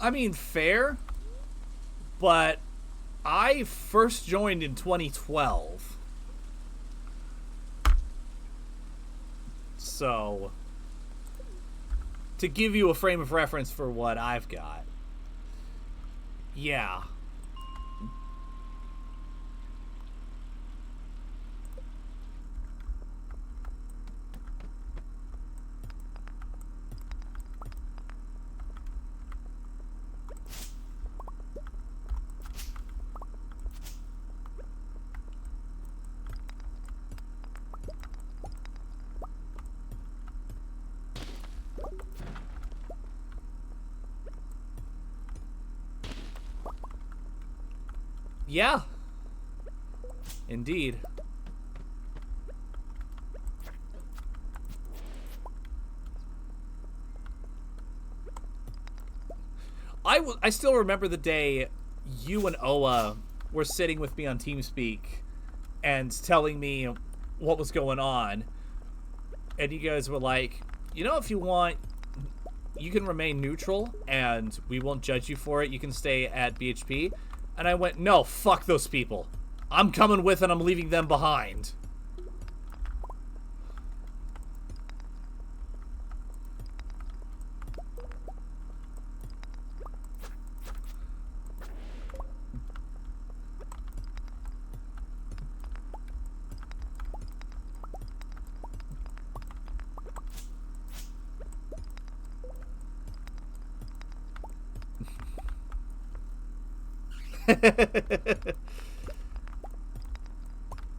I mean, fair, but I first joined in 2012. So, to give you a frame of reference for what I've got. Yeah. Yeah. Indeed. I still remember the day you and Oa were sitting with me on TeamSpeak and telling me what was going on. And you guys were like, you know, if you want, you can remain neutral and we won't judge you for it. You can stay at BHP. And I went, no, fuck those people. I'm coming with and I'm leaving them behind.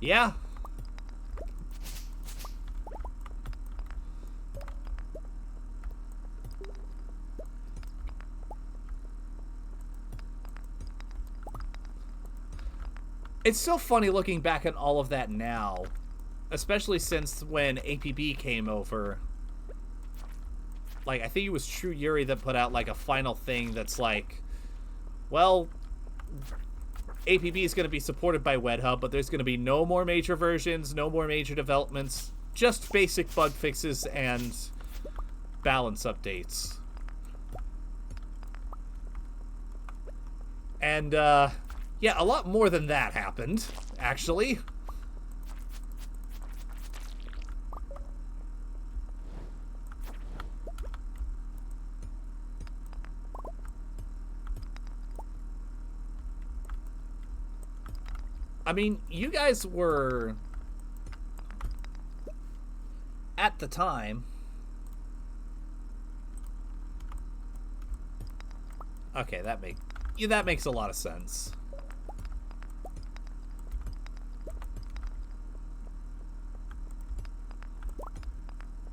Yeah. It's so funny looking back at all of that now, especially since when APB came over. Like, I think it was True Yuri that put out like a final thing that's like, well, APB is going to be supported by WedHub, but there's going to be no more major versions, no more major developments, just basic bug fixes and balance updates. And, yeah, a lot more than that happened, actually. I mean, you guys were, at the time, okay, that makes a lot of sense.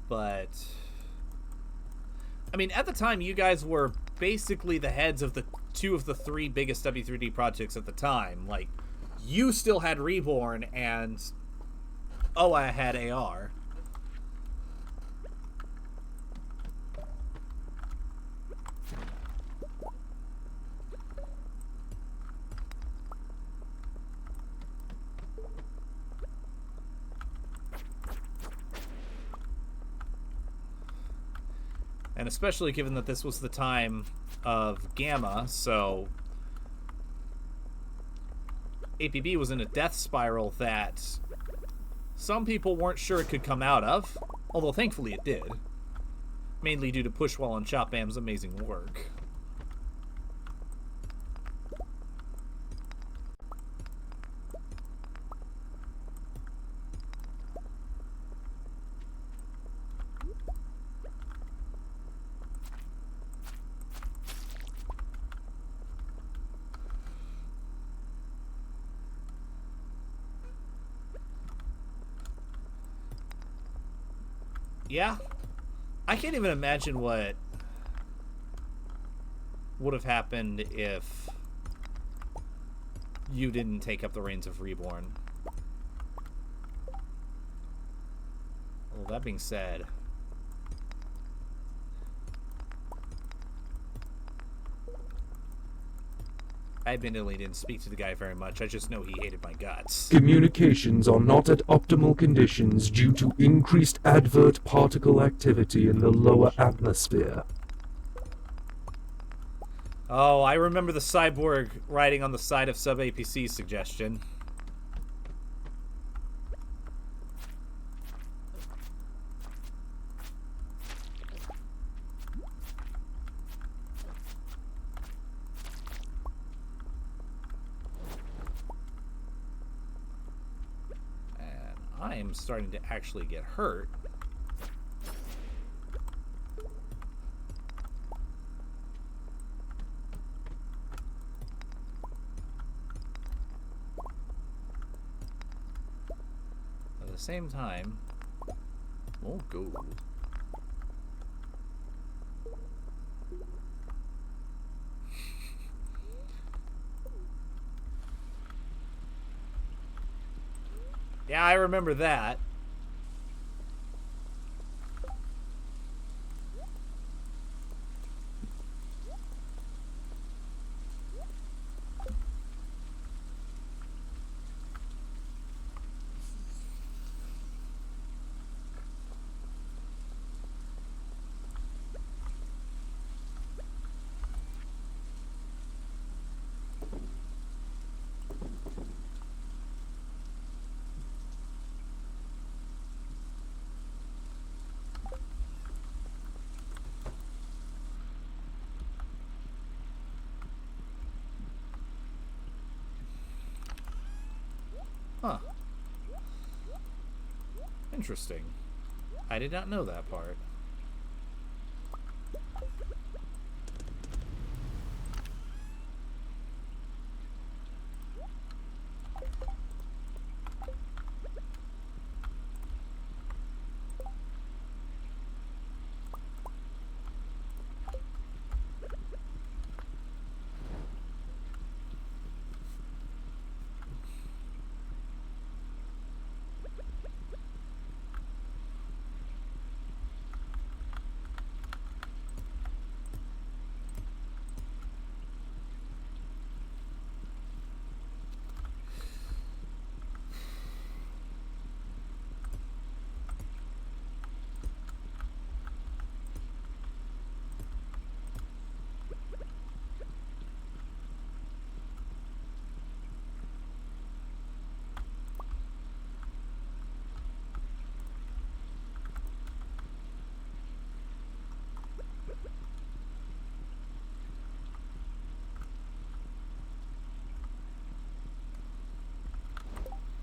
But, I mean, at the time, you guys were basically the heads of the two of the three biggest W3D projects at the time. Like, you still had Reborn, and Oa had AR. And especially given that this was the time of Gamma, so APB was in a death spiral that some people weren't sure it could come out of, although thankfully it did. Mainly due to Pushwell and Chopbam's amazing work. Yeah, I can't even imagine what would have happened if you didn't take up the reins of Reborn. Well, that being said, I admittedly didn't speak to the guy very much. I just know he hated my guts. Communications are not at optimal conditions due to increased advert particle activity in the lower atmosphere. Oh, I remember the cyborg riding on the side of Sub-APC's suggestion. And I'm starting to actually get hurt. At the same time, oh, gold. Yeah, I remember that. Huh. Interesting. I did not know that part.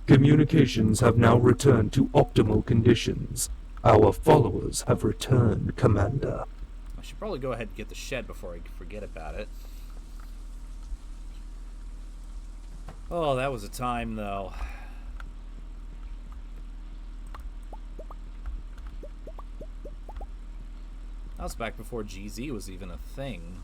Communications have now returned to optimal conditions. Our followers have returned, Commander. I should probably go ahead and get the shed before I forget about it. Oh, that was a time, though. That was back before GZ was even a thing.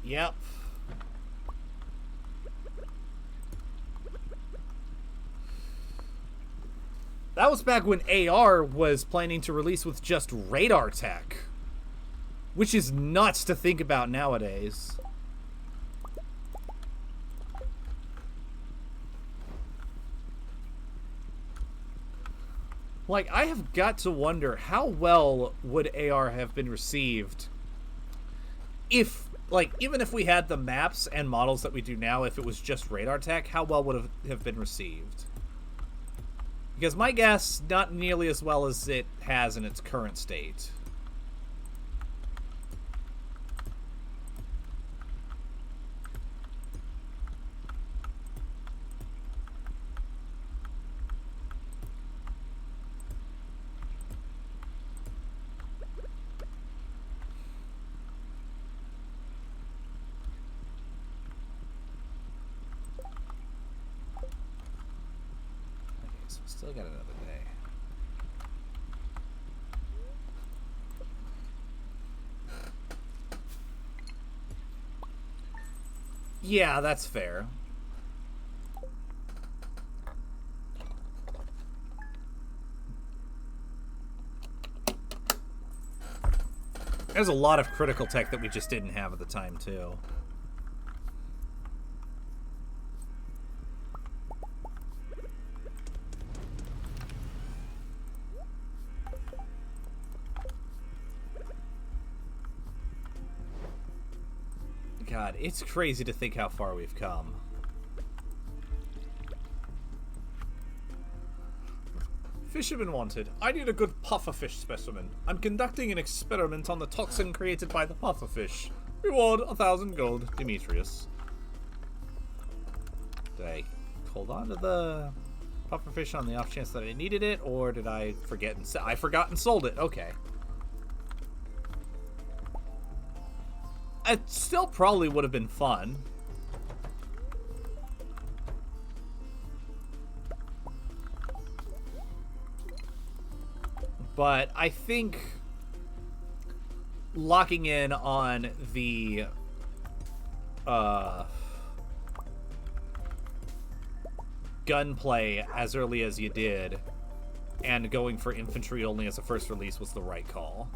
Yep. That was back when AR was planning to release with just radar tech. Which is nuts to think about nowadays. Like, I have got to wonder how well would AR have been received if, like, even if we had the maps and models that we do now, if it was just radar tech, how well would it have been received? Because my guess, not nearly as well as it has in its current state. Okay, so we still got another day. Yeah, that's fair. There's a lot of critical tech that we just didn't have at the time, too. God, it's crazy to think how far we've come. Fisherman wanted. I need a good pufferfish specimen. I'm conducting an experiment on the toxin created by the pufferfish. Reward 1,000 gold, Demetrius. Did I hold on to the pufferfish on the off chance that I needed it, or did I forget and I forgot and sold it? Okay. It still probably would have been fun. But I think locking in on the gunplay as early as you did and going for infantry only as a first release was the right call.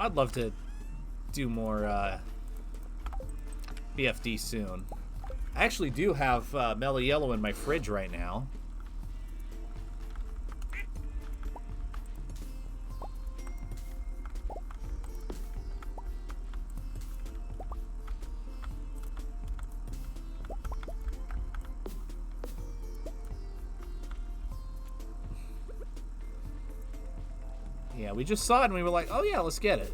I'd love to do more BFD soon. I actually do have Mellow Yellow in my fridge right now. Yeah, we just saw it and we were like, oh yeah, let's get it.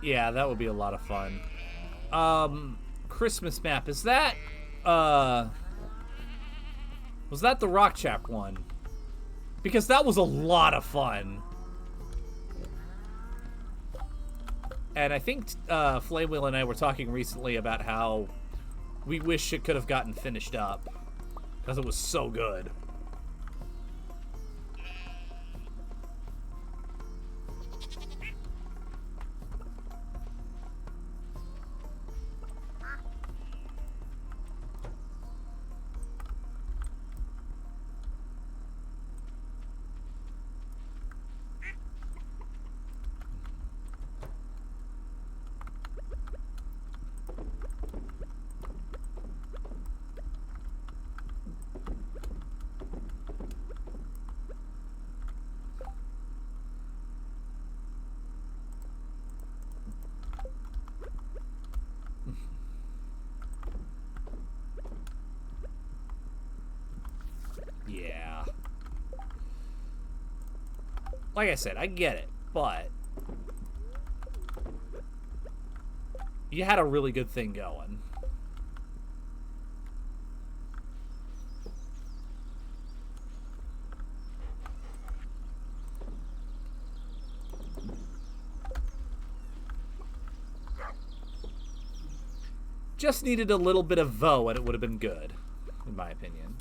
Yeah, that would be a lot of fun. Christmas map, is that, was that the Rock Chap one? Because that was a lot of fun. And I think, Flamewheel and I were talking recently about how we wish it could have gotten finished up. Because it was so good. Yeah. Like I said, I get it, but you had a really good thing going. Just needed a little bit of VO and it would have been good, in my opinion.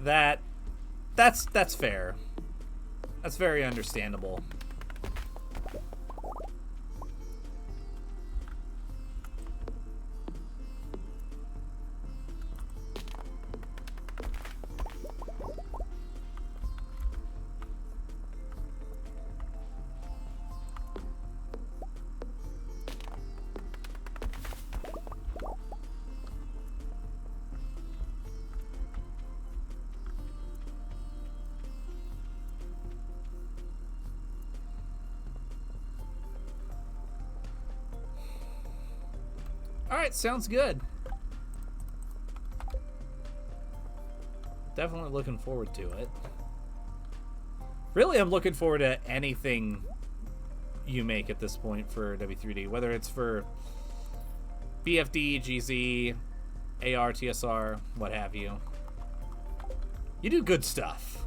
That That's fair. That's very understandable. Alright, sounds good. Definitely looking forward to it. Really, I'm looking forward to anything you make at this point for W3D, whether it's for BFD, GZ, AR, TSR, what have you. You do good stuff.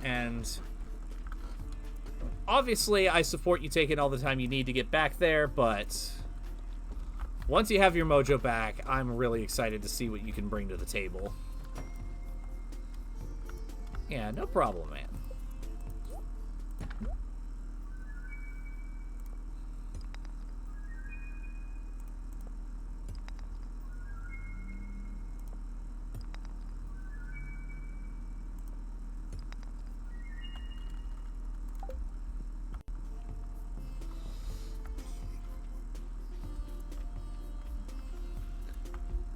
And obviously, I support you taking all the time you need to get back there, but once you have your mojo back, I'm really excited to see what you can bring to the table. Yeah, no problem, man.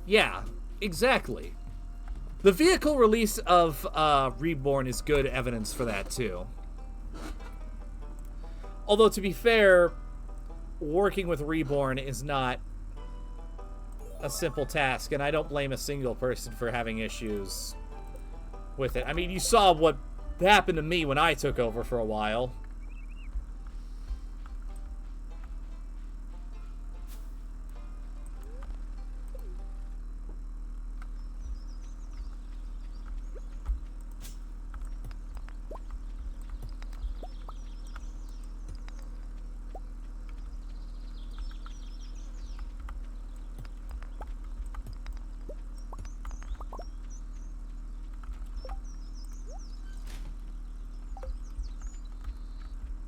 Yeah, exactly. The vehicle release of Reborn is good evidence for that, too. Although, to be fair, working with Reborn is not a simple task, and I don't blame a single person for having issues with it. I mean, you saw what happened to me when I took over for a while.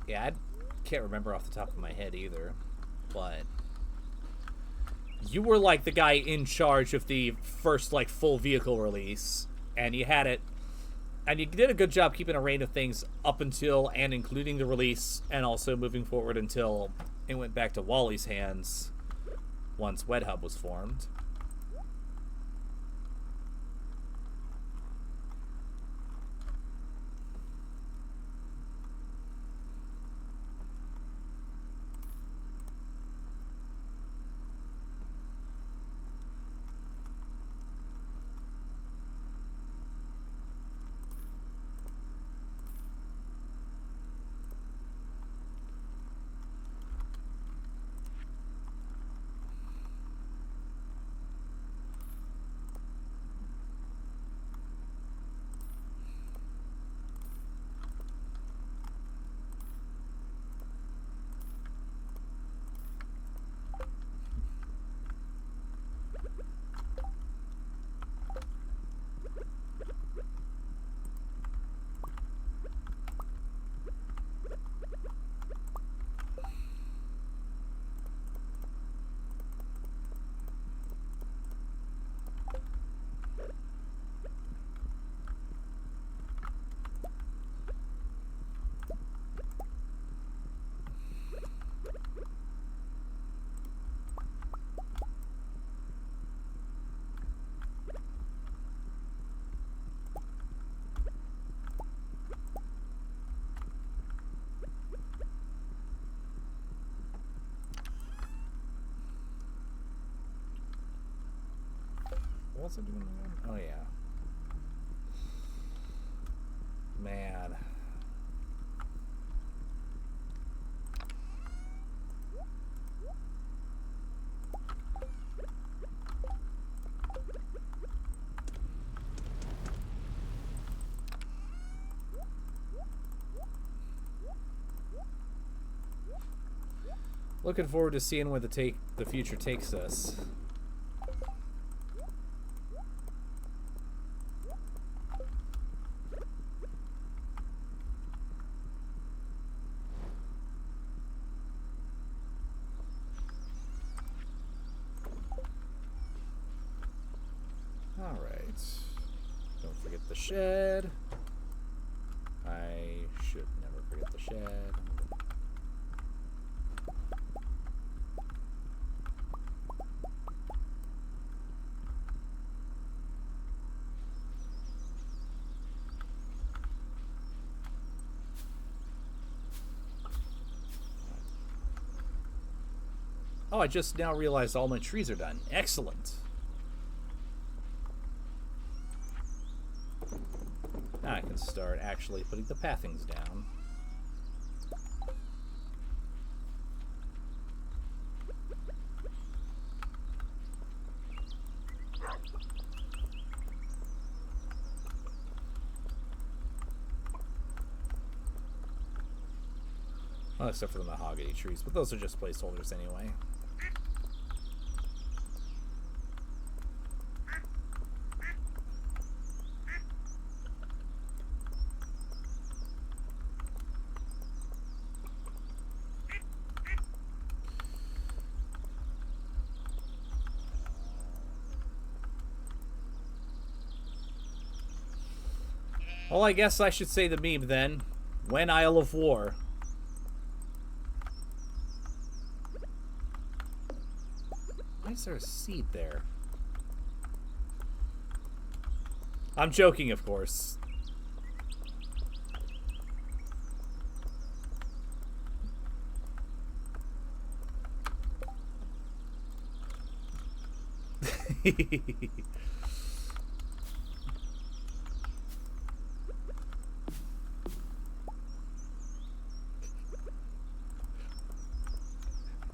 Yeah, I can't remember off the top of my head either, but you were like the guy in charge of the first like full vehicle release, and you had it, and you did a good job keeping a rein of things up until and including the release, and also moving forward until it went back to Wally's hands once Wed Hub was formed. What was I doing again? Oh, yeah. Man. Looking forward to seeing where the future takes us. Alright. Don't forget the shed. I should never forget the shed. Oh, I just now realized all my trees are done. Excellent. Now I can start actually putting the pathings down. Well, except for the mahogany trees, but those are just placeholders anyway. Well, I guess I should say the meme then. When Isle of War. Why is there a seed there? I'm joking, of course.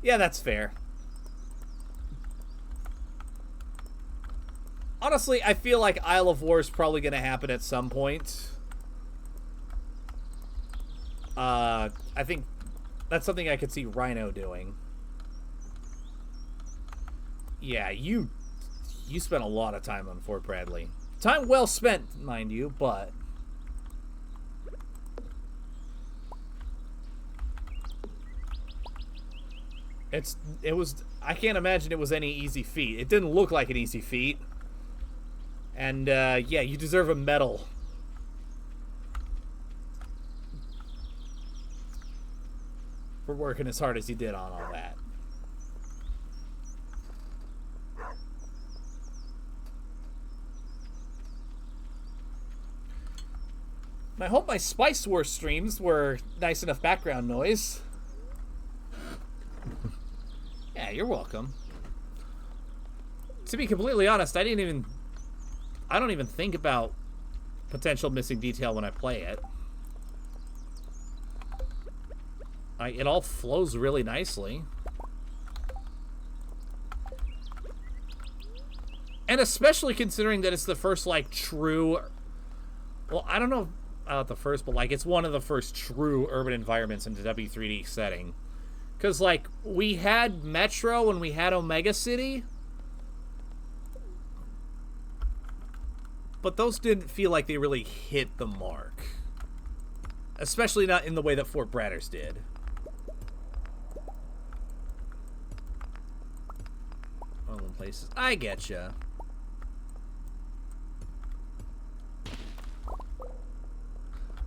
Yeah, that's fair. Honestly, I feel like Isle of War is probably going to happen at some point. I think that's something I could see Rhino doing. Yeah, you spent a lot of time on Fort Bradley. Time well spent, mind you, but... I can't imagine it was any easy feat. It didn't look like an easy feat. And, yeah, you deserve a medal. For working as hard as you did on all that. I hope my Spice Wars streams were nice enough background noise. Yeah, you're welcome. To be completely honest, I don't even think about potential missing detail when I play it. It all flows really nicely. And especially considering that it's the first, like, true... Well, I don't know about the first, but, like, it's one of the first true urban environments in the W3D setting. Because, like, we had Metro and we had Omega City. But those didn't feel like they really hit the mark. Especially not in the way that Fort Bradders did. All in places. I getcha.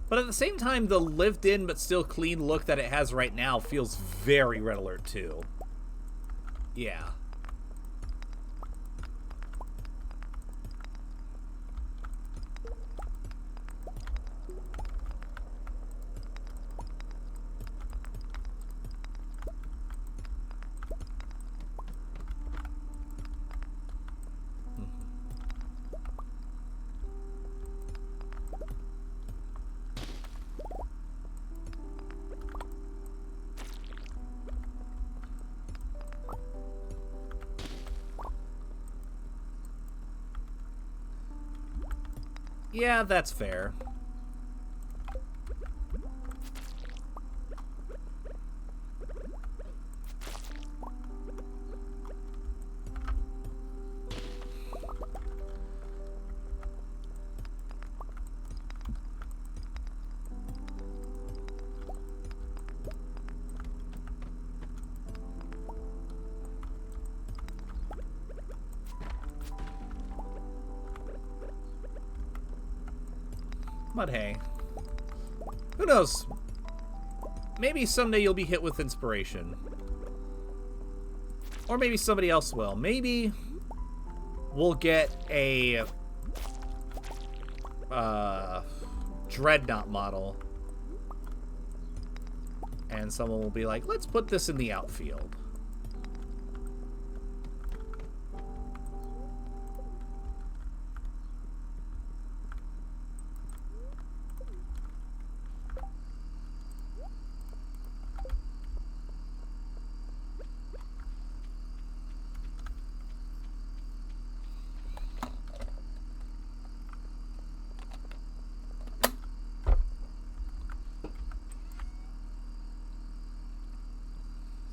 But at the same time, the lived-in but still clean look that it has right now feels very Red Alert 2. Yeah. Yeah, that's fair. But hey. Who knows? Maybe someday you'll be hit with inspiration. Or maybe somebody else will. Maybe we'll get a Dreadnought model. And someone will be like, let's put this in the outfield.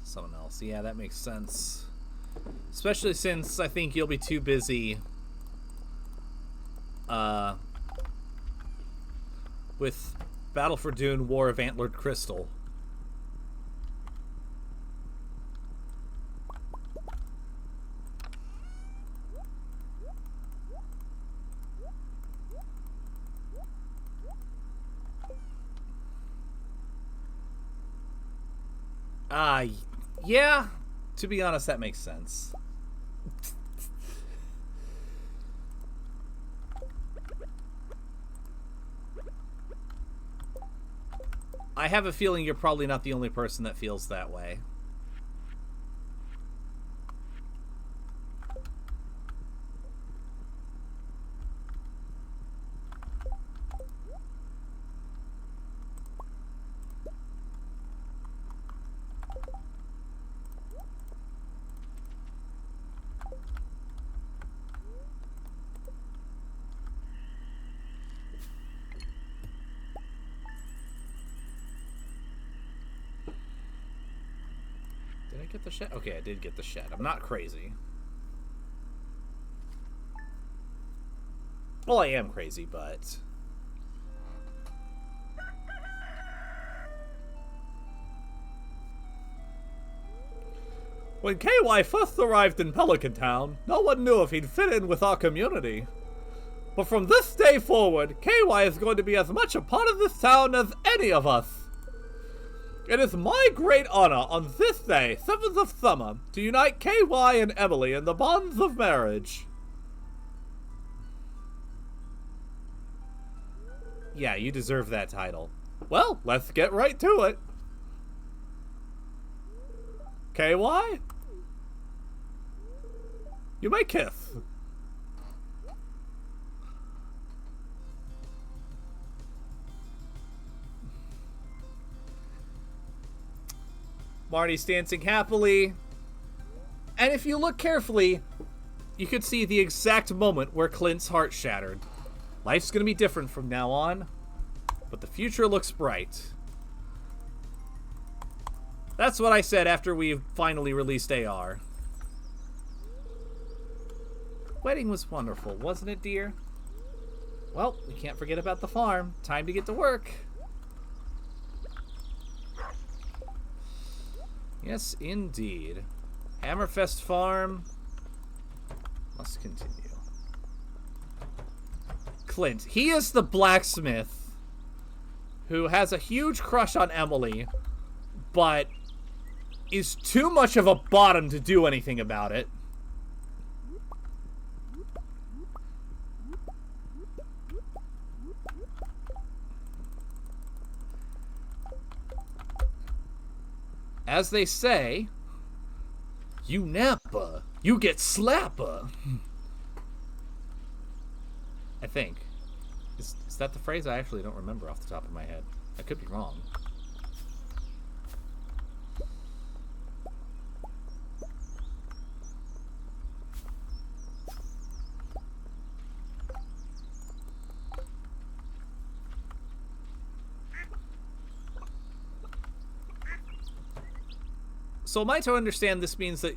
Someone else. Yeah, that makes sense. Especially since I think you'll be too busy with Battle for Dune, War of Antlered Crystal. Yeah, to be honest, that makes sense. I have a feeling you're probably not the only person that feels that way. Get the shed? Okay, I did get the shed. I'm not crazy. Well, I am crazy, but... When KY first arrived in Pelican Town, no one knew if he'd fit in with our community. But from this day forward, KY is going to be as much a part of this town as any of us. It is my great honor on this day, 7th of summer, to unite KY and Emily in the bonds of marriage. Yeah, you deserve that title. Well, let's get right to it. KY? You may kiss. Marty's dancing happily. And if you look carefully, you could see the exact moment where Clint's heart shattered. Life's gonna be different from now on, but the future looks bright. That's what I said after we finally released AR. Wedding was wonderful, wasn't it, dear? Well, we can't forget about the farm. Time to get to work. Yes, indeed. Hammerfest Farm must continue. Clint. He is the blacksmith who has a huge crush on Emily, but is too much of a bottom to do anything about it. As they say, you napper, you get slapper. I think. Is that the phrase? I actually don't remember off the top of my head. I could be wrong. So am I to understand this means that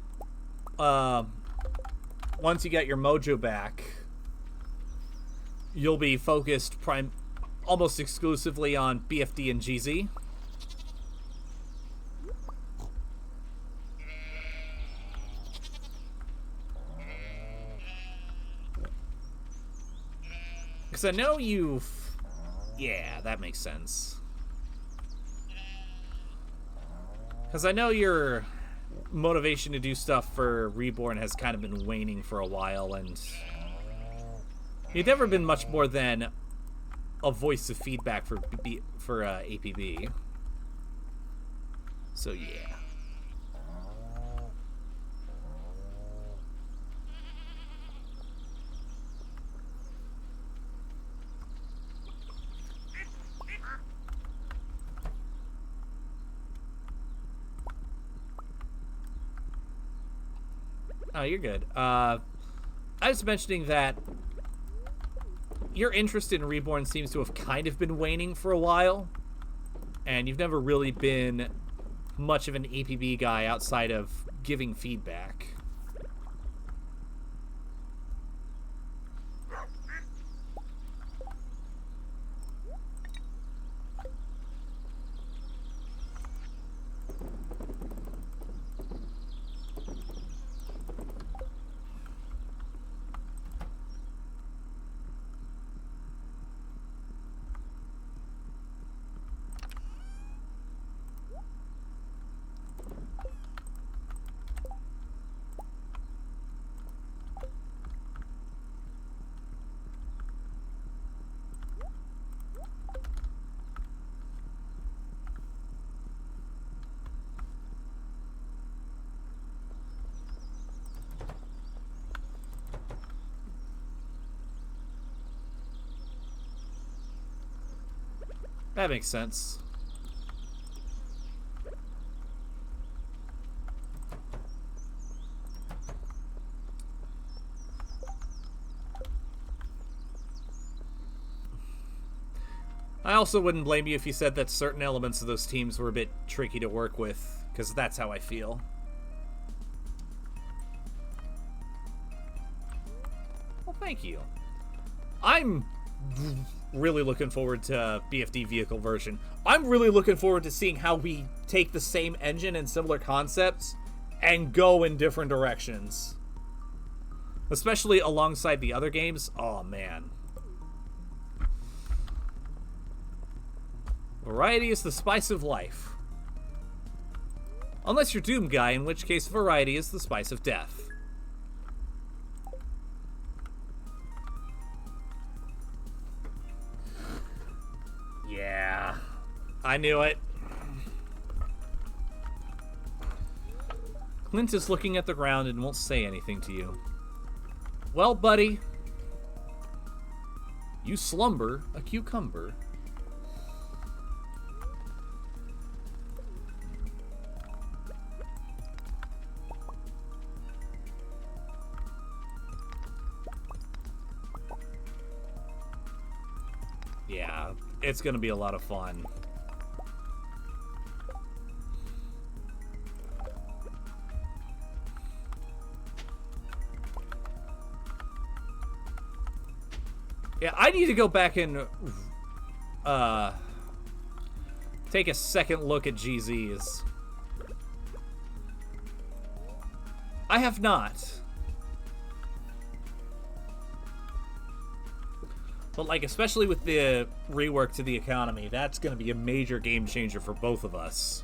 once you get your mojo back, you'll be focused almost exclusively on BFD and GZ? Because I know you've Yeah, that makes sense. Because I know your motivation to do stuff for Reborn has kind of been waning for a while, and you've never been much more than a voice of feedback for APB. So yeah. Oh, you're good. I was mentioning that your interest in Reborn seems to have kind of been waning for a while, and you've never really been much of an APB guy outside of giving feedback. That makes sense. I also wouldn't blame you if you said that certain elements of those teams were a bit tricky to work with, because that's how I feel. Well, thank you. I'm really looking forward to BFD vehicle version. I'm really looking forward to seeing how we take the same engine and similar concepts and go in different directions. Especially alongside the other games. Oh, man. Variety is the spice of life. Unless you're Doom guy, in which case variety is the spice of death. Yeah, I knew it. Clint is looking at the ground and won't say anything to you. Well, buddy, you slumber a cucumber. Yeah, it's gonna be a lot of fun. Yeah, I need to go back and take a second look at GZs. I have not. But, like, especially with the rework to the economy, that's going to be a major game changer for both of us.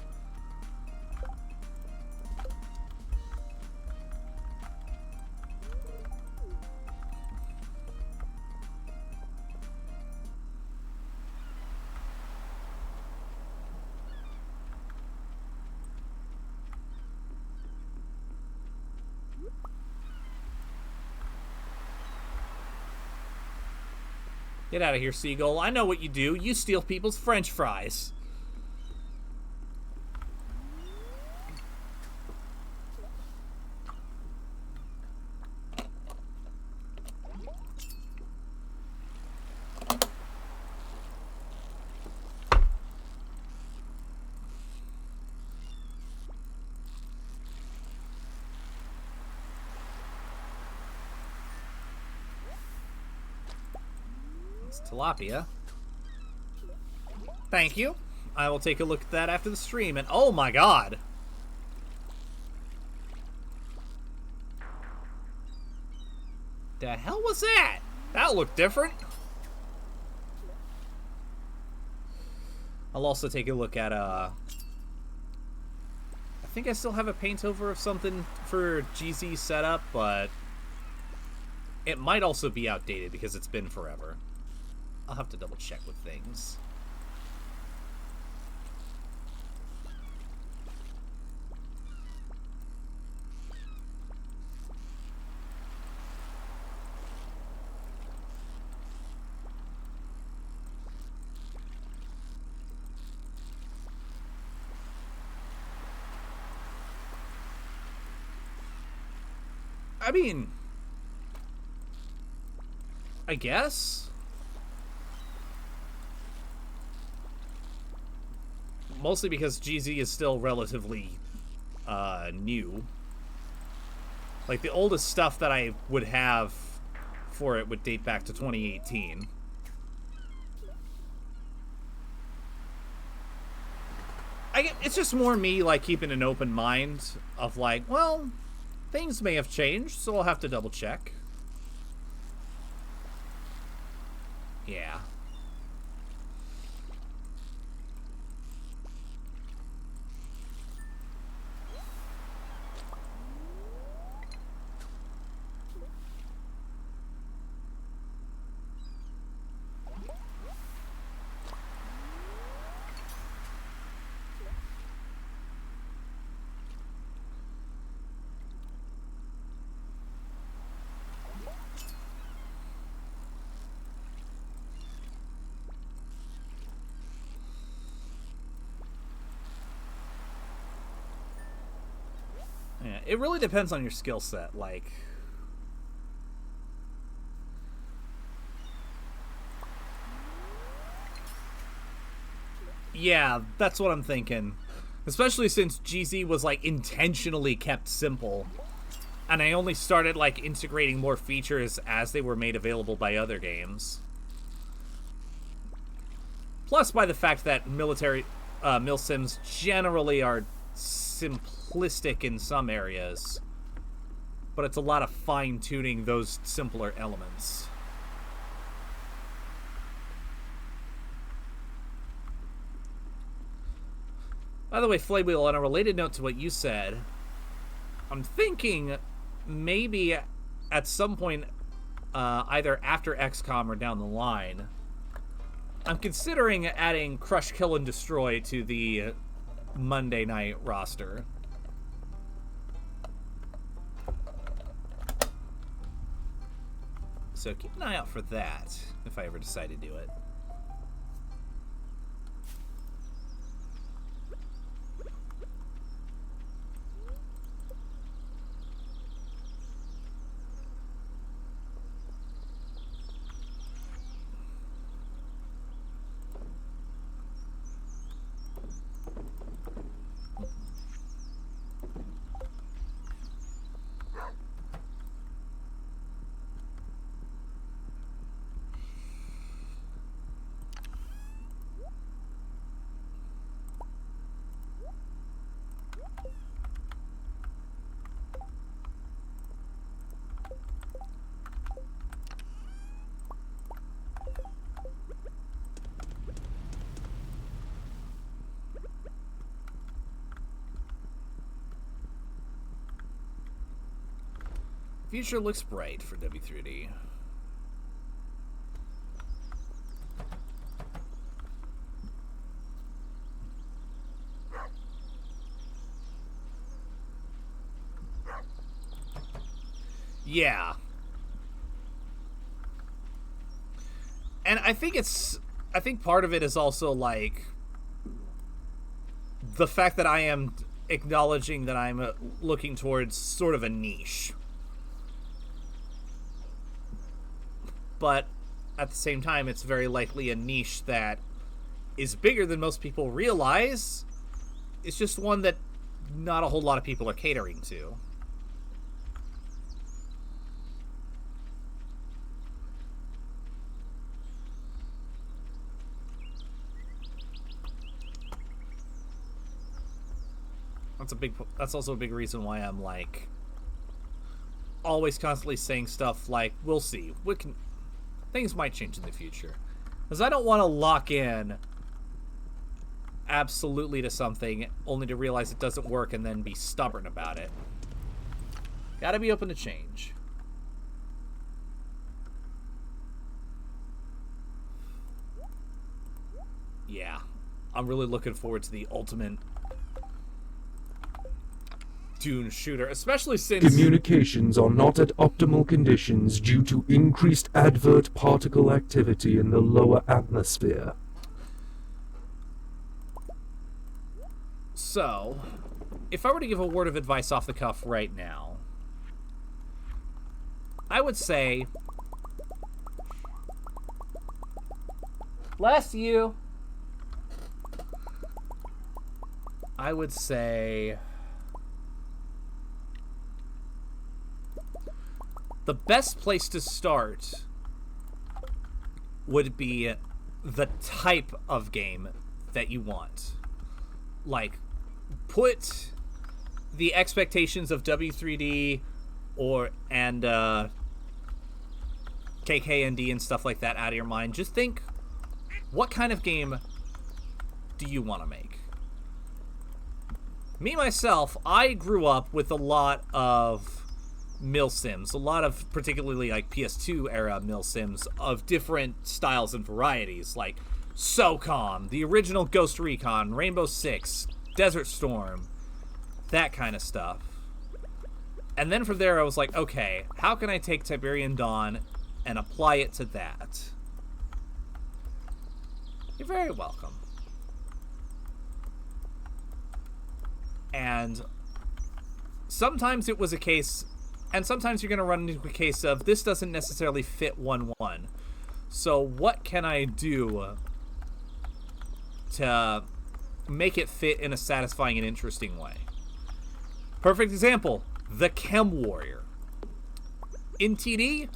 Get out of here, Seagull. I know what you do. You steal people's French fries. Tilapia. Thank you. I will take a look at that after the stream. And oh my god! The hell was that? That looked different. I'll also take a look at, I think I still have a paint over of something for GZ setup, but it might also be outdated because it's been forever. I'll have to double check with things. I mean, I guess. Mostly because GZ is still relatively new. Like, the oldest stuff that I would have for it would date back to 2018. It's just more me, like, keeping an open mind of, like, well, things may have changed, so I'll have to double check. Yeah. Yeah, it really depends on your skill set, like... Yeah, that's what I'm thinking. Especially since GZ was, like, intentionally kept simple. And I only started, like, integrating more features as they were made available by other games. Plus by the fact that mil sims generally are simplistic in some areas, but it's a lot of fine-tuning those simpler elements. By the way, Flaywheel, on a related note to what you said, I'm thinking maybe at some point, either after XCOM or down the line, I'm considering adding Crush, Kill, and Destroy to the Monday night roster. So keep an eye out for that, if I ever decide to do it. Future looks bright for W3D. Yeah. And I think part of it is also, like, the fact that I am acknowledging that I'm looking towards sort of a niche. But at the same time, it's very likely a niche that is bigger than most people realize. It's just one that not a whole lot of people are catering to. That's also a big reason why I'm, like, always constantly saying stuff like, we'll see. Things might change in the future. Because I don't want to lock in absolutely to something only to realize it doesn't work and then be stubborn about it. Gotta be open to change. Yeah, I'm really looking forward to the ultimate Dune shooter, especially since... Communications are not at optimal conditions due to increased advert particle activity in the lower atmosphere. So, if I were to give a word of advice off the cuff right now, I would say... Bless you! I would say... the best place to start would be the type of game that you want. Like, put the expectations of W3D and KKND and stuff like that out of your mind. Just think, what kind of game do you want to make? Me, myself, I grew up with a lot of milsims, a lot of particularly like PS2 era milsims of different styles and varieties, like SOCOM, the original Ghost Recon, Rainbow Six, Desert Storm, that kind of stuff. And then from there I was like, okay, how can I take Tiberian Dawn and apply it to that? You're very welcome. And sometimes it was a case, and sometimes you're going to run into a case of, this doesn't necessarily fit 1-1. So what can I do to make it fit in a satisfying and interesting way? Perfect example, the Chem Warrior. In TD,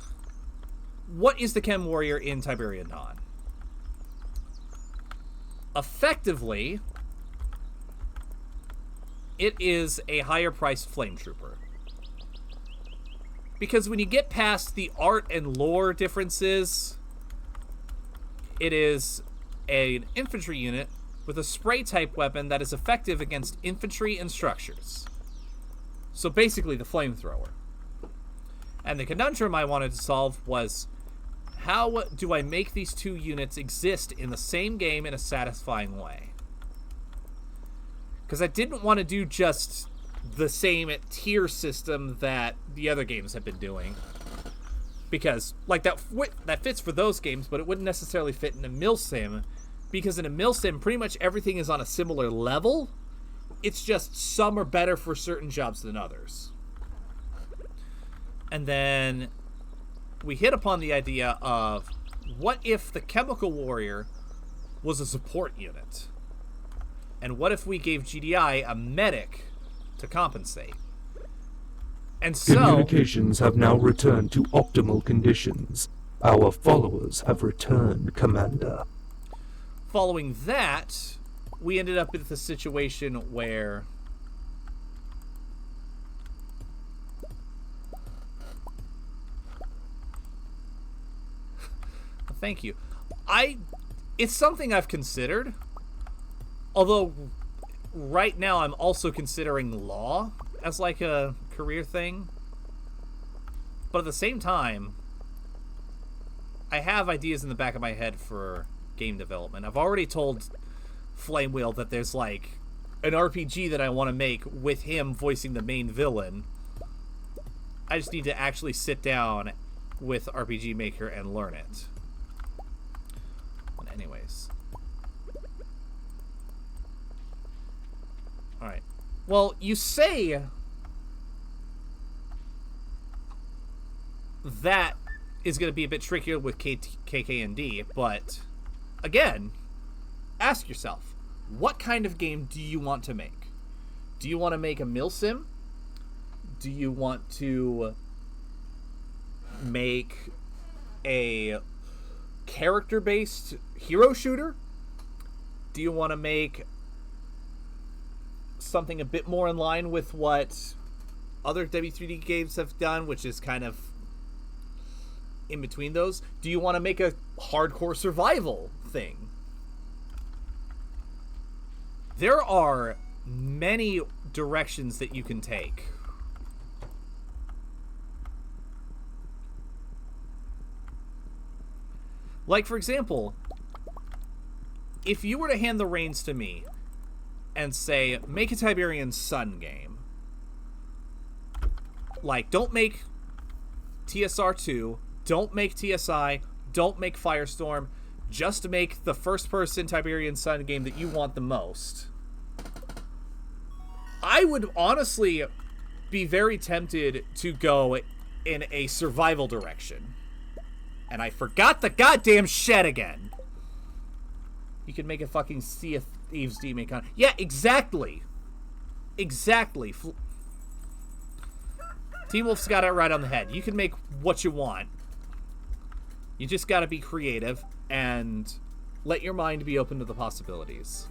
what is the Chem Warrior in Tiberian Dawn? Effectively, it is a higher priced flame trooper. Because when you get past the art and lore differences, it is an infantry unit with a spray type weapon that is effective against infantry and structures. So basically the flamethrower. And the conundrum I wanted to solve was, how do I make these two units exist in the same game in a satisfying way? Because I didn't want to do just the same tier system that the other games have been doing. Because, like, that fits for those games, but it wouldn't necessarily fit in a milsim. Because in a milsim, pretty much everything is on a similar level. It's just some are better for certain jobs than others. And then we hit upon the idea of, what if the Chemical Warrior was a support unit? And what if we gave GDI a medic to compensate? And so... Communications have now returned to optimal conditions. Our followers have returned, Commander. Following that, we ended up with a situation where... Thank you. It's something I've considered. Although, right now I'm also considering law as like a career thing. But at the same time, I have ideas in the back of my head for game development. I've already told Flamewheel that there's like an RPG that I want to make with him voicing the main villain. I just need to actually sit down with RPG Maker and learn it. But anyways. Alright. Well, you say that is going to be a bit trickier with KKND, but again, ask yourself, what kind of game do you want to make? Do you want to make a milsim? Do you want to make a character-based hero shooter? Do you want to make something a bit more in line with what other W3D games have done, which is kind of in between those? Do you want to make a hardcore survival thing? There are many directions that you can take. Like, for example, if you were to hand the reins to me and say, make a Tiberian Sun game. Like, don't make TSR2, don't make TSI, don't make Firestorm, just make the first-person Tiberian Sun game that you want the most. I would honestly be very tempted to go in a survival direction. And I forgot the goddamn shed again. You can make a fucking Sea of Thieves demon con. Yeah, exactly. Exactly. Team Wolf's got it right on the head. You can make what you want. You just gotta be creative and let your mind be open to the possibilities.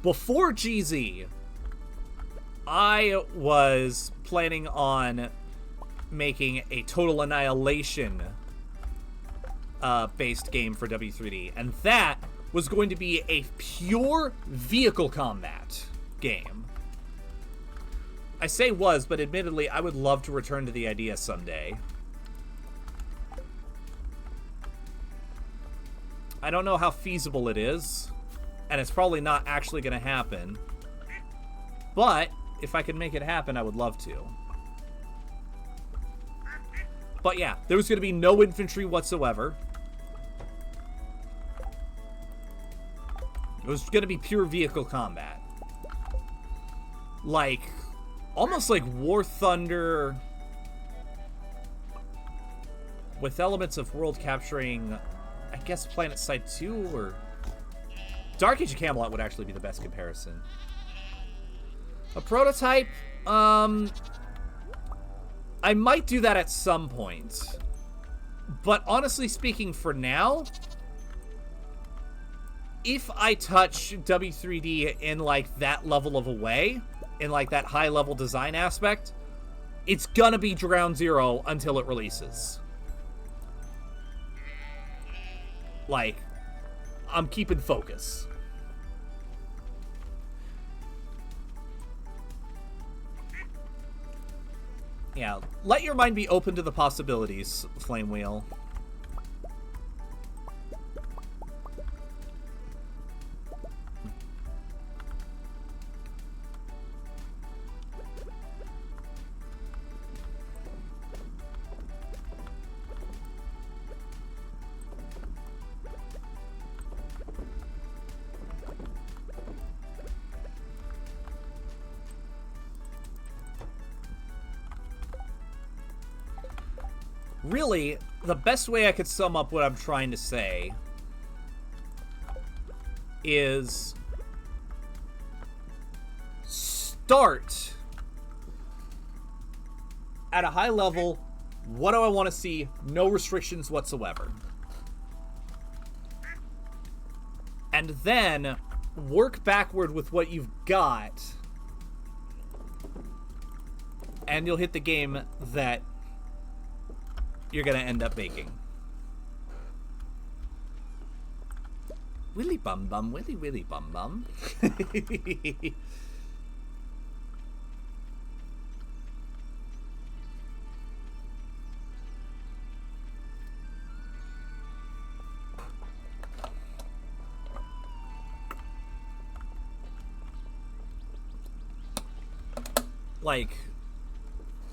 Before GZ, I was planning on making a Total Annihilation based game for W3D, and that was going to be a pure vehicle combat game. I say was, but admittedly, I would love to return to the idea someday. I don't know how feasible it is, and it's probably not actually going to happen, but if I could make it happen, I would love to. But yeah, there was going to be no infantry whatsoever. It was going to be pure vehicle combat. Like, almost like War Thunder with elements of world capturing, I guess, Planet Side 2 or Dark Age of Camelot would actually be the best comparison. A prototype, I might do that at some point. But honestly speaking, for now, if I touch W3D in like that level of a way, in like that high level design aspect, it's gonna be Ground Zero until it releases. Like, I'm keeping focus. Yeah, let your mind be open to the possibilities, Flame Wheel. Really, the best way I could sum up what I'm trying to say is start at a high level. What do I want to see? No restrictions whatsoever. And then work backward with what you've got, and you'll hit the game that you're gonna end up making. Willy bum bum, willy willy bum bum. Like,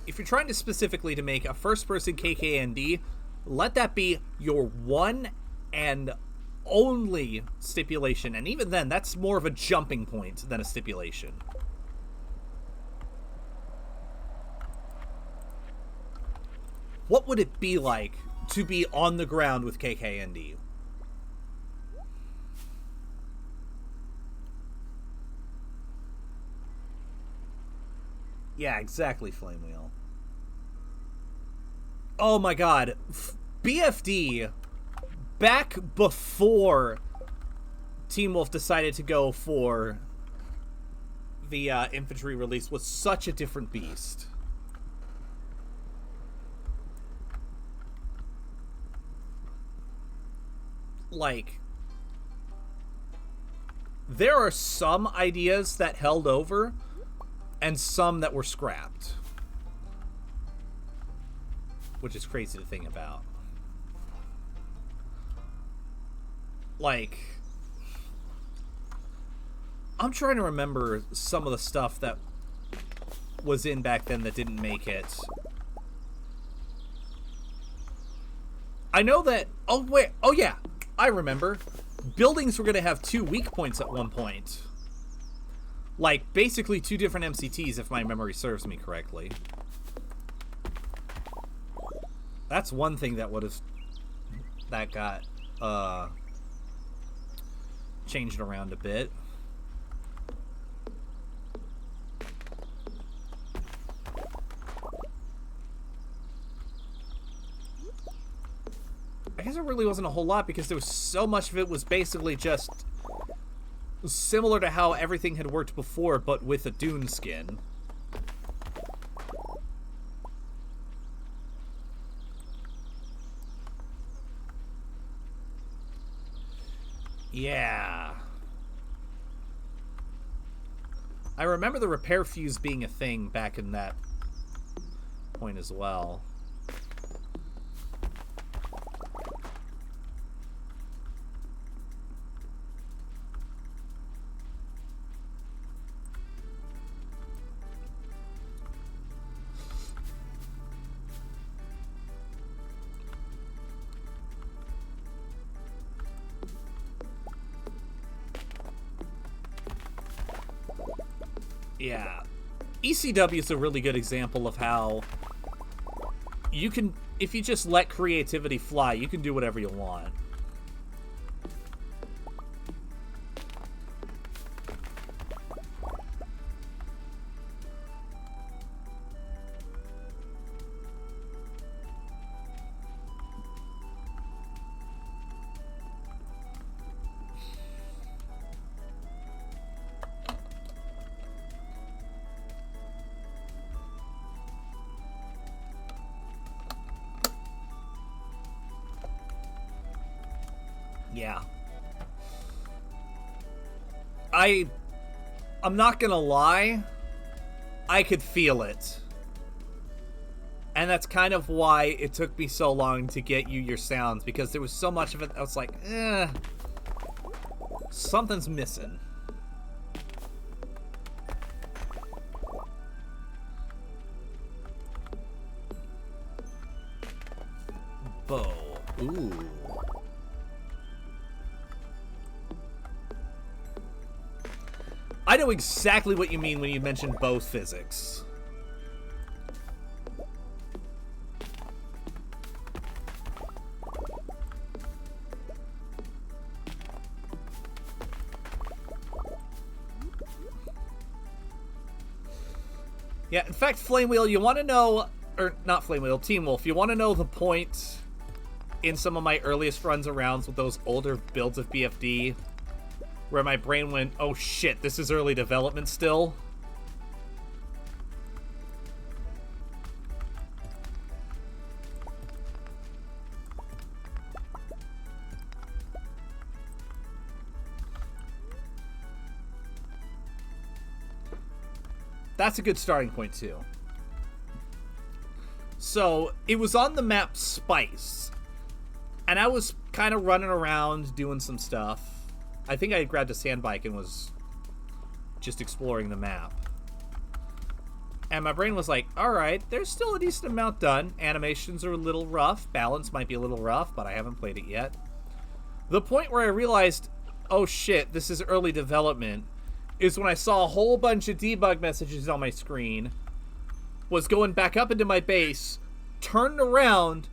if you're trying to specifically to make a first-person KKND, let that be your one and only stipulation. And even then, that's more of a jumping point than a stipulation. What would it be like to be on the ground with KKND? Yeah, exactly, Flame Wheel. Oh my god. BFD, back before Team Wolf decided to go for the infantry release, was such a different beast. Like, there are some ideas that held over and some that were scrapped. Which is crazy to think about. Like, I'm trying to remember some of the stuff that was in back then that didn't make it. I know that... Oh, wait. Oh, yeah. I remember. Buildings were going to have 2 weak points at one point. Like, basically 2 different MCTs, if my memory serves me correctly. That's one thing that would have... That got, changed around a bit. I guess there really wasn't a whole lot because there was so much of it was basically just similar to how everything had worked before, but with a Dune skin. Yeah. I remember the repair fuse being a thing back in that point as well. Yeah. ECW is a really good example of how you can, if you just let creativity fly, you can do whatever you want. Yeah. I'm not gonna lie, I could feel it. And that's kind of why it took me so long to get you your sounds, because there was so much of it that I was like, something's missing. Bow. Ooh. I know exactly what you mean when you mention bow physics. Yeah, in fact, Flame Wheel, you want to know, or not Flame Wheel, Team Wolf, you want to know the point in some of my earliest runs arounds with those older builds of BFD where my brain went, oh shit, this is early development still? That's a good starting point too. So, it was on the map Spice, and I was kind of running around doing some stuff. I think I had grabbed a sand bike and was just exploring the map. And my brain was like, alright, there's still a decent amount done. Animations are a little rough. Balance might be a little rough, but I haven't played it yet. The point where I realized, oh shit, this is early development, is when I saw a whole bunch of debug messages on my screen, was going back up into my base, turned around,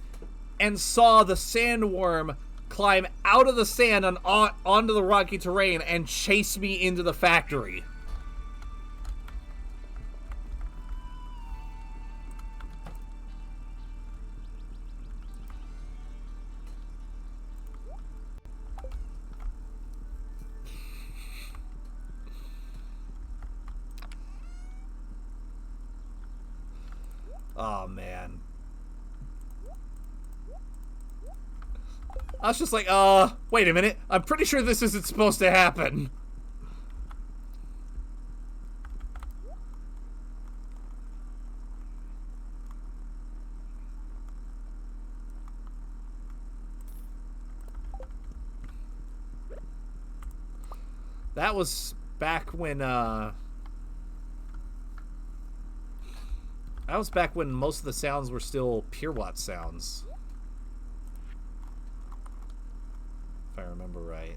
and saw the sandworm climb out of the sand and onto the rocky terrain and chase me into the factory. Oh, man. I was just like, wait a minute. I'm pretty sure this isn't supposed to happen. That was back when, that was back when most of the sounds were still Purewatt sounds. If I remember right.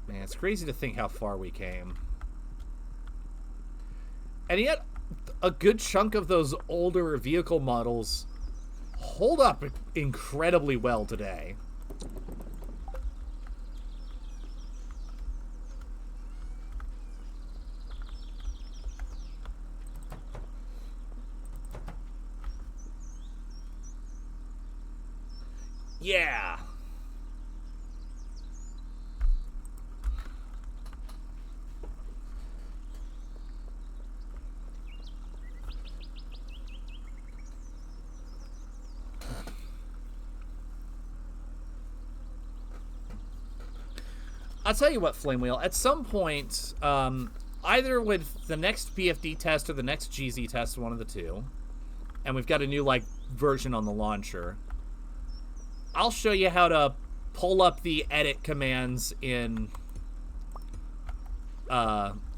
Man, it's crazy to think how far we came. And yet, a good chunk of those older vehicle models hold up incredibly well today. Yeah. I'll tell you what, Flamewheel, at some point, either with the next BFD test or the next GZ test, one of the two, and we've got a new, like, version on the launcher, I'll show you how to pull up the edit commands in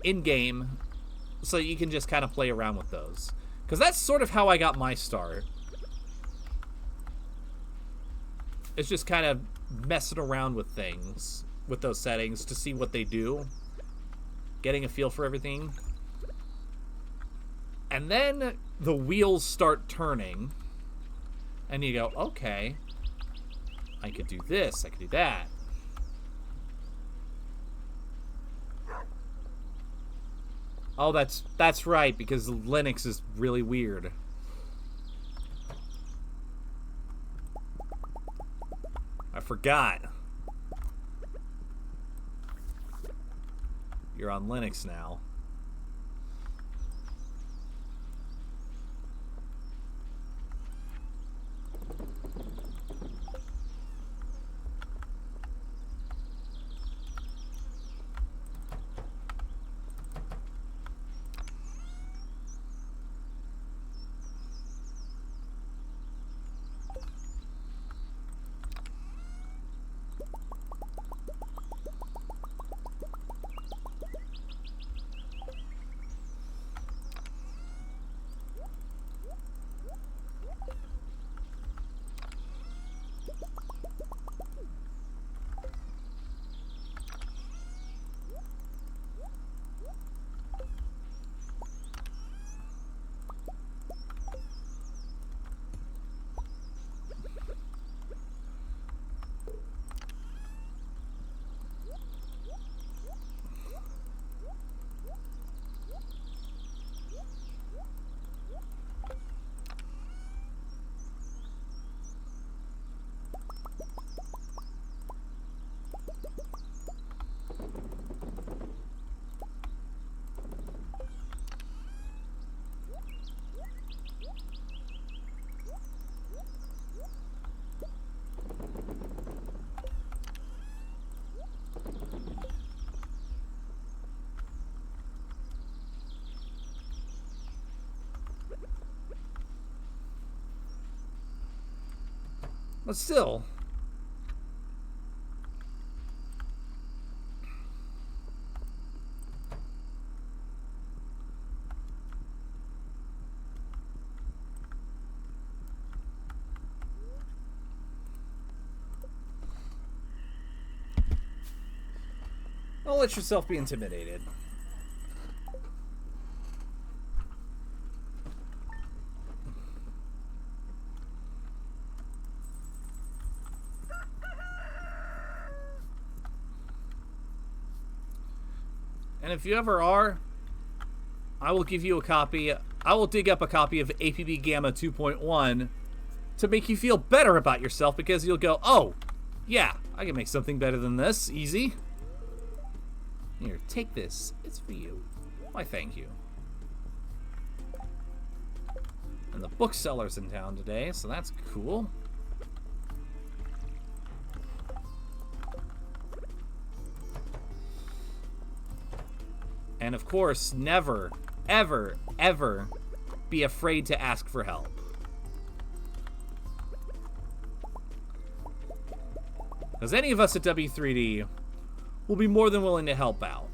in-game so you can just kind of play around with those. Because that's sort of how I got my start. It's just kind of messing around with things, with those settings, to see what they do. Getting a feel for everything. And then the wheels start turning. And you go, okay, I could do this, I could do that. Oh, that's right, because Linux is really weird. I forgot. You're on Linux now. But still. Don't let yourself be intimidated. And if you ever are, I will give you a copy. I will dig up a copy of APB Gamma 2.1 to make you feel better about yourself, because you'll go, oh, yeah, I can make something better than this. Easy. Here, take this. It's for you. Why, thank you. And the bookseller's in town today, so that's cool. And of course, never, ever, ever be afraid to ask for help. Because any of us at W3D will be more than willing to help out.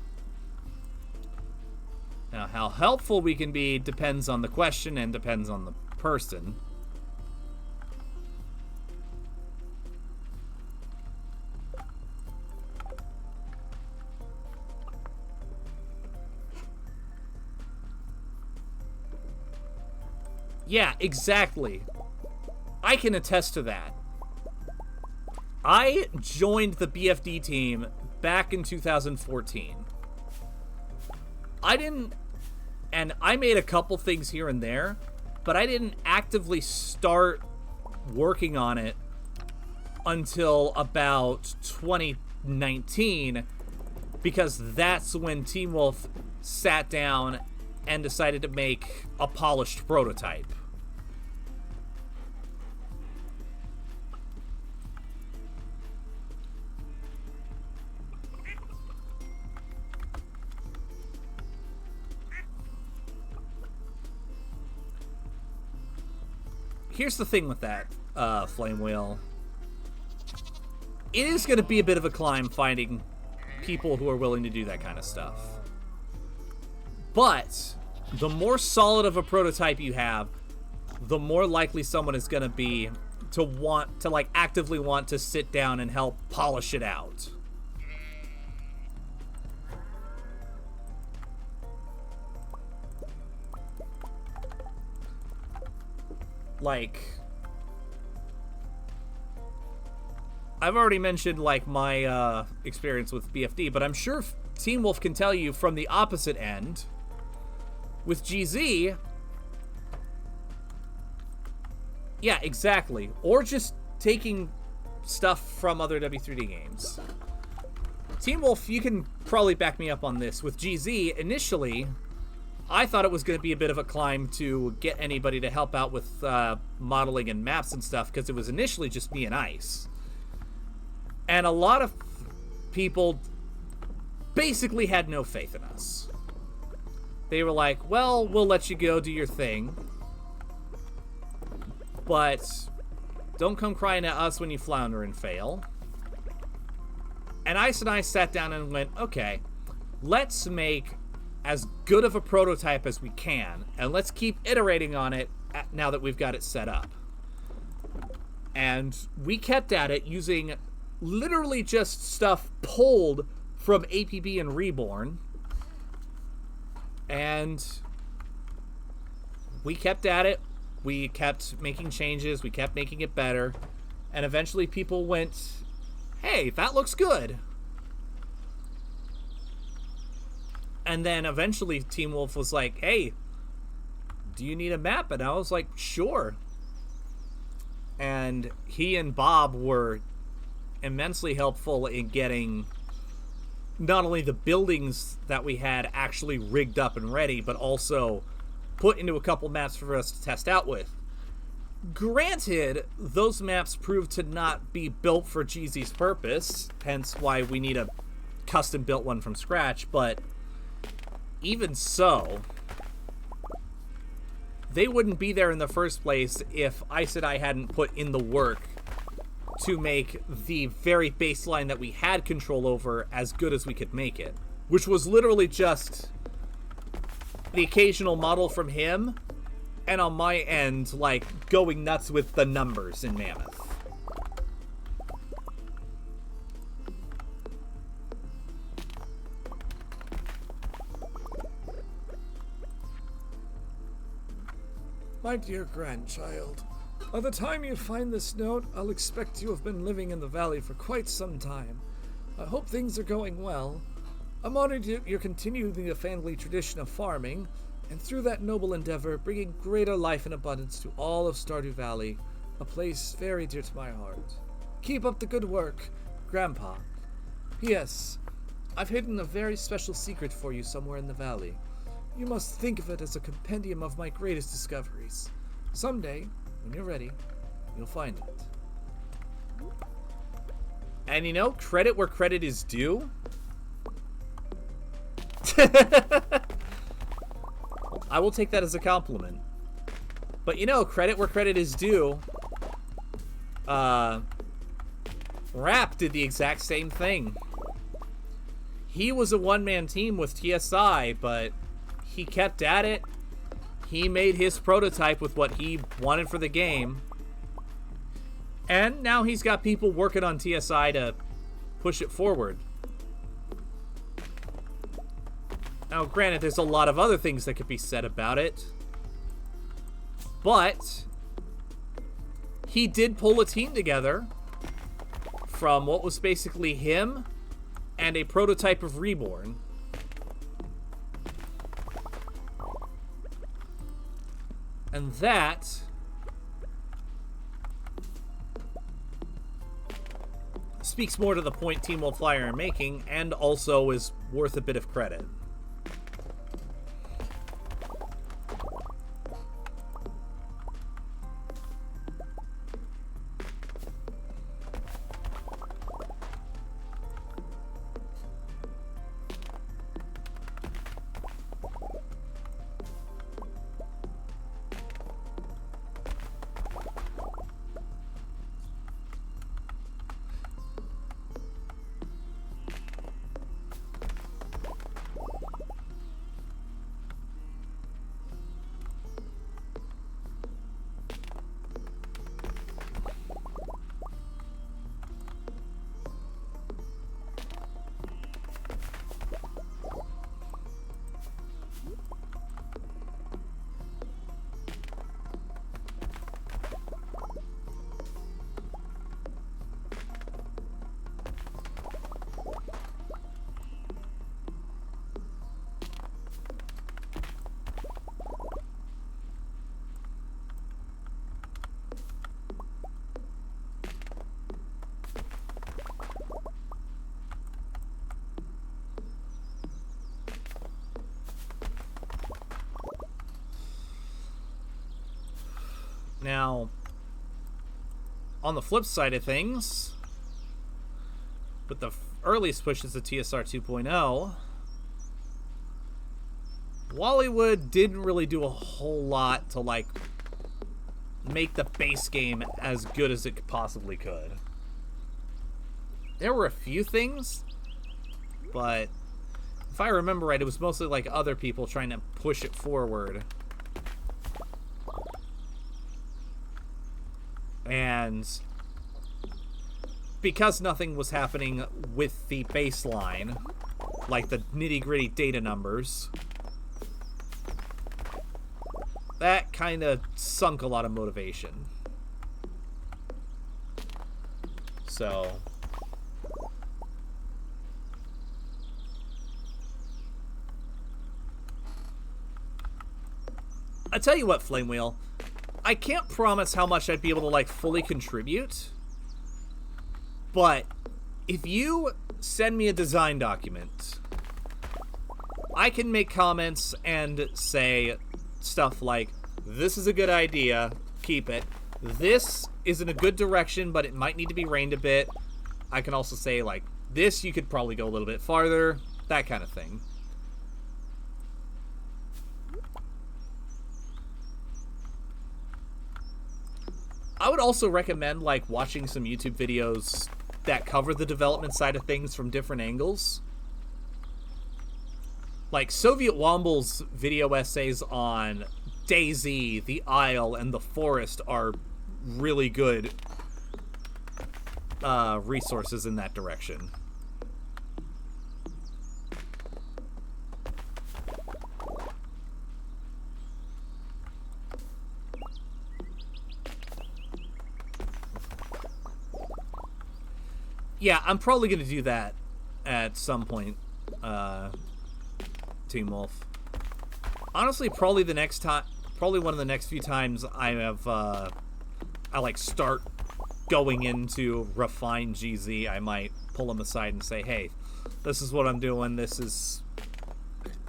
Now, how helpful we can be depends on the question and depends on the person. Yeah, exactly. I can attest to that. I joined the BFD team back in 2014. And I made a couple things here and there, but I didn't actively start working on it until about 2019, because that's when Team Wolf sat down and decided to make a polished prototype. Here's the thing with that, Flame Wheel. It is going to be a bit of a climb finding people who are willing to do that kind of stuff. But the more solid of a prototype you have, the more likely someone is going to be to want to, like, actively want to sit down and help polish it out. Like, I've already mentioned, like, my experience with BFD, but I'm sure Team Wolf can tell you from the opposite end. With GZ, yeah, exactly. Or just taking stuff from other W3D games. Team Wolf, you can probably back me up on this. With GZ, initially, I thought it was going to be a bit of a climb to get anybody to help out with modeling and maps and stuff, because it was initially just me and Ice. And a lot of people basically had no faith in us. They were like, well, we'll let you go do your thing, but don't come crying at us when you flounder and fail. And Ice and I sat down and went, okay, let's make as good of a prototype as we can, and let's keep iterating on it now that we've got it set up. And we kept at it using literally just stuff pulled from APB and Reborn. And we kept at it. We kept making changes. We kept making it better. And eventually people went, hey, that looks good. And then eventually Team Wolf was like, hey, do you need a map? And I was like, sure. And he and Bob were immensely helpful in getting not only the buildings that we had actually rigged up and ready, but also put into a couple maps for us to test out with. Granted, those maps proved to not be built for GZ's purpose, hence why we need a custom built one from scratch, but even so, they wouldn't be there in the first place if Ice and I hadn't put in the work to make the very baseline that we had control over as good as we could make it. Which was literally just the occasional model from him, and on my end, like, going nuts with the numbers in Mammoth. My dear grandchild, by the time you find this note, I'll expect you have been living in the valley for quite some time. I hope things are going well. I'm honored you're continuing the family tradition of farming, and through that noble endeavor, bringing greater life and abundance to all of Stardew Valley, a place very dear to my heart. Keep up the good work, Grandpa. P.S. I've hidden a very special secret for you somewhere in the valley. You must think of it as a compendium of my greatest discoveries. Someday, when you're ready, you'll find it. And you know, credit where credit is due. I will take that as a compliment. But you know, credit where credit is due. Rap did the exact same thing. He was a one-man team with TSI, but he kept at it. He made his prototype with what he wanted for the game. And now he's got people working on TSI to push it forward. Now, granted, there's a lot of other things that could be said about it. But he did pull a team together from what was basically him and a prototype of Reborn. And that speaks more to the point Team Wildfire are making, and also is worth a bit of credit. Now, on the flip side of things, with the earliest pushes of TSR 2.0, Whollywood didn't really do a whole lot to, like, make the base game as good as it possibly could. There were a few things, but if I remember right, it was mostly like other people trying to push it forward. And because nothing was happening with the baseline, like the nitty-gritty data numbers, that kind of sunk a lot of motivation. So I tell you what, Flame Wheel, I can't promise how much I'd be able to, like, fully contribute, but if you send me a design document, I can make comments and say stuff like, this is a good idea, keep it. This is in a good direction, but it might need to be reined a bit. I can also say, like, this you could probably go a little bit farther, that kind of thing. I would also recommend, like, watching some YouTube videos that cover the development side of things from different angles. Like, Soviet Womble's video essays on DayZ, the Isle, and the Forest are really good resources in that direction. Yeah, I'm probably going to do that at some point, Team Wolf. Honestly, probably the next time, probably one of the next few times I have, I like start going into Refine GZ, I might pull them aside and say, hey, this is what I'm doing, this is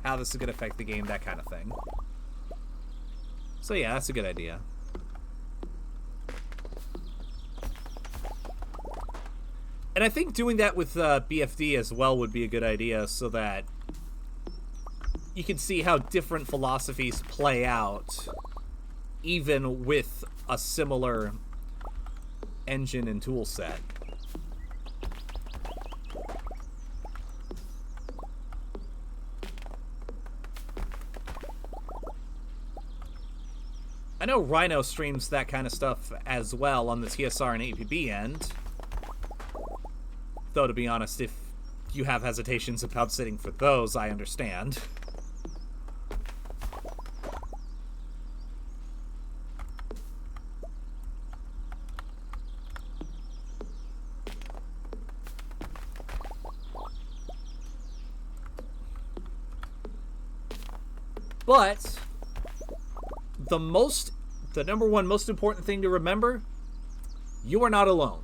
how this is going to affect the game, that kind of thing. So yeah, that's a good idea. And I think doing that with BFD as well would be a good idea, so that you can see how different philosophies play out, even with a similar engine and tool set. I know Rhino streams that kind of stuff as well on the TSR and APB end. Though, to be honest, if you have hesitations about sitting for those, I understand. But the number one most important thing to remember, you are not alone.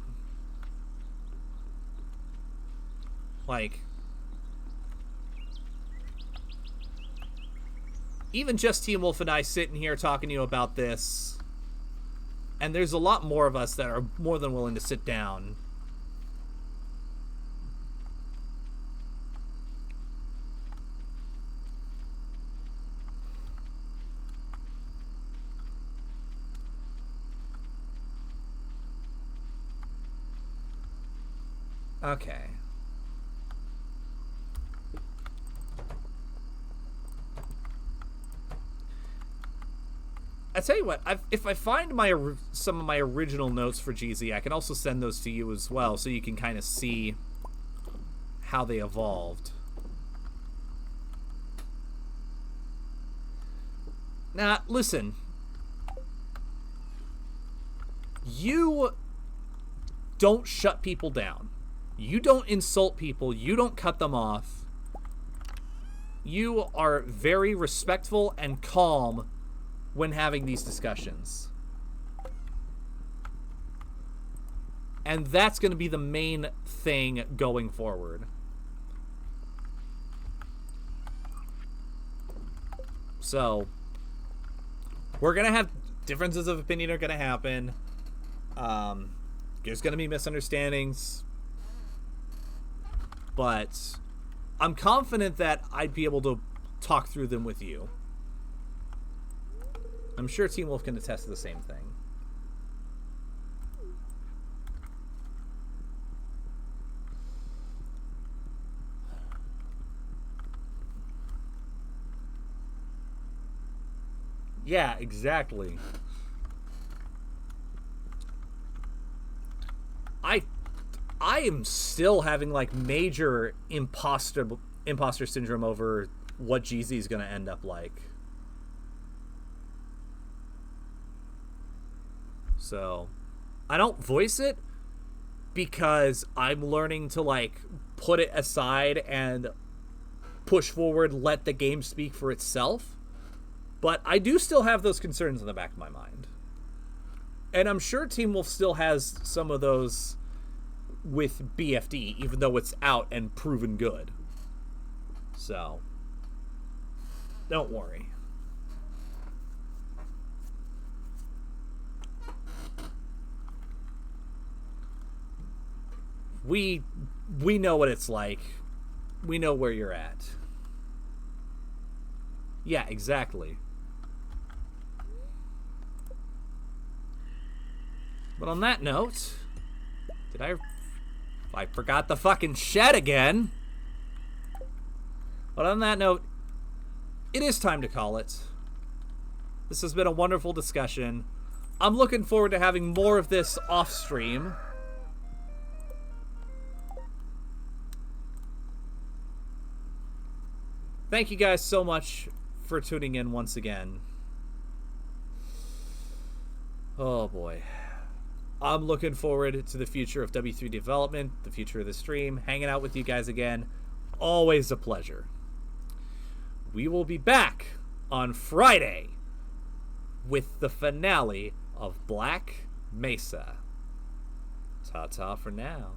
Like, even just Team Wolf and I sitting here talking to you about this, and there's a lot more of us that are more than willing to sit down. Okay. I tell you what, if I find some of my original notes for GZ, I can also send those to you as well, so you can kind of see how they evolved. Now, listen. You don't shut people down. You don't insult people. You don't cut them off. You are very respectful and calm when having these discussions. And that's going to be the main thing going forward. So, we're going to have differences of opinion are going to happen. There's going to be misunderstandings. But I'm confident that I'd be able to talk through them with you. I'm sure Team Wolf can attest to the same thing. Yeah, exactly. I am still having like major imposter syndrome over what GZ is going to end up like. So, I don't voice it because I'm learning to like put it aside and push forward, let the game speak for itself. But I do still have those concerns in the back of my mind. And I'm sure Team Wolf still has some of those with BFD, even though it's out and proven good. So, don't worry. We know what it's like. We know where you're at. Yeah, exactly. But on that note, I forgot the fucking shed again. But on that note, it is time to call it. This has been a wonderful discussion. I'm looking forward to having more of this off stream. Thank you guys so much for tuning in once again. Oh boy. I'm looking forward to the future of W3 development, the future of the stream, hanging out with you guys again. Always a pleasure. We will be back on Friday with the finale of Black Mesa. Ta-ta for now.